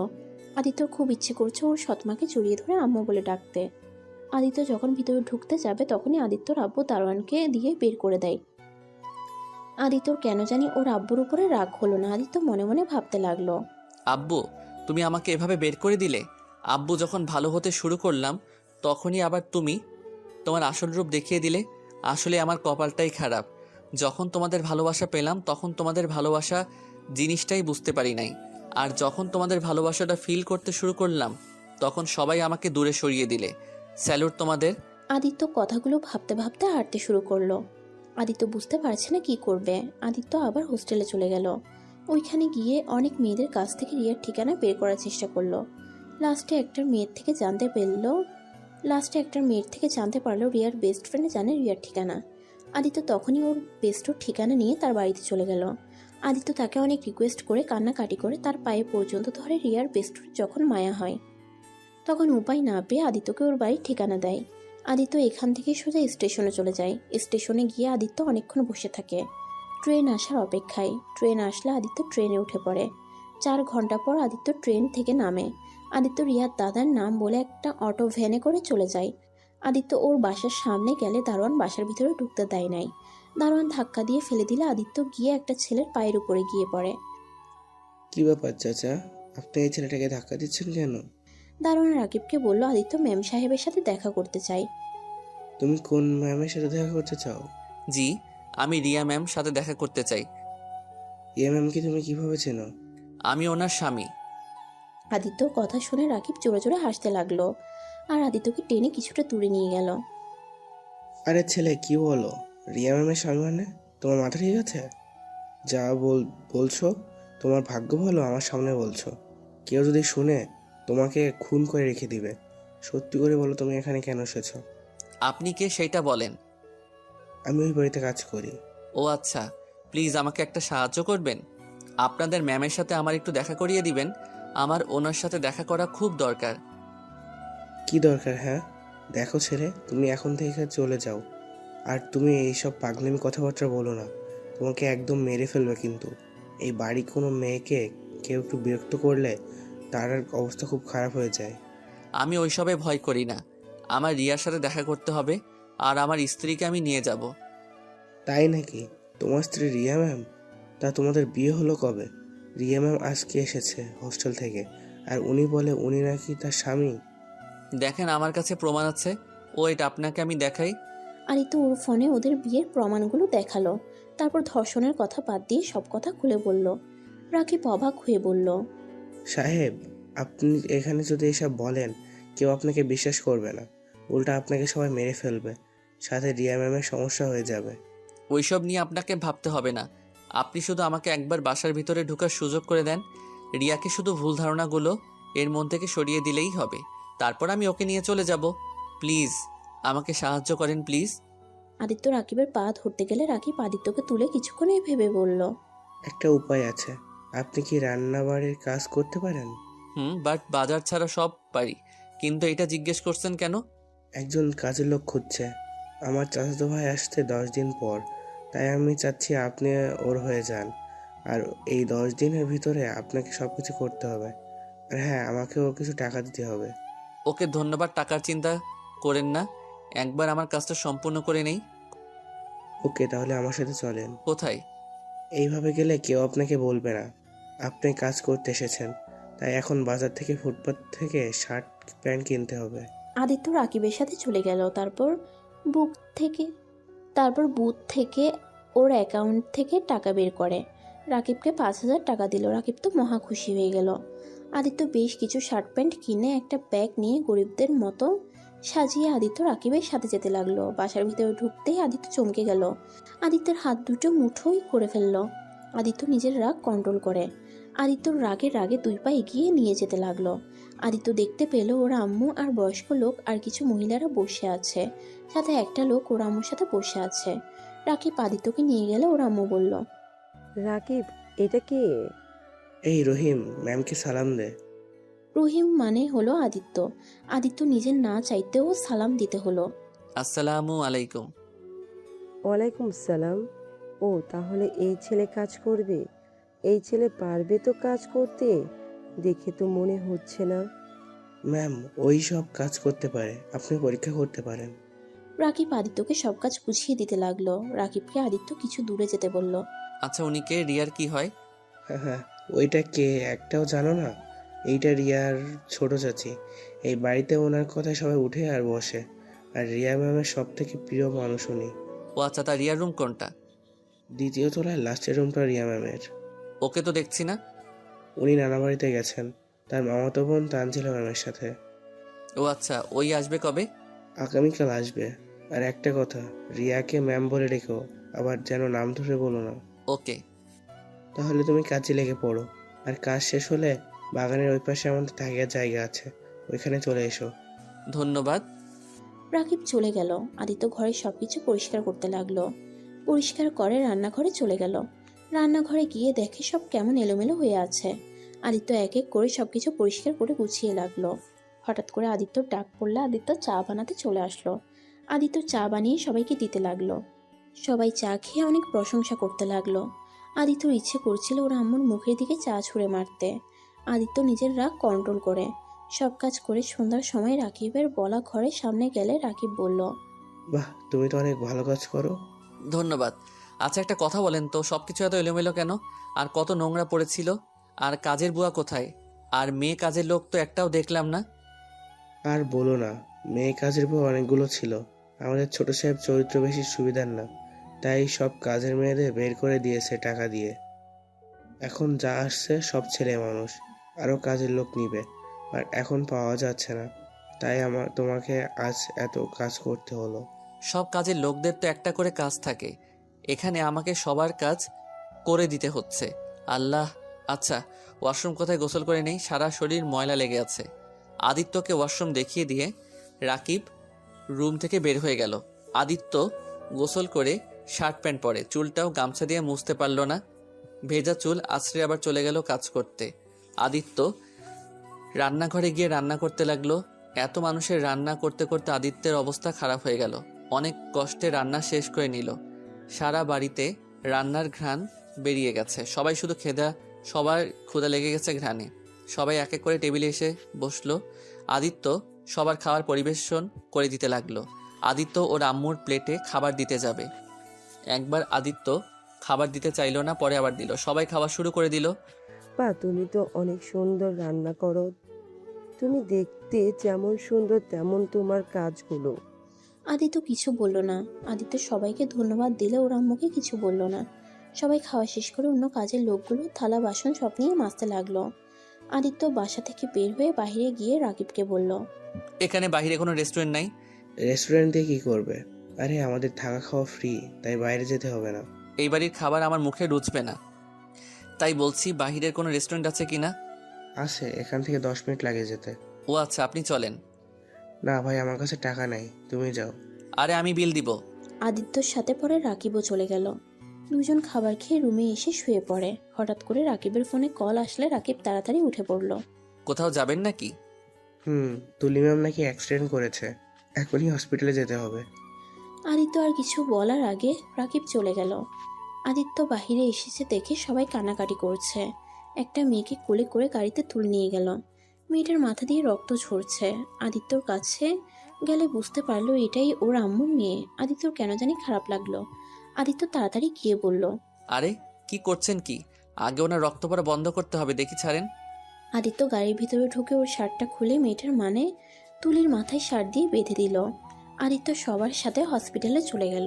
Speaker 2: আদিত্যর খুব ইচ্ছে করছে ওর সৎমাকে জড়িয়ে ধরে আম্মু বলে ডাকতে। আদিত্য যখন ভিতরে ঢুকতে যাবে তখনই আদিত্যর আব্বু দারোয়ানকে দিয়ে বের করে দেয়। আদিত্যর কেন জানি ওর আব্বুর উপরে রাগ হলো না। আদিত্য মনে মনে ভাবতে লাগলো,
Speaker 3: আব্বু, তুমি আমাকে এভাবে বের করে দিলে। আব্বু, যখন ভালো হতে শুরু করলাম তখনই আবার তুমি তোমার আসল রূপ দেখিয়ে দিলে। আসলে আমার কপালটাই খারাপ। যখন তোমাদের ভালোবাসা পেলাম তখন তোমাদের ভালোবাসা জিনিসটাই বুঝতে পারি নাই। আর যখন তোমাদের ভালোবাসাটা ফিল করতে শুরু করলাম তখন সবাই আমাকে দূরে সরিয়ে দিলে। স্যালুট তোমাদের।
Speaker 2: আদিত্য কথাগুলো ভাবতে ভাবতে হাঁটতে শুরু করলো। আদিত্য বুঝতে পারছে না কি করবে। আদিত্য আবার হোস্টেলে চলে গেল। ওইখানে গিয়ে অনেক মেয়েদের কাছ থেকে রিয়ার ঠিকানা বের করার চেষ্টা করলো। লাস্টে একটা মেয়ের থেকে জানতে পারলো রিয়ার বেস্ট ফ্রেন্ড জানে রিয়ার ঠিকানা। আদিত্য তখনই ওর বেস্টর ঠিকানা নিয়ে তার বাড়িতে চলে গেল। আদিত্য তাকে অনেক রিকোয়েস্ট করে কান্নাকাটি করে তার পায়ে পর্যন্ত ধরে রিয়ার বেস্টর যখন মায়া হয় তখন উপায় না পেয়ে আদিত্যকে ওর বাড়ির ঠিকানা দেয়। আদিত্য এখান থেকে সোজা স্টেশনে চলে যায়। স্টেশনে গিয়ে আদিত্য অনেকক্ষণ বসে থাকে ট্রেন আসার অপেক্ষায়। ট্রেন আসলে আদিত্য ট্রেনে উঠে পড়ে। 4 ঘন্টা পর আদিত্য ট্রেন থেকে নামে। আদিত্য রিয়ার দাদার নাম বলে একটা অটো ভ্যানে করে চলে যায়। আদিত্য ওর বাসার সামনে গেলে দারোয়ান বাসার ভিতরে ঢুকতে দেয় নাই। দারোয়ান ধাক্কা দিয়ে ফেলে দিলে আদিত্য গিয়ে একটা ছেলের পায়ের উপরে গিয়ে পড়ে।
Speaker 8: কি ব্যাপার চাচা, আপনি এই ছেলেটাকে ধাক্কা দিচ্ছেন কেন?
Speaker 2: দারোয়ান রাকিবকে বলল আদিত্য ম্যাম সাহেবের সাথে দেখা করতে চাই।
Speaker 8: তুমি কোন ম্যামের সাথে দেখা করতে চাও?
Speaker 3: জি, আমি রিয়া ম্যাম সাথে দেখা করতে চাই।
Speaker 8: ইয়ে ম্যামকে তুমি কিভাবে চেনো?
Speaker 3: আমি ওনার স্বামী।
Speaker 2: আদিত্যর কথা শুনে রাকিব জোরে জোরে হাসতে লাগলো আর আদিত্যকে টেনে কিছুটা দূরে নিয়ে গেল।
Speaker 8: আরে ছেলে, কি বলো? রিয়া ম্যামের স্বামী মানে? তোমার মাথা ঠিক আছে? যা বলছো তোমার ভাগ্য ভালো আমার সামনে বলছো। কেউ যদি শুনে তোমাকে খুন করে রেখে দিবে। সত্যি করে বলো, তুমি এখানে কেন এসেছো?
Speaker 3: আপনি কে সেটা বলেন।
Speaker 8: আমি ওই বাড়িতে কাজ করি।
Speaker 3: ও আচ্ছা, প্লিজ আমাকে একটা সাহায্য করবেন। আপনাদের ম্যামের সাথে আমার একটু দেখা করিয়ে দিবেন। আমার ওনার সাথে দেখা করা খুব দরকার।
Speaker 8: কি দরকার? হ্যাঁ দেখো ছেলে, তুমি এখন থেকে চলে যাও। আর তুমি এইসব পাগলামি কথাবার্তা বলো না, তোমাকে একদম মেরে ফেলবে কিন্তু। এই বাড়ি কোনো মেয়েকে কেউ একটু বিরক্ত করলে তার অবস্থা খুব খারাপ হয়ে যায়।
Speaker 3: আমি ওইসবে ভয় করি না। আমার রিয়ার সাথে দেখা করতে হবে আর আমার স্ত্রীকে আমি নিয়ে যাব।
Speaker 8: তাই নাকি? তোমার স্ত্রী রিয়া ম্যাম? তা তোমাদের বিয়ে হলো কবে? রিয়া ম্যাম আজকে এসেছে হোস্টেল থেকে, আর উনি বলে উনি নাকি তার স্বামী।
Speaker 3: দেখেন, আমার কাছে প্রমাণ আছে। এটা আপনাকে আমি দেখাই।
Speaker 2: আদিত্য ওর ফোনে ওদের বিয়ের প্রমাণগুলো দেখালো। তারপর ধর্ষণের কথা বাদ দিয়ে সব কথা খুলে বলল। রাকিব অবাক হয়ে বলল,
Speaker 8: সাহেব, আপনি এখানে যদি এসব বলেন কেউ আপনাকে বিশ্বাস করবে না, উল্টা আপনাকে সবাই মেরে ফেলবে, সাথে রিয়া ম্যামের সমস্যা হয়ে যাবে।
Speaker 3: ওইসব নিয়ে আপনাকে ভাবতে হবে না। আপনি শুধু আমাকে একবার বাসার ভিতরে ঢোকার সুযোগ করে দেন। রিয়াকে শুধু ভুল ধারণাগুলো এর মন থেকে সরিয়ে দিলেই হবে। তারপর আমি ওকে নিয়ে চলে যাব। প্লিজ আমাকে সাহায্য করেন, প্লিজ।
Speaker 2: আদিত্য রাকিবের পা ধরতে গেলে রাকিব আদিত্যকে তুলে কিছুক্ষণই ভেবে বলল,
Speaker 8: একটা উপায় আছে। আপনি কি রান্নাবাড়ির কাজ করতে পারেন?
Speaker 3: বাট বাজার ছাড়া সব পারি। কিন্তু এটা জিজ্ঞেস করছেন কেন?
Speaker 8: একজন কাজের লোক খুঁজছে। আমার চাচাতো ভাই আসতে 10 দিন পর, তাই আমি চাচ্ছি আপনি ওর হয়ে যান। আর এই 10 দিনের ভিতরে আপনাকে সব কিছু করতে হবে। আর হ্যাঁ, আমাকেও কিছু টাকা দিতে হবে।
Speaker 3: ওকে ধন্যবাদ, টাকার চিন্তা করেন না। একবার আমার কাজটা সম্পূর্ণ করে নেই।
Speaker 8: ওকে, তাহলে আমার সাথে চলেন।
Speaker 3: কোথায়?
Speaker 8: এইভাবে গেলে কেউ আপনাকে বলবে না আপনি কাজ করতে এসেছেন। তাই এখন বাজার থেকে ফুটপাত থেকে শার্ট প্যান্ট কিনতে হবে।
Speaker 2: আদিত্য রাকিবের সাথে চলে গেল। তারপর বুথ থেকে ওর অ্যাকাউন্ট থেকে টাকা বের করে রাকিবকে 5,000 টাকা দিল। রাকিব তো মহা খুশি হয়ে গেল। আদিত্য বেশ কিছু শার্ট প্যান্ট কিনে একটা ব্যাগ নিয়ে গরিবদের মতো সাজিয়ে আদিত্য রাকিবের সাথে যেতে লাগলো। বাসার ভিতরে ঢুকতেই আদিত্য চমকে গেল। আদিত্যের হাত দুটো মুঠোই করে ফেললো। আদিত্য নিজের রাগ কন্ট্রোল করে। আদিত্যর রাগে 2 পা এগিয়ে নিয়ে যেতে লাগলো। আদিত্য দেখতে পেল ওর আম্মু আর বয়স্ক লোক আর কিছু মহিলারা বসে আছে, সাথে একটা লোক ওর আম্মুর সাথে বসে আছে। রাকিব আদিত্যকে নিয়ে গেলে ওর আম্মু বলল,
Speaker 9: রাকিব, এটা কে?
Speaker 8: এই রহিম, ম্যামকে সালাম দে।
Speaker 2: রহিম মানে হলো আদিত্য। আদিত্য নিজের না চাইতেও সালাম দিতে হলো।
Speaker 3: আসসালামু আলাইকুম।
Speaker 9: ওয়ালাইকুম সালাম। ও, তাহলে এই ছেলে কাজ করবে? এই ছেলে পারবে তো কাজ করতে? দেখে তো মনে হচ্ছে না।
Speaker 8: ম্যাম, ওই সব কাজ করতে পারে, আপনি পরীক্ষা করতে পারেন।
Speaker 2: রাকিব আদিত্যকে সব কাজ বুঝিয়ে দিতে লাগলো। রাকিবকে আদিত্য কিছু দূরে যেতে বলল।
Speaker 3: আচ্ছা, উনি কে? রিয়ার কি হয়?
Speaker 8: হ্যাঁ হ্যাঁ, ওইটা কে একটাও জানো না? এইটা রিয়ার ছোট চাচি। এই বাড়িতে ওনার কথায় সবাই উঠে আর বসে। আর রিয়া ম্যামের সব থেকে প্রিয় মানুষ উনি।
Speaker 3: ও আচ্ছা, তার রিয়ার রুম কোনটা?
Speaker 8: 2য় তলায় লাস্টের রুমটা রিয়া ম্যামের।
Speaker 3: ওকে তো দেখছি না।
Speaker 8: উনি নানা বাড়িতে গেছেন তার মামাতো বোন তানজিলা ম্যামের সাথে।
Speaker 3: ও আচ্ছা, ওই আসবে কবে?
Speaker 8: আগামীকাল আসবে। আর একটা কথা, রিয়াকে ম্যাম বলে রেখো, আবার যেন নাম ধরে বলো না।
Speaker 3: ওকে।
Speaker 8: তাহলে তুমি কাজে লেগে পড়ো। আর কাজ শেষ হলে বাগানের ওই পাশে আমাদের থাকার জায়গা আছে, ওইখানে চলে এসো।
Speaker 3: ধন্যবাদ।
Speaker 2: রাকিব চলে গেল। আদিত্য ঘরের সবকিছু পরিষ্কার করতে লাগলো। পরিষ্কার করে রান্নাঘরে চলে গেল। রান্নাঘরে গিয়ে দেখে সব কেমন এলোমেলো হয়ে আছে। আদিত্য এক এক করে সবকিছু পরিষ্কার করে গুছিয়ে লাগলো। হঠাৎ করে আদিত্যর ডাক পড়লে আদিত্য চা বানাতে চলে আসলো। আদিত্য চা বানিয়ে সবাইকে দিতে লাগলো। সবাই চা খেয়ে অনেক প্রশংসা করতে লাগলো। আদিত্যর ইচ্ছে করছিল ওর আম্মুর মুখের দিকে চা ছুঁড়ে মারতে। আদিত্য নিজের রাগ কন্ট্রোল করে সব কাজ করে সন্ধ্যার সময় রাকিবের বলা ঘরের সামনে গেলে রাকিব বলল,
Speaker 8: বাহ, তুমি তো অনেক ভালো কাজ করো।
Speaker 3: ধন্যবাদ। আচ্ছা, একটা কথা বলেন তো, সব কিছু এত এলোমেলো কেন? আর কত নোংরা পড়েছিল? আর কাজের বুয়া কোথায়? আর মেয়ে কাজের লোক তো একটাও দেখলাম না।
Speaker 8: আর বলো না, মেয়ে কাজের বউ অনেকগুলো ছিল। আমাদের ছোট সাহেব চরিত্র বেশি সুবিধার না, তাই সব কাজের মেয়েদের বের করে দিয়েছে টাকা দিয়ে। এখন যা আসছে সব ছেলে মানুষ, আরও কাজের লোক নিবে, আর এখন পাওয়া যাচ্ছে না, তাই তোমাকে আজ এত কাজ করতে হলো।
Speaker 3: সব কাজের লোকদের তো একটা করে কাজ থাকে, এখানে আমাকে সবার কাজ করে দিতে হচ্ছে। আল্লাহ। আচ্ছা, ওয়াশরুম কোথায়? গোসল করে নেই, সারা শরীর ময়লা লেগে আছে। আদিত্যকে ওয়াশরুম দেখিয়ে দিয়ে রাকিব রুম থেকে বের হয়ে গেল। আদিত্য গোসল করে শার্ট প্যান্ট পরে, চুলটাও গামছা দিয়ে মুছতে পারল না। ভেজা চুল আছড়ে আবার চলে গেল কাজ করতে। আদিত্য রান্নাঘরে গিয়ে রান্না করতে লাগলো। এত মানুষের রান্না করতে করতে আদিত্যের অবস্থা খারাপ হয়ে গেল। অনেক কষ্টে রান্না শেষ করে নিল। সারা বাড়িতে রান্নার ঘ্রাণ বেরিয়ে গেছে। সবার ক্ষুধা লেগে গেছে ঘ্রাণে। সবাই এক এক করে টেবিলে এসে বসলো। আদিত্য সবার খাবার পরিবেশন করে দিতে লাগলো। আদিত্য ওর আম্মুর প্লেটে খাবার দিতে যাবে। একবার আদিত্য খাবার দিতে চাইলো না, পরে আবার দিল। সবাই খাওয়া শুরু করে দিল।
Speaker 9: বা তুমি তো অনেক সুন্দর রান্না করো। তুমি দেখতে যেমন সুন্দর তেমন তোমার কাজগুলো।
Speaker 2: আদিত্য কিছু বলল না। আদিত্য সবাইকে ধন্যবাদ দিলে ওর আম্মুকে কিছু বলল না। সবাই খাওয়া শেষ করে অন্য কাজের লোকগুলো থালা বাসন সব নিয়ে মাজতে লাগলো। আদিত্য বাসা থেকে বের হয়ে বাইরে গিয়ে রাকিবকে বলল,
Speaker 3: এখানে বাইরে কোনো রেস্টুরেন্ট নাই?
Speaker 8: রেস্টুরেন্ট দিয়ে কি করবে? আরে আমাদের থাকা খাওয়া ফ্রি, তাই বাইরে যেতে হবে না।
Speaker 3: এই বাড়ির খাবার আমার মুখে রুচবে না, তাই বলছি বাহিরের কোনো রেস্টুরেন্ট আছে কিনা?
Speaker 8: আছে, এখান থেকে 10 মিনিট লাগে যেতে।
Speaker 3: ও আচ্ছা, আপনি চলেন।
Speaker 8: না ভাই, আমার কাছে টাকা নেই, তুমি যাও।
Speaker 3: আরে আমি বিল দিব।
Speaker 2: আদিত্যর সাথে পরে রাকিবও চলে গেল। দুজন খাবার খেয়ে রুমে এসে শুয়ে পড়ে। হঠাৎ করে রাকিবের ফোনে কল আসলে রাকিব তাড়াতাড়ি উঠে পড়ল।
Speaker 3: কোথাও যাবেন নাকি?
Speaker 8: তুলি ম্যাম নাকি অ্যাক্সিডেন্ট করেছে, এখনই হসপিটালে যেতে হবে।
Speaker 2: আদিত্য আর কিছু বলার আগে রাকিব চলে গেল। আদিত্য বাহিরে এসেছে দেখে সবাই কান্নাকাটি করছে। একটা মেয়েকে কোলে করে গাড়িতে তুলে নিয়ে গেল। মেয়েটার মাথা দিয়ে রক্ত ঝরছে। আদিত্যর কাছে গেলে বুঝতে পারলো এটাই ওর আম্মুর মেয়ে। আদিত্যর কেন জানি খারাপ লাগলো। আদিত্য তাড়াতাড়ি গিয়ে বলল,
Speaker 3: আরে কি করছেন কি? আগে ওনার রক্ত পড়া বন্ধ করতে হবে, দেখি ছাড়েন।
Speaker 2: আদিত্য গাড়ির ভিতরে ঢুকে ওর শার্টটা খুলে মেয়েটার মানে তুলির মাথায় শার্ট দিয়ে বেঁধে দিল। আদিত্য সবার সাথে হসপিটালে চলে গেল।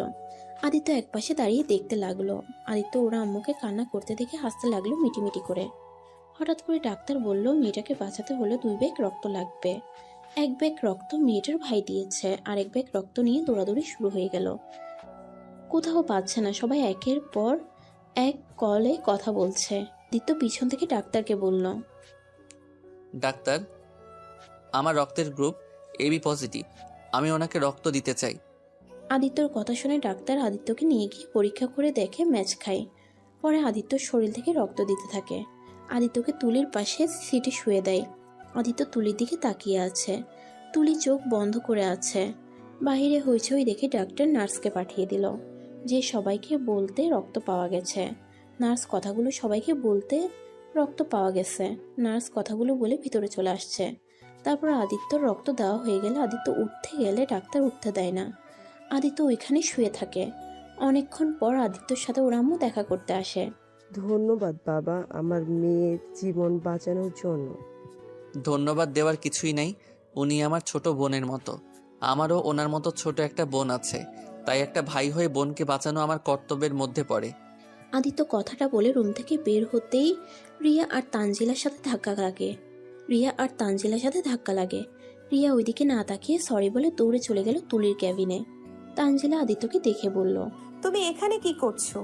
Speaker 2: আদিত্য একপাশে দাঁড়িয়ে দেখতে লাগলো। আদিত্য ওরা আম্মুকে কান্না করতে দেখে হাসতে লাগলো মিটিমিটি করে। হঠাৎ করে ডাক্তার বলল মেয়েটাকে বাঁচাতে হলে 2 ব্যাগ রক্ত লাগবে। 1 ব্যাগ রক্ত মেয়েটার ভাই দিয়েছে, আর 1 ব্যাগ রক্ত নিয়ে দৌড়াদৌড়ি শুরু হয়ে গেল। কোথাও পাচ্ছে না, সবাই একের পর এক কলে কথা বলছে। আদিত্য পিছন থেকে ডাক্তারকে বলল,
Speaker 3: ডাক্তার, আমার রক্তের গ্রুপ এবি পজিটিভ, আমি ওনাকে রক্ত দিতে চাই।
Speaker 2: আদিত্যর কথা শুনে ডাক্তার আদিত্যকে নিয়ে গিয়ে পরীক্ষা করে দেখে ম্যাচ খায়। পরে আদিত্যর শরীর থেকে রক্ত দিতে থাকে। আদিত্যকে তুলির পাশে সিটে শুয়ে দেয়। আদিত্য তুলির দিকে তাকিয়ে আছে। তুলি চোখ বন্ধ করে আছে। বাহিরে হইচই দেখে ডাক্তার নার্সকে পাঠিয়ে দিল যে সবাইকে বলতে রক্ত পাওয়া গেছে। নার্স কথাগুলো সবাইকে বলতে রক্ত পাওয়া গেছে। নার্স কথাগুলো বলে ভিতরে চলে আসছে। তারপর আদিত্যর রক্ত দেওয়া হয়ে গেলে আদিত্য উঠতে গেলে ডাক্তার উঠতে দেয় না। আদিত্য ওইখানে শুয়ে থাকে। অনেকক্ষণ পর আদিত্যর সাথে ওর আম্মু দেখা করতে আসে।
Speaker 9: ধন্যবাদ বাবা, আমার মেয়ের জীবন বাঁচানোর জন্য।
Speaker 3: ধন্যবাদ দেওয়ার কিছুই নাই, উনি আমার ছোট বোনের মতো। আমারও ওনার মতো ছোট একটা বোন আছে, তাই একটা ভাই হয়ে বোনকে বাঁচানো আমার কর্তব্যের মধ্যে পড়ে।
Speaker 2: আদিত্য কথাটা বলে রুম থেকে বের হতেই রিয়া আর তানজিলার সাথে ধাক্কা লাগে। রিয়া ওইদিকে না তাকিয়ে সরি বলে দৌড়ে চলে গেল তুলির ক্যাবিনে। তানজিলা আদিত্যকে দেখে বলল,
Speaker 6: তুমি এখানে কি করছো?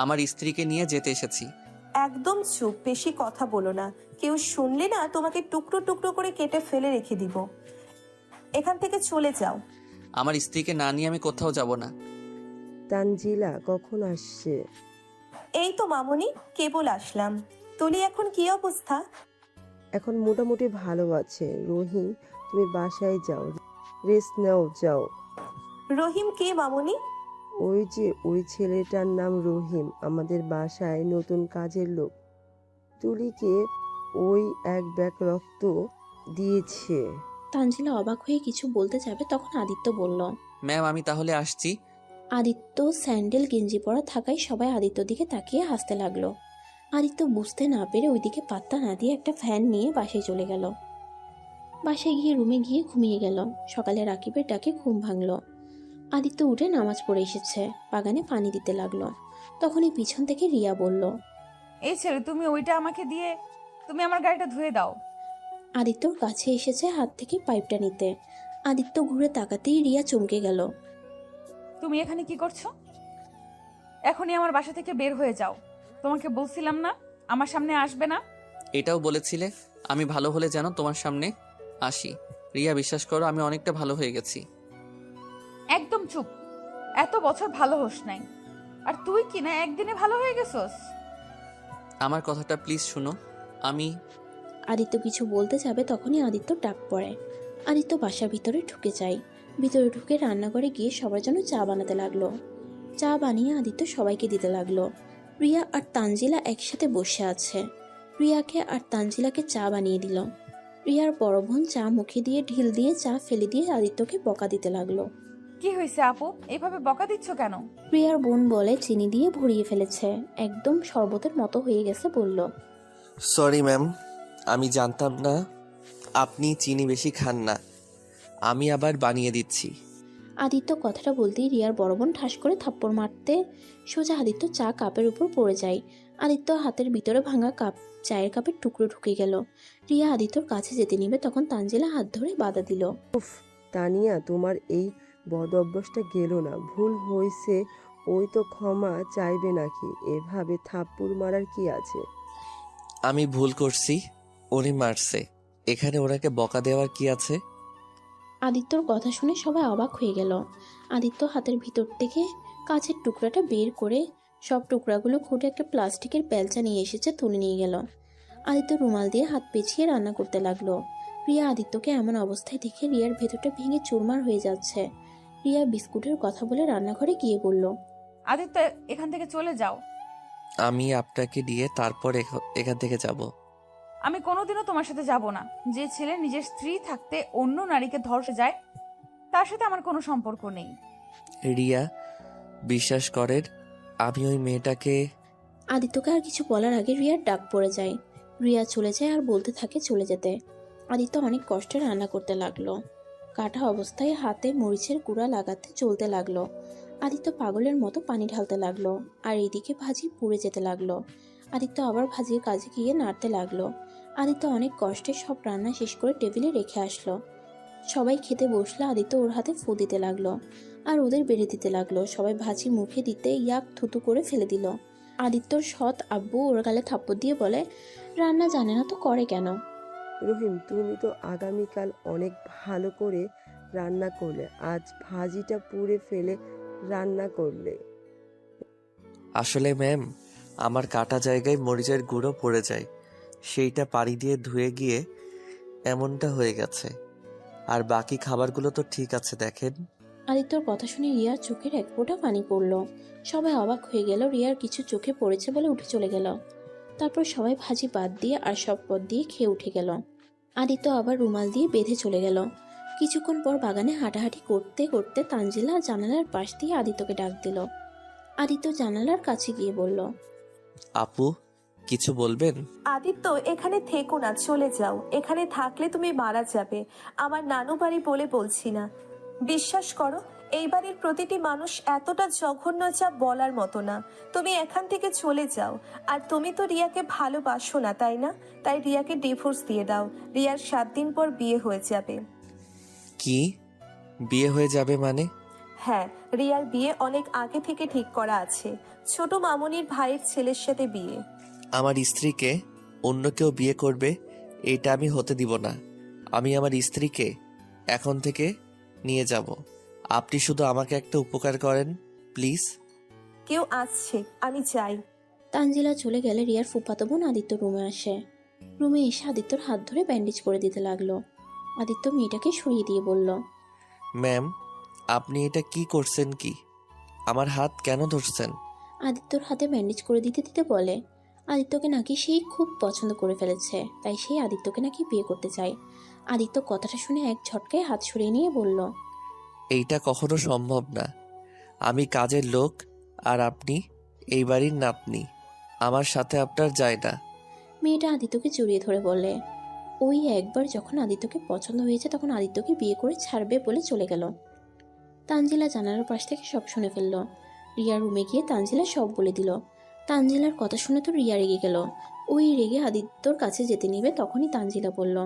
Speaker 3: আমার স্ত্রীকে নিয়ে যেতে এসেছি।
Speaker 6: একদম চুপ, বেশি কথা বলো না। কেউ শুনলে না তোমাকে টুকরো টুকরো করে কেটে ফেলে রেখে দিব। এখান থেকে চলে যাও।
Speaker 3: আমার স্ত্রীকে না নিয়ে আমি কোথাও যাব না।
Speaker 9: তানজিলা কখন আসছে?
Speaker 6: এই তো মামুনি, কেবল আসলাম। তুলি এখন কি অবস্থা?
Speaker 9: এখন মোটামুটি ভালো আছে। রহিম, তুমি বাসায় যাও, রেস্ট নাও, যাও।
Speaker 6: রহিম কে মামুনি?
Speaker 9: ওই যে ওই ছেলেটার নাম রহিম, আমাদের বাসায় নতুন কাজের লোক। তুলিকে ওই এক ব্যাগ রক্ত দিয়েছে।
Speaker 2: তানজিলা অবাক হয়ে কিছু বলতে যাবে তখন আদিত্য বলল।
Speaker 3: ম্যাম আমি তাহলে আসছি।
Speaker 2: আদিত্য স্যান্ডেল গেঞ্জি পরা থাকায় সবাই আদিত্যর দিকে তাকিয়ে হাসতে লাগলো। আদিত্য বুঝতে না পেরে ওইদিকে পাত্তা না দিয়ে একটা ফ্যান নিয়ে বাসায় চলে গেল। বাসায় গিয়ে রুমে গিয়ে ঘুমিয়ে গেল। সকালে রাকিবের ডাকে ঘুম ভাঙলো। আদিত্য উঠে নামাজ পড়ে এসেছে, বাগানে পানি দিতে লাগলো। তখনই পিছন থেকে রিয়া বলল,
Speaker 1: এই ছেলে, তুমি ওইটা আমাকে দিয়ে তুমি আমার গাড়িটা ধুয়ে দাও।
Speaker 2: আদিত্যর কাছে এসেছে হাত থেকে পাইপটা নিতে। আদিত্য ঘুরে তাকাতেই রিয়া চমকে গেল।
Speaker 1: তুমি এখানে কি করছো? এখনই আমার বাসা থেকে বের হয়ে যাও। তোমাকে বলছিলাম না আমার সামনে আসবে না?
Speaker 3: এটাও বলেছিলে আমি ভালো হলে যেন তোমার সামনে আসি। রিয়া বিশ্বাস করো আমি অনেকটা ভালো হয়ে গেছি।
Speaker 1: একদম চুপ। এত বছর ভালো হোস নাই, আর তুই কি না একদিনে ভালো হয়ে গেছস?
Speaker 3: আমার কথাটা প্লিজ শুনো। আমি
Speaker 2: আদিত্য কিছু বলতে যাবে তখনই আদিত্য ডাক পড়ে। আদিত্য বাসার ভিতরে ঢুকে যায়। ভিতরে ঢুকে রান্নাঘরে গিয়ে সবার জন্য চা বানাতে লাগলো। চা বানিয়ে আদিত্য সবাইকে দিতে লাগলো। রিয়া আর তানজিলা একসাথে বসে আছে। রিয়াকে আর তানজিলাকে চা বানিয়ে দিল। রিয়ার বড় বোন চা মুখে দিয়ে ঢিল দিয়ে চা ফেলে দিয়ে আদিত্যকে বকা দিতে লাগলো।
Speaker 1: কি হয়েছে আপু, এভাবে বকা দিচ্ছ কেন?
Speaker 2: রিয়ার বোন বলে চিনি দিয়ে ভরিয়ে ফেলেছে, একদম শরবতের মতো হয়ে গেছে বলল।
Speaker 3: সরি ম্যাম, আমি জানতাম না আপনি চিনি বেশি খান না। আমি আবার বানিয়ে দিচ্ছি।
Speaker 2: আদিত্য কথাটা বলতেই রিয়ার বড় বোন ঠাস করে থাপ্পড় মারতে সোজা আদিত্য চা কাপের উপর পড়ে যায়। আদিত্য হাতের ভিতরে ভাঙা কাপ, চায়ের কাপের টুকরো ঢুকে গেল। রিয়া আদিত্যর কাছে যেতে নিবে তখন তানজিলা হাত ধরে বাধা দিল।
Speaker 9: তানিয়া, তোমার এই বদ অভ্যাসটা গেল না। ভুল হয়েছে, ওই তো ক্ষমা চাইবে নাকি? এভাবে থাপ্পড় মারার কি আছে?
Speaker 3: আমি ভুল করছি, উনি মারছে, এখানে ওনাকে বকা দেওয়ার কি আছে?
Speaker 2: আদিত্যর কথা শুনে সবাই অবাক হয়ে গেল। আদিত্য হাতের ভিতর থেকে কাছের টুকরাটা বের করে সব টুকরাগুলো খুঁটে একটা প্লাস্টিকের বেলচা নিয়ে এসেছে, তুলে নিয়ে গেল। আদিত্য রুমাল দিয়ে হাত পেঁচিয়ে রান্না করতে লাগলো। রিয়া আদিত্যকে এমন অবস্থায় দেখে রিয়ার ভেতরটা ভেঙে চুরমার হয়ে যাচ্ছে। রিয়া বিস্কুটের কথা বলে রান্নাঘরে গিয়ে বলল,
Speaker 1: আদিত্য, এখান থেকে চলে যাও।
Speaker 3: আমি আপনাকে দিয়ে তারপর এখান থেকে যাব।
Speaker 1: আমি কোনোদিনও তোমার সাথে যাব না। যে ছেলে নিজের স্ত্রী থাকতে অন্য নারীকে ধর্ষে যায়, তার সাথে আমার কোনো সম্পর্ক নেই।
Speaker 3: রিয়া বিশ্বাস করেন, আমি ওই মেয়েটাকে।
Speaker 2: আদিত্যকে আর কিছু বলার আগে রিয়ার ডাক পড়ে যায়। রিয়া চলে যায় আর বলতে থাকে চলে যেতে। আদিত্য অনেক কষ্টে রান্না করতে লাগলো। কাটা অবস্থায় হাতে মরিচের গুঁড়া লাগাতে চলতে লাগলো। আদিত্য পাগলের মতো পানি ঢালতে লাগলো, আর এইদিকে ভাজি পুড়ে যেতে লাগলো। আদিত্য আবার ভাজির কাজে গিয়ে নাড়তে লাগলো। আদিত্য অনেক কষ্টে সব রান্না শেষ করে টেবিলে রেখে আসলো। সবাই খেতে বসলে আদিত্য ওর হাতে ফু দিতে লাগলো আর ওদের বেড়ে দিতে লাগলো। সবাই ভাজি মুখে দিতে ইয়াক থুতু করে ফেলে দিল। আদিত্যর সৎ আব্বু ওর গালে থাপ্পড় দিয়ে বলে, রান্না জানে না তো করে কেন?
Speaker 9: রহিম, তুমি তো আগামীকাল অনেক ভালো করে রান্না করলে, আজ ভাজিটা পুড়ে ফেলে রান্না করলে।
Speaker 3: আসলে ম্যাম, আমার কাটা জায়গায় মরিচের গুঁড়ো পড়ে যায়, সেইটা পানি দিয়ে ধুয়ে গিয়ে এমনটা হয়ে গেছে। আর বাকি খাবারগুলো তো ঠিক আছে দেখেন।
Speaker 2: আদিত্যর কথা শুনে রিয়ার চোখের এক ফোঁটা পানি পড়লো। সবাই অবাক হয়ে গেল। রিয়ার কিছু চোখে পড়েছে বলে উঠে চলে গেল। তারপর সবাই ভাজি বাদ দিয়ে আর সব পদ দিয়ে খেয়ে উঠে গেল। আদিত্য আবার রুমাল দিয়ে বেঁধে চলে গেল। কিছুক্ষণ পর বাগানে হাঁটাহাঁটি করতে করতে তানজিলা জানালার পাশ দিয়ে আদিত্যকে ডাক দিল। আদিত্য জানালার কাছে গিয়ে বলল,
Speaker 3: আপু কিছু বলবেন?
Speaker 6: আদিত্য, এখানে থেকো না, চলে যাও। এখানে থাকলে তুমি মারা যাবে। আমার নানু বাড়ি বলে বলছি না। বিশ্বাস করো, এই বাড়ির প্রতিটি মানুষ এতটা জঘন্য যা বলার মতো না। তুমি এখান থেকে চলে যাও। আর তুমি তো রিয়াকে ভালোবাসো না, তাই না? তাই রিয়াকে ডিভোর্স দিয়ে দাও। রিয়ার 7 দিন পর বিয়ে হয়ে যাবে।
Speaker 3: কি বিয়ে হয়ে যাবে মানে?
Speaker 6: হ্যাঁ, রিয়ার বিয়ে অনেক আগে থেকে ঠিক করা আছে। ছোট মামুনির ভাইয়ের ছেলের সাথে বিয়ে।
Speaker 3: আমার স্ত্রীকে অন্য কেউ বিয়ে করবে এটা আমি হতে দিব না। আমি আমার স্ত্রীকে এখন থেকে নিয়ে যাব। আপনি শুধু আমাকে একটা উপকার করেন প্লিজ।
Speaker 6: কেউ আসছে, আমি চাই।
Speaker 2: তানজিলা চলে গেলে রিয়ার ফুফাতো বোন আদিত্য রুমে আসে। রুমে এসে আদিত্যর হাত ধরে ব্যান্ডেজ করে দিতে লাগলো। আদিত্য মেয়েটাকে সরিয়ে দিয়ে বলল,
Speaker 3: ম্যাম, আপনি এটা কি করছেন? কি আমার হাত কেন ধরছেন?
Speaker 2: আদিত্যর হাতে ব্যান্ডেজ করে দিতে দিতে বলে, আদিত্যকে নাকি সেই খুব পছন্দ করে ফেলেছে, তাই সেই আদিত্যকে নাকি বিয়ে করতে চায়। আদিত্য কথাটা শুনে এক ঝটকায় হাত সরিয়ে নিয়ে বলল,
Speaker 3: এইটা কখনো সম্ভব না। আমি কাজের লোক আর আপনি এই বাড়ির নাতনি। আমার সাথে আপনার যায় না।
Speaker 2: মেয়েটা আদিত্যকে জড়িয়ে ধরে বলে, ওই একবার যখন আদিত্যকে পছন্দ হয়েছে তখন আদিত্যকে বিয়ে করে ছাড়বে বলে চলে গেল। তানজিলা জানালার পাশ থেকে সব শুনে ফেলল। রিয়া রুমে গিয়ে তানজিলা সব বলে দিল। তানজিলার কথা শুনে তো রিয়া রেগে গেল। ওই রেগে আদিত্যর কাছে যেতে নিবে তখনই তানজিলা বলল,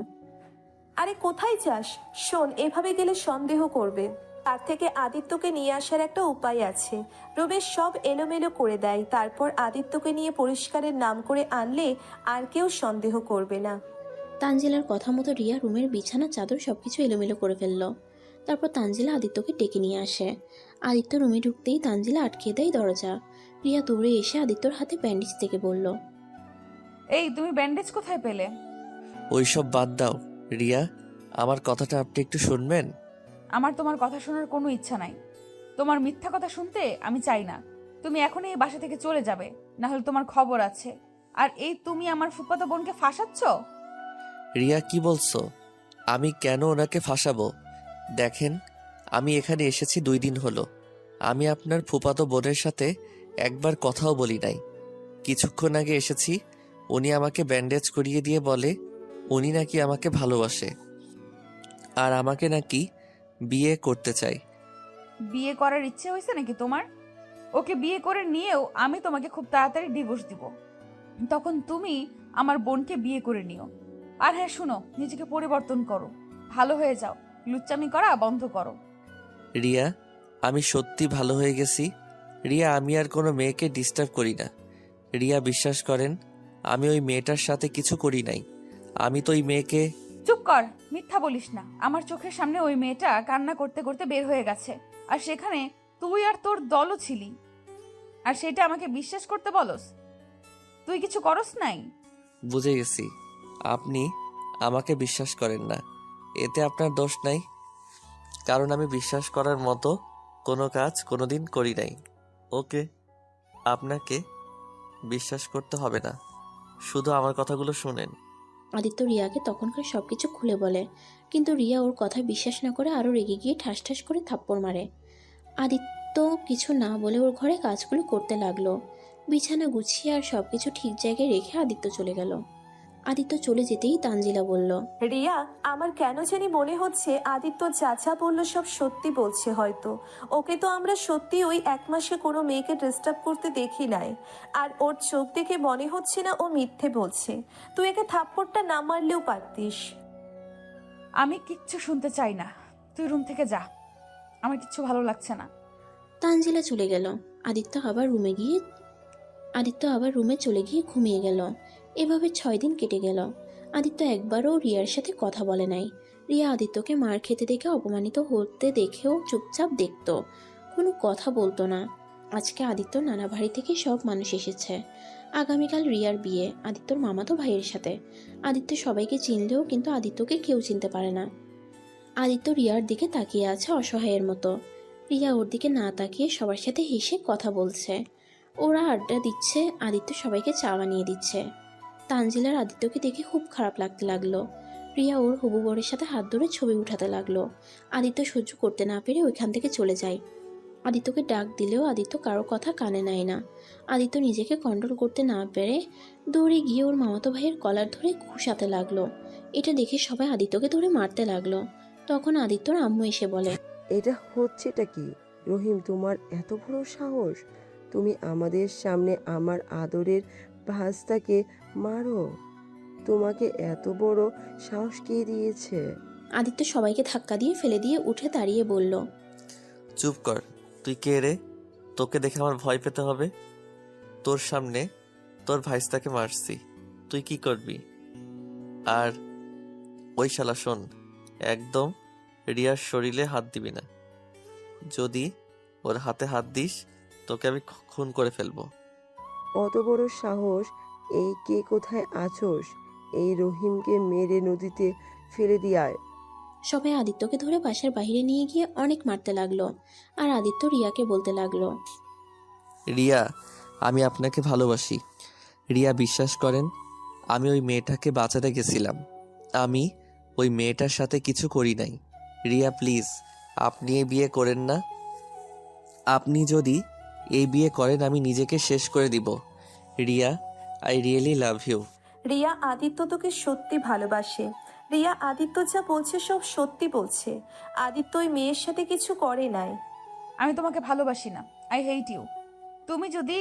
Speaker 6: আরে কোথায় যাস? শোন, এভাবে গেলে সন্দেহ করবে। তার থেকে আদিত্যকে নিয়ে আসার একটা উপায় আছে। রুমের সব এলোমেলো করে দেয়, তারপর আদিত্যকে নিয়ে পরিষ্কারের নাম করে আনলে আর কেউ সন্দেহ করবে না।
Speaker 2: তানজিলার কথা মতো রিয়া রুমের বিছানা চাদর সবকিছু এলোমেলো করে ফেলল। তারপর তানজিলা আদিত্যকে ডেকে নিয়ে আসে। আদিত্য রুমে ঢুকতেই তানজিলা আটকে দেয় দরজা। রিয়া দৌড়ে এসে আদিত্যর হাতে ব্যান্ডেজ থেকে বলল,
Speaker 1: এই তুমি ব্যান্ডেজ কোথায় পেলে?
Speaker 3: ওইসব বাদ দাও রিয়া, আমার কথাটা আপনি একটু শুনবেন?
Speaker 1: আমার তোমার কথা শোনার কোনো ইচ্ছা নাই। তোমার মিথ্যা কথা শুনতে আমি চাই না। তুমি এখনই এই বাসা থেকে চলে যাবে, না হলে তোমার খবর আছে। আর এই তুমি আমার ফুফাতো বোনকে ফাঁসাচ্ছ?
Speaker 3: রিয়া, কি বলছো? আমি কেন ওনাকে ফাঁসাবো? দেখেন, আমি এখানে এসেছি 2 দিন হলো। আমি আপনার ফুফাতো বোনের সাথে একবার কথাও বলি নাই। কিছুক্ষণ আগে এসেছি, উনি আমাকে ব্যান্ডেজ করিয়ে দিয়ে বলে উনি নাকি আমাকে ভালোবাসে আর আমাকে নাকি বিয়ে করতে চাই।
Speaker 1: বিয়ে করার ইচ্ছে হয়েছে নাকি তোমার? ওকে বিয়ে করে নিয়েও আমি তোমাকে খুব তাড়াতাড়ি ডিভোর্স দিব। তখন তুমি আমার বোনকে বিয়ে করে নিও। আর হ্যাঁ শুনো, নিজেকে পরিবর্তন করো, ভালো হয়ে যাও, লুচ্চামি করা বন্ধ করো।
Speaker 3: রিয়া, আমি সত্যি ভালো হয়ে গেছি। রিয়া, আমি আর কোনো মেয়েকে ডিস্টার্ব করি না। রিয়া, বিশ্বাস করেন, আমি ওই মেয়েটার সাথে কিছু করি নাই। আমি তো ওই মেয়েকে...
Speaker 1: চুপ কর, মিথ্যা বলিস না। আমার চোখের সামনে ওই মেয়েটা কান্না করতে করতে বের হয়ে গেছে, আর সেখানে তুই আর তোর দলও ছিলি, আর সেটা আমাকে বিশ্বাস করতে বলস? তুই কিছু করস নাই?
Speaker 3: বুঝে গেছি, আপনি আমাকে বিশ্বাস করেন না। এতে আপনার দোষ নাই, কারণ আমি বিশ্বাস করার মতো কোনো কাজ কোনোদিন করি নাই। ওকে, আপনাকে বিশ্বাস করতে হবে না, শুধু আমার কথাগুলো শুনেন।
Speaker 2: আদিত্য রিয়াকে তখনকার সবকিছু খুলে বলে, কিন্তু রিয়া ওর কথায় বিশ্বাস না করে আরো রেগে গিয়ে ঠাস ঠাস করে থাপ্পড় মারে। আদিত্য কিছু না বলে ওর ঘরে কাজগুলো করতে লাগলো। বিছানা গুছিয়ে আর সবকিছু ঠিক জায়গায় রেখে আদিত্য চলে গেল। আদিত্য চলে যেতেই তানজিলা বলল,
Speaker 6: রিয়া, আমার কেন জানি মনে হচ্ছে আদিত্য চাচা বললো সব সত্যি বলছে হয়তো। ওকে তো আমরা সত্যি ওই 1 মাসে কোনো মেয়েকে ডিস্টার্ব করতে দেখি নাই। আর ওর চোখ দেখে মনে হচ্ছে না ও মিথ্যে বলছে। তুই একে থাপ্পড়টা না মারলেও পারতিস।
Speaker 1: আমি কিচ্ছু শুনতে চাই না, তুই রুম থেকে যা, আমার কিচ্ছু ভালো লাগছে না।
Speaker 2: তানজিলা চলে গেল। আদিত্য আবার রুমে চলে গিয়ে ঘুমিয়ে গেল। এভাবে 6 দিন কেটে গেল। আদিত্য একবারও রিয়ার সাথে কথা বলে নাই। রিয়া আদিত্যকে মার খেতে দেখে অপমানিত হতে দেখেও চুপচাপ দেখত, কোনো কথা বলতো না। আজকে আদিত্য নানা বাড়ি থেকে সব মানুষ এসেছে। আগামীকাল রিয়ার বিয়ে আদিত্যর মামাতো ভাইয়ের সাথে। আদিত্য সবাইকে চিনলেও কিন্তু আদিত্যকে কেউ চিনতে পারে না। আদিত্য রিয়ার দিকে তাকিয়ে আছে অসহায়ের মতো। রিয়া ওর দিকে না তাকিয়ে সবার সাথে হেসে কথা বলছে। ওরা আড্ডা দিচ্ছে, আদিত্য সবাইকে চা বানিয়ে দিচ্ছে। তানজিলার আদিত্যকে দেখে খুব খারাপ লাগতে লাগলো। রিয়া ওর হবু বরের সাথে হাত ধরে ছবি উঠাতে লাগলো। আদিত্য সহ্য করতে না পেরে ওইখান থেকে চলে যায়। আদিত্যকে ডাক দিলেও আদিত্য কারো কথা কানে নেয় না। আদিত্য নিজেকে কন্ট্রোল করতে না পেরে দৌড়ে গিয়ে ওর মামাতো ভাইয়ের কলার ধরে ঘুষাতে লাগলো। এটা দেখে সবাই আদিত্যকে ধরে মারতে লাগলো। তখন আদিত্যর আম্মু এসে বলে,
Speaker 9: এটা হচ্ছেটা কি? রহিম, তোমার এত বড় সাহস? তুমি আমাদের সামনে আমার আদরের ভাস্তাকে মারো? তোমাকে এত বড় সাহস কে দিয়েছে?
Speaker 2: আদিত্য সবাইকে ধাক্কা দিয়ে ফেলে দিয়ে উঠে দাঁড়িয়ে বলল,
Speaker 3: চুপ কর, তুই কে রে? তোকে দেখে আমার ভয় পেতে হবে? তোর সামনে তোর ভাইস্তাকে মারছি, তুই কি করবি? আর ওই শালা শোন, একদম রিয়ার শরীরে হাত দিবি না। যদি ওর হাতে হাত দিস তোকে আমি খুন করে ফেলবো।
Speaker 9: অত বড় সাহস! এই কে কোথায় আছোস? এই রহিমকে মেরে নদীতে ফেলে দিয়ায়।
Speaker 2: সবাই আদিত্যকে ধরে বাসার বাইরে নিয়ে গিয়ে অনেক মারতে লাগলো। আর আদিত্য রিয়াকে বলতে লাগলো,
Speaker 3: রিয়া, আমি আপনাকে ভালোবাসি। রিয়া, বিশ্বাস করেন, আমি ওই মেয়েটাকে বাঁচাতে গেছিলাম। আমি ওই মেয়েটার সাথে কিছু করি নাই। রিয়া প্লিজ, আপনি এই বিয়ে করেন না। আপনি যদি এই বিয়ে করেন আমি নিজেকে শেষ করে দিব। Riya, I really love you.
Speaker 6: Riya Aditya তোকে সত্যি ভালোবাসে। রিয়া আদিত্য যা বলছে সব সত্যি বলছে। আদিত্য ওই মেয়ের সাথে কিছু করে নাই।
Speaker 1: আমি তোমাকে ভালোবাসি না, আই হেট ইউ। তুমি যদি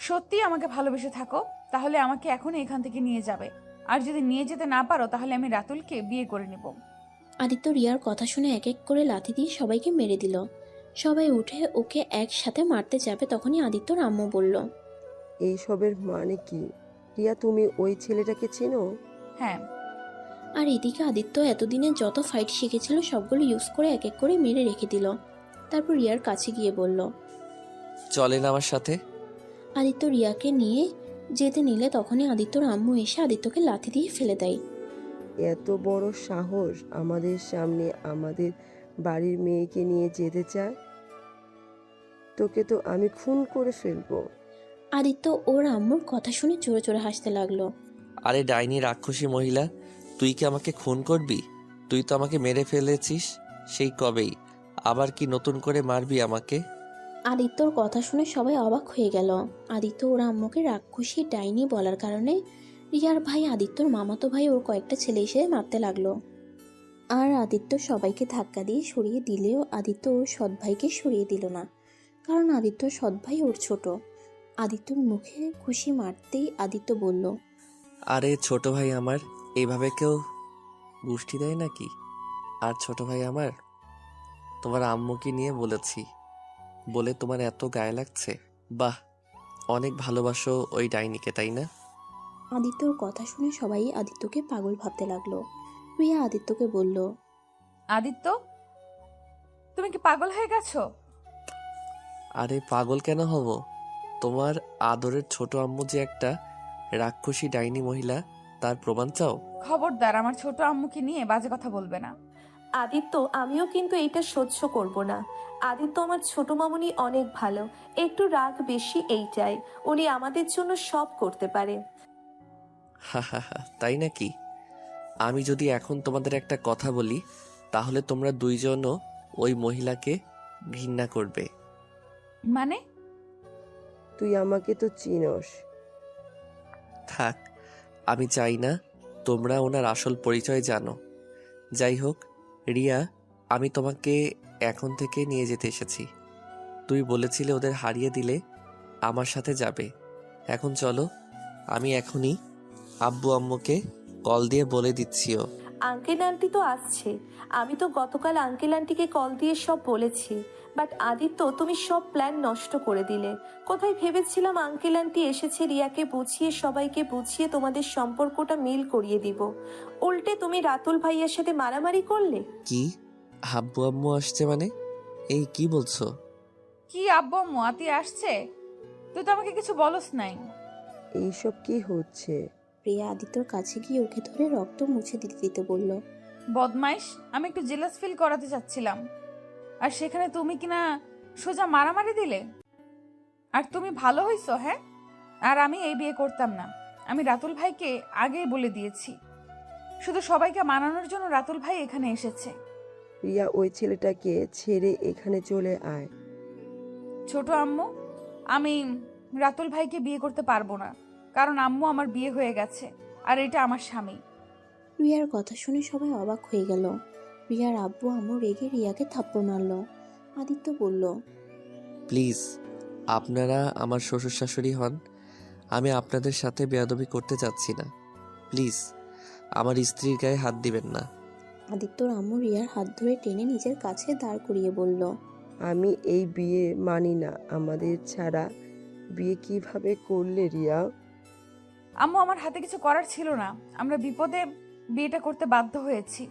Speaker 1: সত্যি আমাকে ভালোবেসে থাকো তাহলে আমাকে এখনই এখান থেকে নিয়ে যাবে, আর যদি নিয়ে যেতে না পারো তাহলে আমি রাতুলকে বিয়ে করে নেব।
Speaker 2: আদিত্য রিয়ার কথা শুনে এক এক করে লাথি দিয়ে সবাইকে মেরে দিল। সবাই উঠে ওকে একসাথে মারতে যাবে, তখনই আদিত্যর আম্মু বলল,
Speaker 9: এইসবের মানে কি? রিয়া, তুমি ওই ছেলেটাকে চেনো?
Speaker 1: হ্যাঁ।
Speaker 2: আর এদিকে আদিত্য এতদিনে যত ফাইট শিখেছিল সবগুলো ইউজ করে এক এক করে মেরে রেখে দিল। তারপর রিয়ার কাছে গিয়ে বলল,
Speaker 3: চলেন আমার সাথে।
Speaker 2: আদিত্য রিয়াকে নিয়ে যেতে নিলে তখনই আদিত্যর আম্মু এসে আদিত্যকে লাথি দিয়ে ফেলে দেয়।
Speaker 9: এত বড় সাহস! আমাদের সামনে আমাদের বাড়ির মেয়েকে নিয়ে যেতে চায়? তোকে তো আমি খুন করে ফেলবো।
Speaker 2: আদিত্য ওর আম্মুর কথা শুনে জোরে জোরে হাসতে লাগলো।
Speaker 3: আরে ডাইনি রাক্ষসী মহিলা, তুই কি আমাকে খুন করবি? তুই তো আমাকে মেরে ফেলেছিস সেই কবেই, আবার কি নতুন করে মারবি আমাকে?
Speaker 2: আদিত্যর কথা শুনে সবাই অবাক হয়ে গেল। আদিত্য ওর আম্মুকে রাক্ষসী ডাইনি বলার কারণে রিয়ার ভাই আদিত্যর মামাতো ভাই ওর কয়েকটা ছেলে এসে মারতে লাগলো। আর আদিত্য সবাইকে ধাক্কা দিয়ে সরিয়ে দিলেও আদিত্য ওর সৎ ভাইকে সরিয়ে দিল না, কারণ আদিত্য সৎ ভাই ওর ছোট। আদিত্যর মুখে খুশি মারতেই আদিত্য বলল,
Speaker 3: আরে ছোট ভাই আমার, এইভাবে কেউ গুষ্টি দেয় নাকি? আর ছোট ভাই আমার, তোমার আম্মুকে নিয়ে বলেছি বলে তোমার এত গায়ে লাগছে? বাহ, অনেক ভালোবাসো ওই ডাইনিকে, তাই না?
Speaker 2: আদিত্যর কথা শুনে সবাই আদিত্যকে পাগল ভাবতে লাগলো। রিয়া আদিত্যকে বলল,
Speaker 1: আদিত্য, তুমি কি পাগল হয়ে গেছো?
Speaker 3: আরে পাগল কেন হব? তোমার আদরের ছোট আম্মু যে একটা রাক্ষসী ডাইনি মহিলা, তার প্রমাণ চাও?
Speaker 1: খবরদার আমার ছোট আম্মুকে নিয়ে বাজে কথা বলবে না।
Speaker 6: আদিত্য, আমিও কিন্তু এটা সহ্য করব না। আদিত্য আমার ছোট মামুনি অনেক ভালো, একটু রাগ বেশি এইটাই। উনি আমাদের জন্য সব করতে পারে।
Speaker 3: হা হা হা, তাই নাকি? আমি যদি এখন তোমাদের একটা কথা বলি তাহলে তোমরা দুইজনও ওই মহিলাকে ঘৃণা করবে।
Speaker 1: মানে?
Speaker 9: তুই আমাকে তো চিনস।
Speaker 3: থাক, আমি চাই না তোমরা ওনার আসল পরিচয় জানো। যাই হোক রিয়া, আমি তোমাকে এখন থেকে নিয়ে যেতে এসেছি। তুই বলেছিলে ওদের হারিয়ে দিলে আমার সাথে যাবে। এখন চলো, আমি এখনই আব্বু আম্মুকে কল দিয়ে বলে দিচ্ছিও।
Speaker 6: আঙ্কেল আন্টি তো আসছে। আমি তো গতকাল আঙ্কেল আন্টিকে কল দিয়ে সব বলেছি। বাট আদিত্য, তুমি সব প্ল্যান নষ্ট করে দিলে। কোথায় ভেবেছিলাম আঙ্কেল আন্টি এসেছে রিয়াকে বুঝিয়ে, সবাইকে বুঝিয়ে তোমাদের সম্পর্কটা মিল করিয়ে দিব। উল্টে তুমি রাতুল ভাইয়ার সাথে মারামারি করলে।
Speaker 3: কি? আব্বু আম্মু আসছে মানে? এই কি বলছো?
Speaker 1: কি আব্বু আম্মু আতি আসছে? তুই তো আমাকে কিছু বলস নাই।
Speaker 9: এইসব কি হচ্ছে?
Speaker 2: রিয়া আদিত্যর কাছে গিয়ে ওকে ধরে রক্ত মুছে দিতে দিতে বলল,
Speaker 1: বদমাইশ, আমি একটু জেলাস ফিল করাতে চাচ্ছিলাম, আর সেখানে তুমি কিনা সোজা মারামারি দিলে। আর তুমি ভালো হইছো, হ্যাঁ? আর আমি এই বিয়ে করতাম না। আমি রাতুল ভাইকে আগেই বলে দিয়েছি। শুধু সবাইকে মানানোর জন্য রাতুল ভাই এখানে এসেছে।
Speaker 9: রিয়া, ওই ছেলেটাকে ছেড়ে এখানে চলে আয়।
Speaker 1: ছোট আম্মু, আমি রাতুল ভাইকে বিয়ে করতে পারবো না, কারণ আম্মু আমার বিয়ে হয়ে গেছে আর এটা আমার স্বামী।
Speaker 2: রিয়ার কথা শুনে সবাই অবাক হয়ে গেল। রিয়ার আব্বু আম্মু রেগে রিয়াকে থাপ্পড় মারল। আদিত্য বলল,
Speaker 3: প্লিজ, আপনারা আমার শ্বশুর শাশুড়ি হন, আমি আপনাদের সাথে বেয়াদবি করতে চাচ্ছি না। প্লিজ আমার স্ত্রীর গায়ে হাত দিবেন না।
Speaker 2: আদিত্যর আম্মু রিয়ার হাত ধরে টেনে নিজের কাছে দাঁড় করিয়ে বলল,
Speaker 9: আমি এই বিয়ে মানি না। আমাদের ছাড়া বিয়ে কিভাবে করলে রিয়া?
Speaker 1: আম্মু, আমার হাতে কিছু করার ছিল না। আমরা বিপদে বিয়েটা করতে বাধ্য হয়েছি।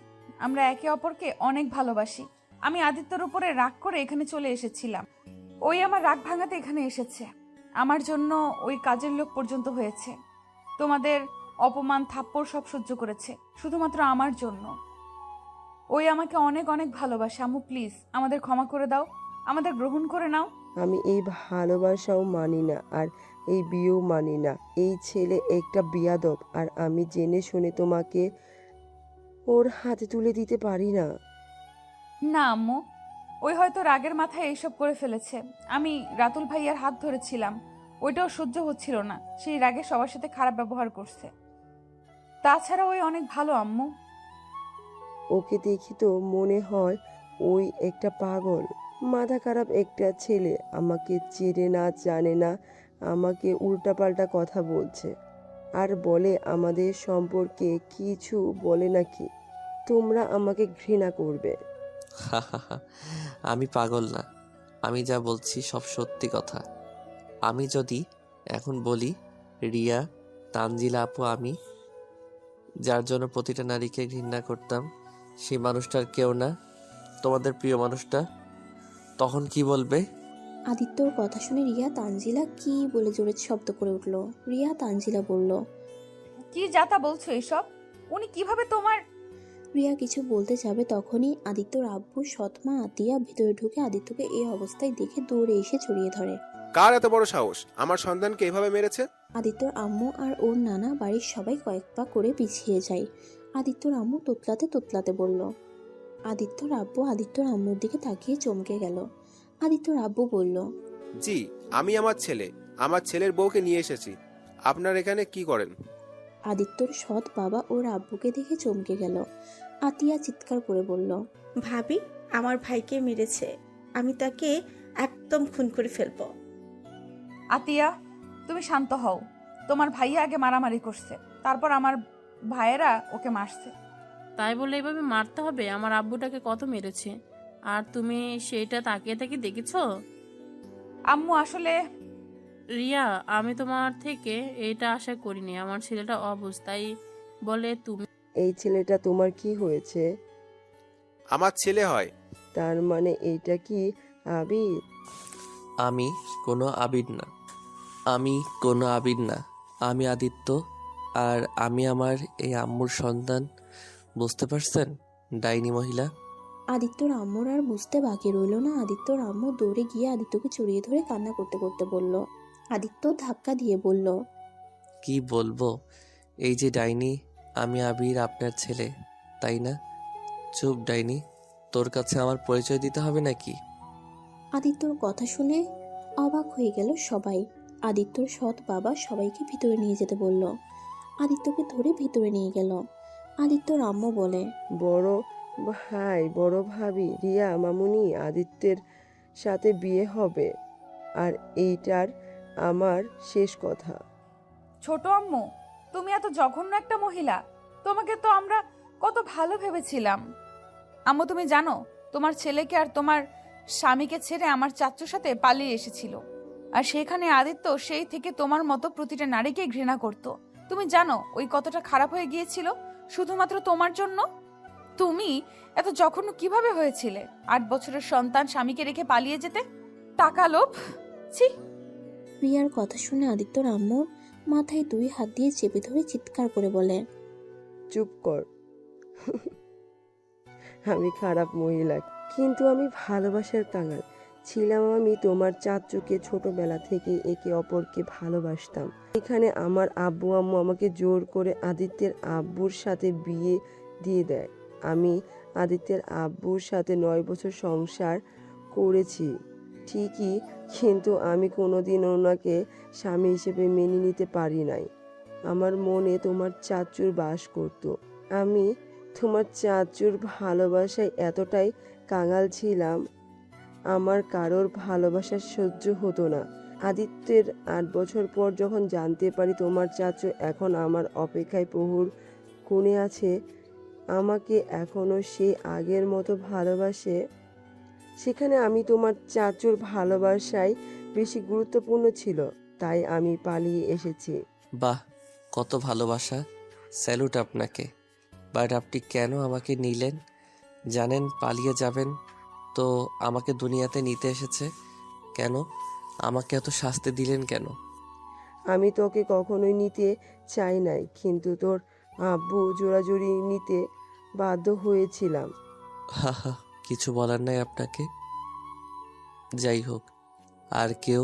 Speaker 1: আমরা একে অপরকে অনেক ভালোবাসি। আমি আদিত্যর উপরে রাগ করে এখানে চলে এসেছিলাম। ওই আমার রাগ ভাঙাতে এখানে এসেছে। আমার জন্য ওই কাজের লোক পর্যন্ত হয়েছে। তোমাদের অপমান, থাপ্পড় সব সহ্য করেছে শুধুমাত্র আমার জন্য। ওই আমাকে অনেক অনেক ভালোবাসে। আম্মু প্লিজ আমাদের ক্ষমা করে দাও, আমাদের গ্রহণ করে নাও।
Speaker 9: আমি এই ভালোবাসাও মানি না, আর এই বিয়েও মানি না। এই ছেলে একটা বিয়াদব, আর আমি জেনে শুনে তোমাকে ওর হাতে তুলে দিতে পারি না।
Speaker 1: না আম্মু, ওই হয়তো রাগের মাথায় এইসব করে ফেলেছে। আমি রাতুল ভাইয়ার হাত ধরেছিলাম, ওইটাও সহ্য হচ্ছিল না। সেই রাগে সবার সাথে খারাপ ব্যবহার করছে। তাছাড়া ওই অনেক ভালো আম্মু।
Speaker 9: ওকে দেখি তো মনে হয় ওই একটা পাগল, মাথা খারাপ একটা ছেলে। আমাকে চেনে না, জানে না, আমাকে উল্টাপাল্টা কথা বলছে, আর বলে আমাদের সম্পর্কে কিছু বলে নাকি তোমরা আমাকে ঘৃণা করবে।
Speaker 3: আমি পাগল না, আমি যা বলছি সব সত্যি কথা। আমি যদি এখন বলি রিয়া, তানজিলা আপু, আমি যার জন্য প্রতিটা নারীকে ঘৃণা করতাম, সেই মানুষটার কেউ না, তোমাদের প্রিয় মানুষটা, তখন কি বলবে?
Speaker 2: আদিত্যর কথা শুনে রিয়া তানজিলা কি বলে জোরে শব্দ করে উঠল। রিয়া তানজিলা বলল।
Speaker 1: কি যাতা বলছো এসব? উনি কিভাবে তোমার...
Speaker 2: রিয়া কিছু বলতে যাবে তখনই আদিত্যর আব্বু সৎমা আতিয়া ভিতরে ঢুকে আদিত্যকে এই অবস্থায় দেখে দৌড়ে এসে জড়িয়ে ধরে।
Speaker 4: কার এত বড় সাহস আমার সন্তানকে এভাবে মেরেছে?
Speaker 2: আদিত্যর আম্মু আর ওর নানা বাড়ির সবাই কয়েক পা করে পিছিয়ে যায়। আদিত্যর আম্মু তোতলাতে তোতলাতে বলল। আদিত্যর আব্বু আদিত্যর আম্মুর দিকে তাকিয়ে চমকে গেল। আদিত্যর আব্বু বলল,
Speaker 4: জি, আমি আমার ছেলের বউকে নিয়ে এসেছি। আপনার এখানে কি করেন?
Speaker 2: আদিত্যর সৎ বাবা ওর আব্বুকে দেখে চমকে গেল। আতিয়া চিৎকার করে বলল,
Speaker 7: ভাবি, আমার ভাইকে মেরেছে। আমি তাকে একদম খুন করে ফেলবো।
Speaker 1: আতিয়া, তুমি শান্ত হও। তোমার ভাইয়া আগে মারামারি করছে, তারপর আমার ভাইয়েরা ওকে মারছে।
Speaker 5: তাই বলে এভাবে মারতে হবে? আমার আব্বুটাকে কত মেরেছে, আর তুমি সেইটা তাকিয়ে তাকিয়ে দেখেছো?
Speaker 1: আম্মু আসলে...
Speaker 5: রিয়া, আমি তোমার থেকে এটা আশা করিনি। আমার ছেলেটা অবুঝ, তাই বলে তুমি...
Speaker 9: এই ছেলেটা তোমার কি হয়েছে?
Speaker 4: আমার ছেলে হয়।
Speaker 9: তার মানে এইটা কি আবির?
Speaker 3: আমি কোনো আবির না, আমি কোনো আবির না, আমি আদিত্য। আর আমি আমার এই আম্মুর সন্তান। বুঝতে পারছেন ডাইনি মহিলা?
Speaker 2: আদিত্যর আম্মুর আর বুঝতে বাকি রইল না। আদিত্যর আম্মু দৌড়ে গিয়ে আদিত্যকে জড়িয়ে ধরে কান্না করতে করতে বলল। আদিত্য ধাক্কা দিয়ে বলল,
Speaker 3: কি বলবো? এই যে ডাইনি, আমি আবির, আপনার ছেলে, তাই না? চুপ ডাইনি, তোর কাছে আমার পরিচয় দিতে হবে নাকি?
Speaker 2: আদিত্যর কথা শুনে অবাক হয়ে গেল সবাই। আদিত্যর সৎ বাবা সবাইকে ভিতরে নিয়ে যেতে বলল। আদিত্যকে ধরে ভিতরে নিয়ে গেল। আদিত্যর আম্মু বলে,
Speaker 9: বড় ভাই, বড় ভাবি রিয়া মামুনি আদিত্যের সাথে বিয়ে হবে, আর এইটার আমার শেষ কথা।
Speaker 1: ছোট আম্মু, তুমি এত জঘন্য একটা মহিলা। তোমাকে তো আমরা কত ভালো ভেবেছিলাম। আম্মু, তুমি জানো তোমার ছেলেকে আর তোমার স্বামীকে ছেড়ে আমার চাচ্চুর সাথে পালিয়ে এসেছিল। আর সেখানে আদিত্য সেই থেকে তোমার মতো প্রতিটা নারীকে ঘৃণা করত। তুমি জানো ওই কতটা খারাপ হয়ে গিয়েছিল শুধুমাত্র তোমার জন্য? তুমি এত জঘন্য কিভাবে হয়েছিলে? 8 বছরের সন্তান স্বামীকে রেখে পালিয়ে যেতে? টাকা লোভ, ছি।
Speaker 2: রিয়ার কথা শুনে আদিত্যর আম্মুর মাথায় 2 হাত দিয়ে চেপে ধরে চিৎকার করে বলে,
Speaker 9: চুপ কর। আমি খারাপ মহিলা, কিন্তু আমি ভালোবাসার কাঙাল ছিলাম। আমি তোমার চাচুকে ছোটবেলা থেকে একে অপরকে ভালোবাসতাম। এখানে আমার আব্বু আম্মু আমাকে জোর করে আদিত্যের আব্বুর সাথে বিয়ে দিয়ে দেয়। আমি আদিত্যের আব্বুর সাথে 9 বছর সংসার করেছি ঠিকই, কিন্তু আমি কোনোদিন ওনাকে স্বামী হিসেবে মেনে নিতে পারি নাই। আমার মনে তোমার চাচুর বাস করত। আমি তোমার চাচুর ভালোবাসায় এতটাই কাঙাল ছিলাম, আমার কারোর ভালোবাসা সহ্য হতো না। আদিত্যের 8 বছর পর যখন জানতে পারি তোমার চাচু এখন আমার অপেক্ষায় প্রহর গুনে আছে, আমাকে এখনো সেই আগের মতো ভালোবাসে, সেখানে আমি তোমার চাচুর ভালোবাসায় বেশি গুরুত্বপূর্ণ ছিল, তাই আমি পালিয়ে এসেছি।
Speaker 3: বাহ, কত ভালোবাসা, স্যালুট আপনাকে। বাট আপনি কেন আমাকে নিলেন? জানেন পালিয়ে যাবেন, তো আমাকে দুনিয়াতে নিতে এসেছে কেন? আমাকে এত শাস্তি দিলেন কেন?
Speaker 9: আমি তোকে কখনোই নিতে চাই নাই, কিন্তু তোর আব্বু জোরাজুরি নিতে বাধ্য হয়েছিলাম।
Speaker 3: হা হা, কিছু বলার নাই আপনাকে। যাই হোক, আর কেউ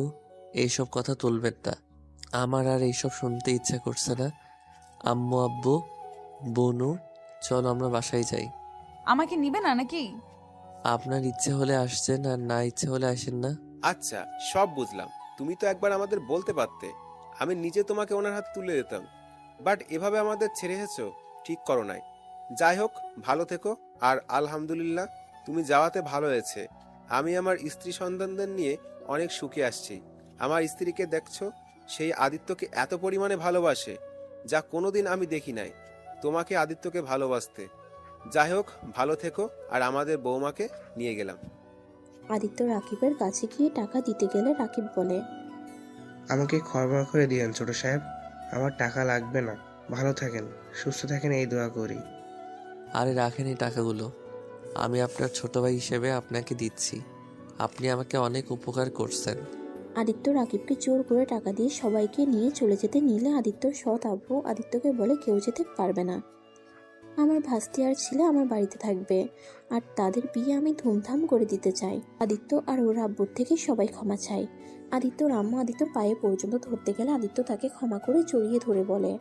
Speaker 3: এইসব কথা তুলবেন না। আমার আর এইসব শুনতে ইচ্ছা করছে না। আম্মু, আব্বু, বনু, চলো আমরা বাসায় যাই।
Speaker 1: আমাকে নিবে না নাকি?
Speaker 3: আপনার ইচ্ছে হলে আসছেন, আর না ইচ্ছে হলে আসেন না।
Speaker 4: আচ্ছা, সব বুঝলাম। তুমি তো একবার আমাদের বলতে পারতে, আমি নিজে তোমাকে ওনার হাতে তুলে দিতাম। বাট এভাবে আমাদের ছেড়ে এসেছো, ঠিক করো নাই। যাই হোক, ভালো থেকো। আর আলহামদুলিল্লাহ, তুমি যাওয়াতে ভালো হয়েছে। আমি আমার স্ত্রী সন্তানদের নিয়ে অনেক সুখে আসছি। আমার স্ত্রীকে দেখছো, সেই আদিত্যকে এত পরিমাণে ভালোবাসে, যা কোনোদিন আমি দেখি নাই। তোমাকে আদিত্যকে ভালোবাসতে। যাই হোক, ভালো থেকো। আর আমাদের বৌমাকে নিয়ে গেলাম।
Speaker 2: আদিত্য রাকিবের কাছে গিয়ে টাকা দিতে গেলে রাকিব বলে,
Speaker 8: আমাকে ক্ষমা করে দিয়েন ছোট সাহেব, আমার টাকা লাগবে না। ভালো থাকেন, সুস্থ থাকেন, এই দোয়া করি।
Speaker 3: আরে রাখেন এই টাকাগুলো, আমি আপনার ছোট ভাই হিসেবে আপনাকে দিচ্ছি। আপনি আমাকে অনেক উপকার করছেন।
Speaker 2: আদিত্য রাকিবকে জোর করে টাকা দিয়ে সবাইকে নিয়ে চলে যেতে নিলে আদিত্যর সৎ আব্বু আদিত্যকে বলে, কেউ যেতে পারবে না। আমার ভাস্তি আর ছেলে আমার বাড়িতে থাকবে, আর তাদের বিয়ে আমি ধুমধাম করে দিতে চাই। আদিত্য আর ওর আব্বুর থেকে সবাই ক্ষমা চাই। আদিত্যর আম্মু আদিত্যর পায়ে পর্যন্ত ধরতে গেলে আদিত্য তাকে ক্ষমা করে জড়িয়ে ধরে বলে,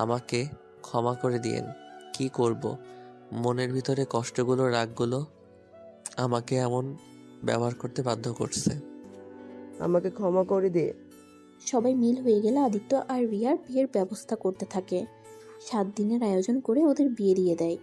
Speaker 3: আমাকে ক্ষমা করে দিয়েন। কি করব, মনের ভিতরে কষ্টগুলো, রাগগুলো আমাকে এমন ব্যবহার করতে বাধ্য করছে।
Speaker 9: আমাকে ক্ষমা করে দে।
Speaker 2: সবাই মিল হয়ে গেলে আদিত্য আর রিয়ার বিয়ের ব্যবস্থা করতে থাকে। 7 দিনের আয়োজন করে ওদের বিয়ে দিয়ে দেয়।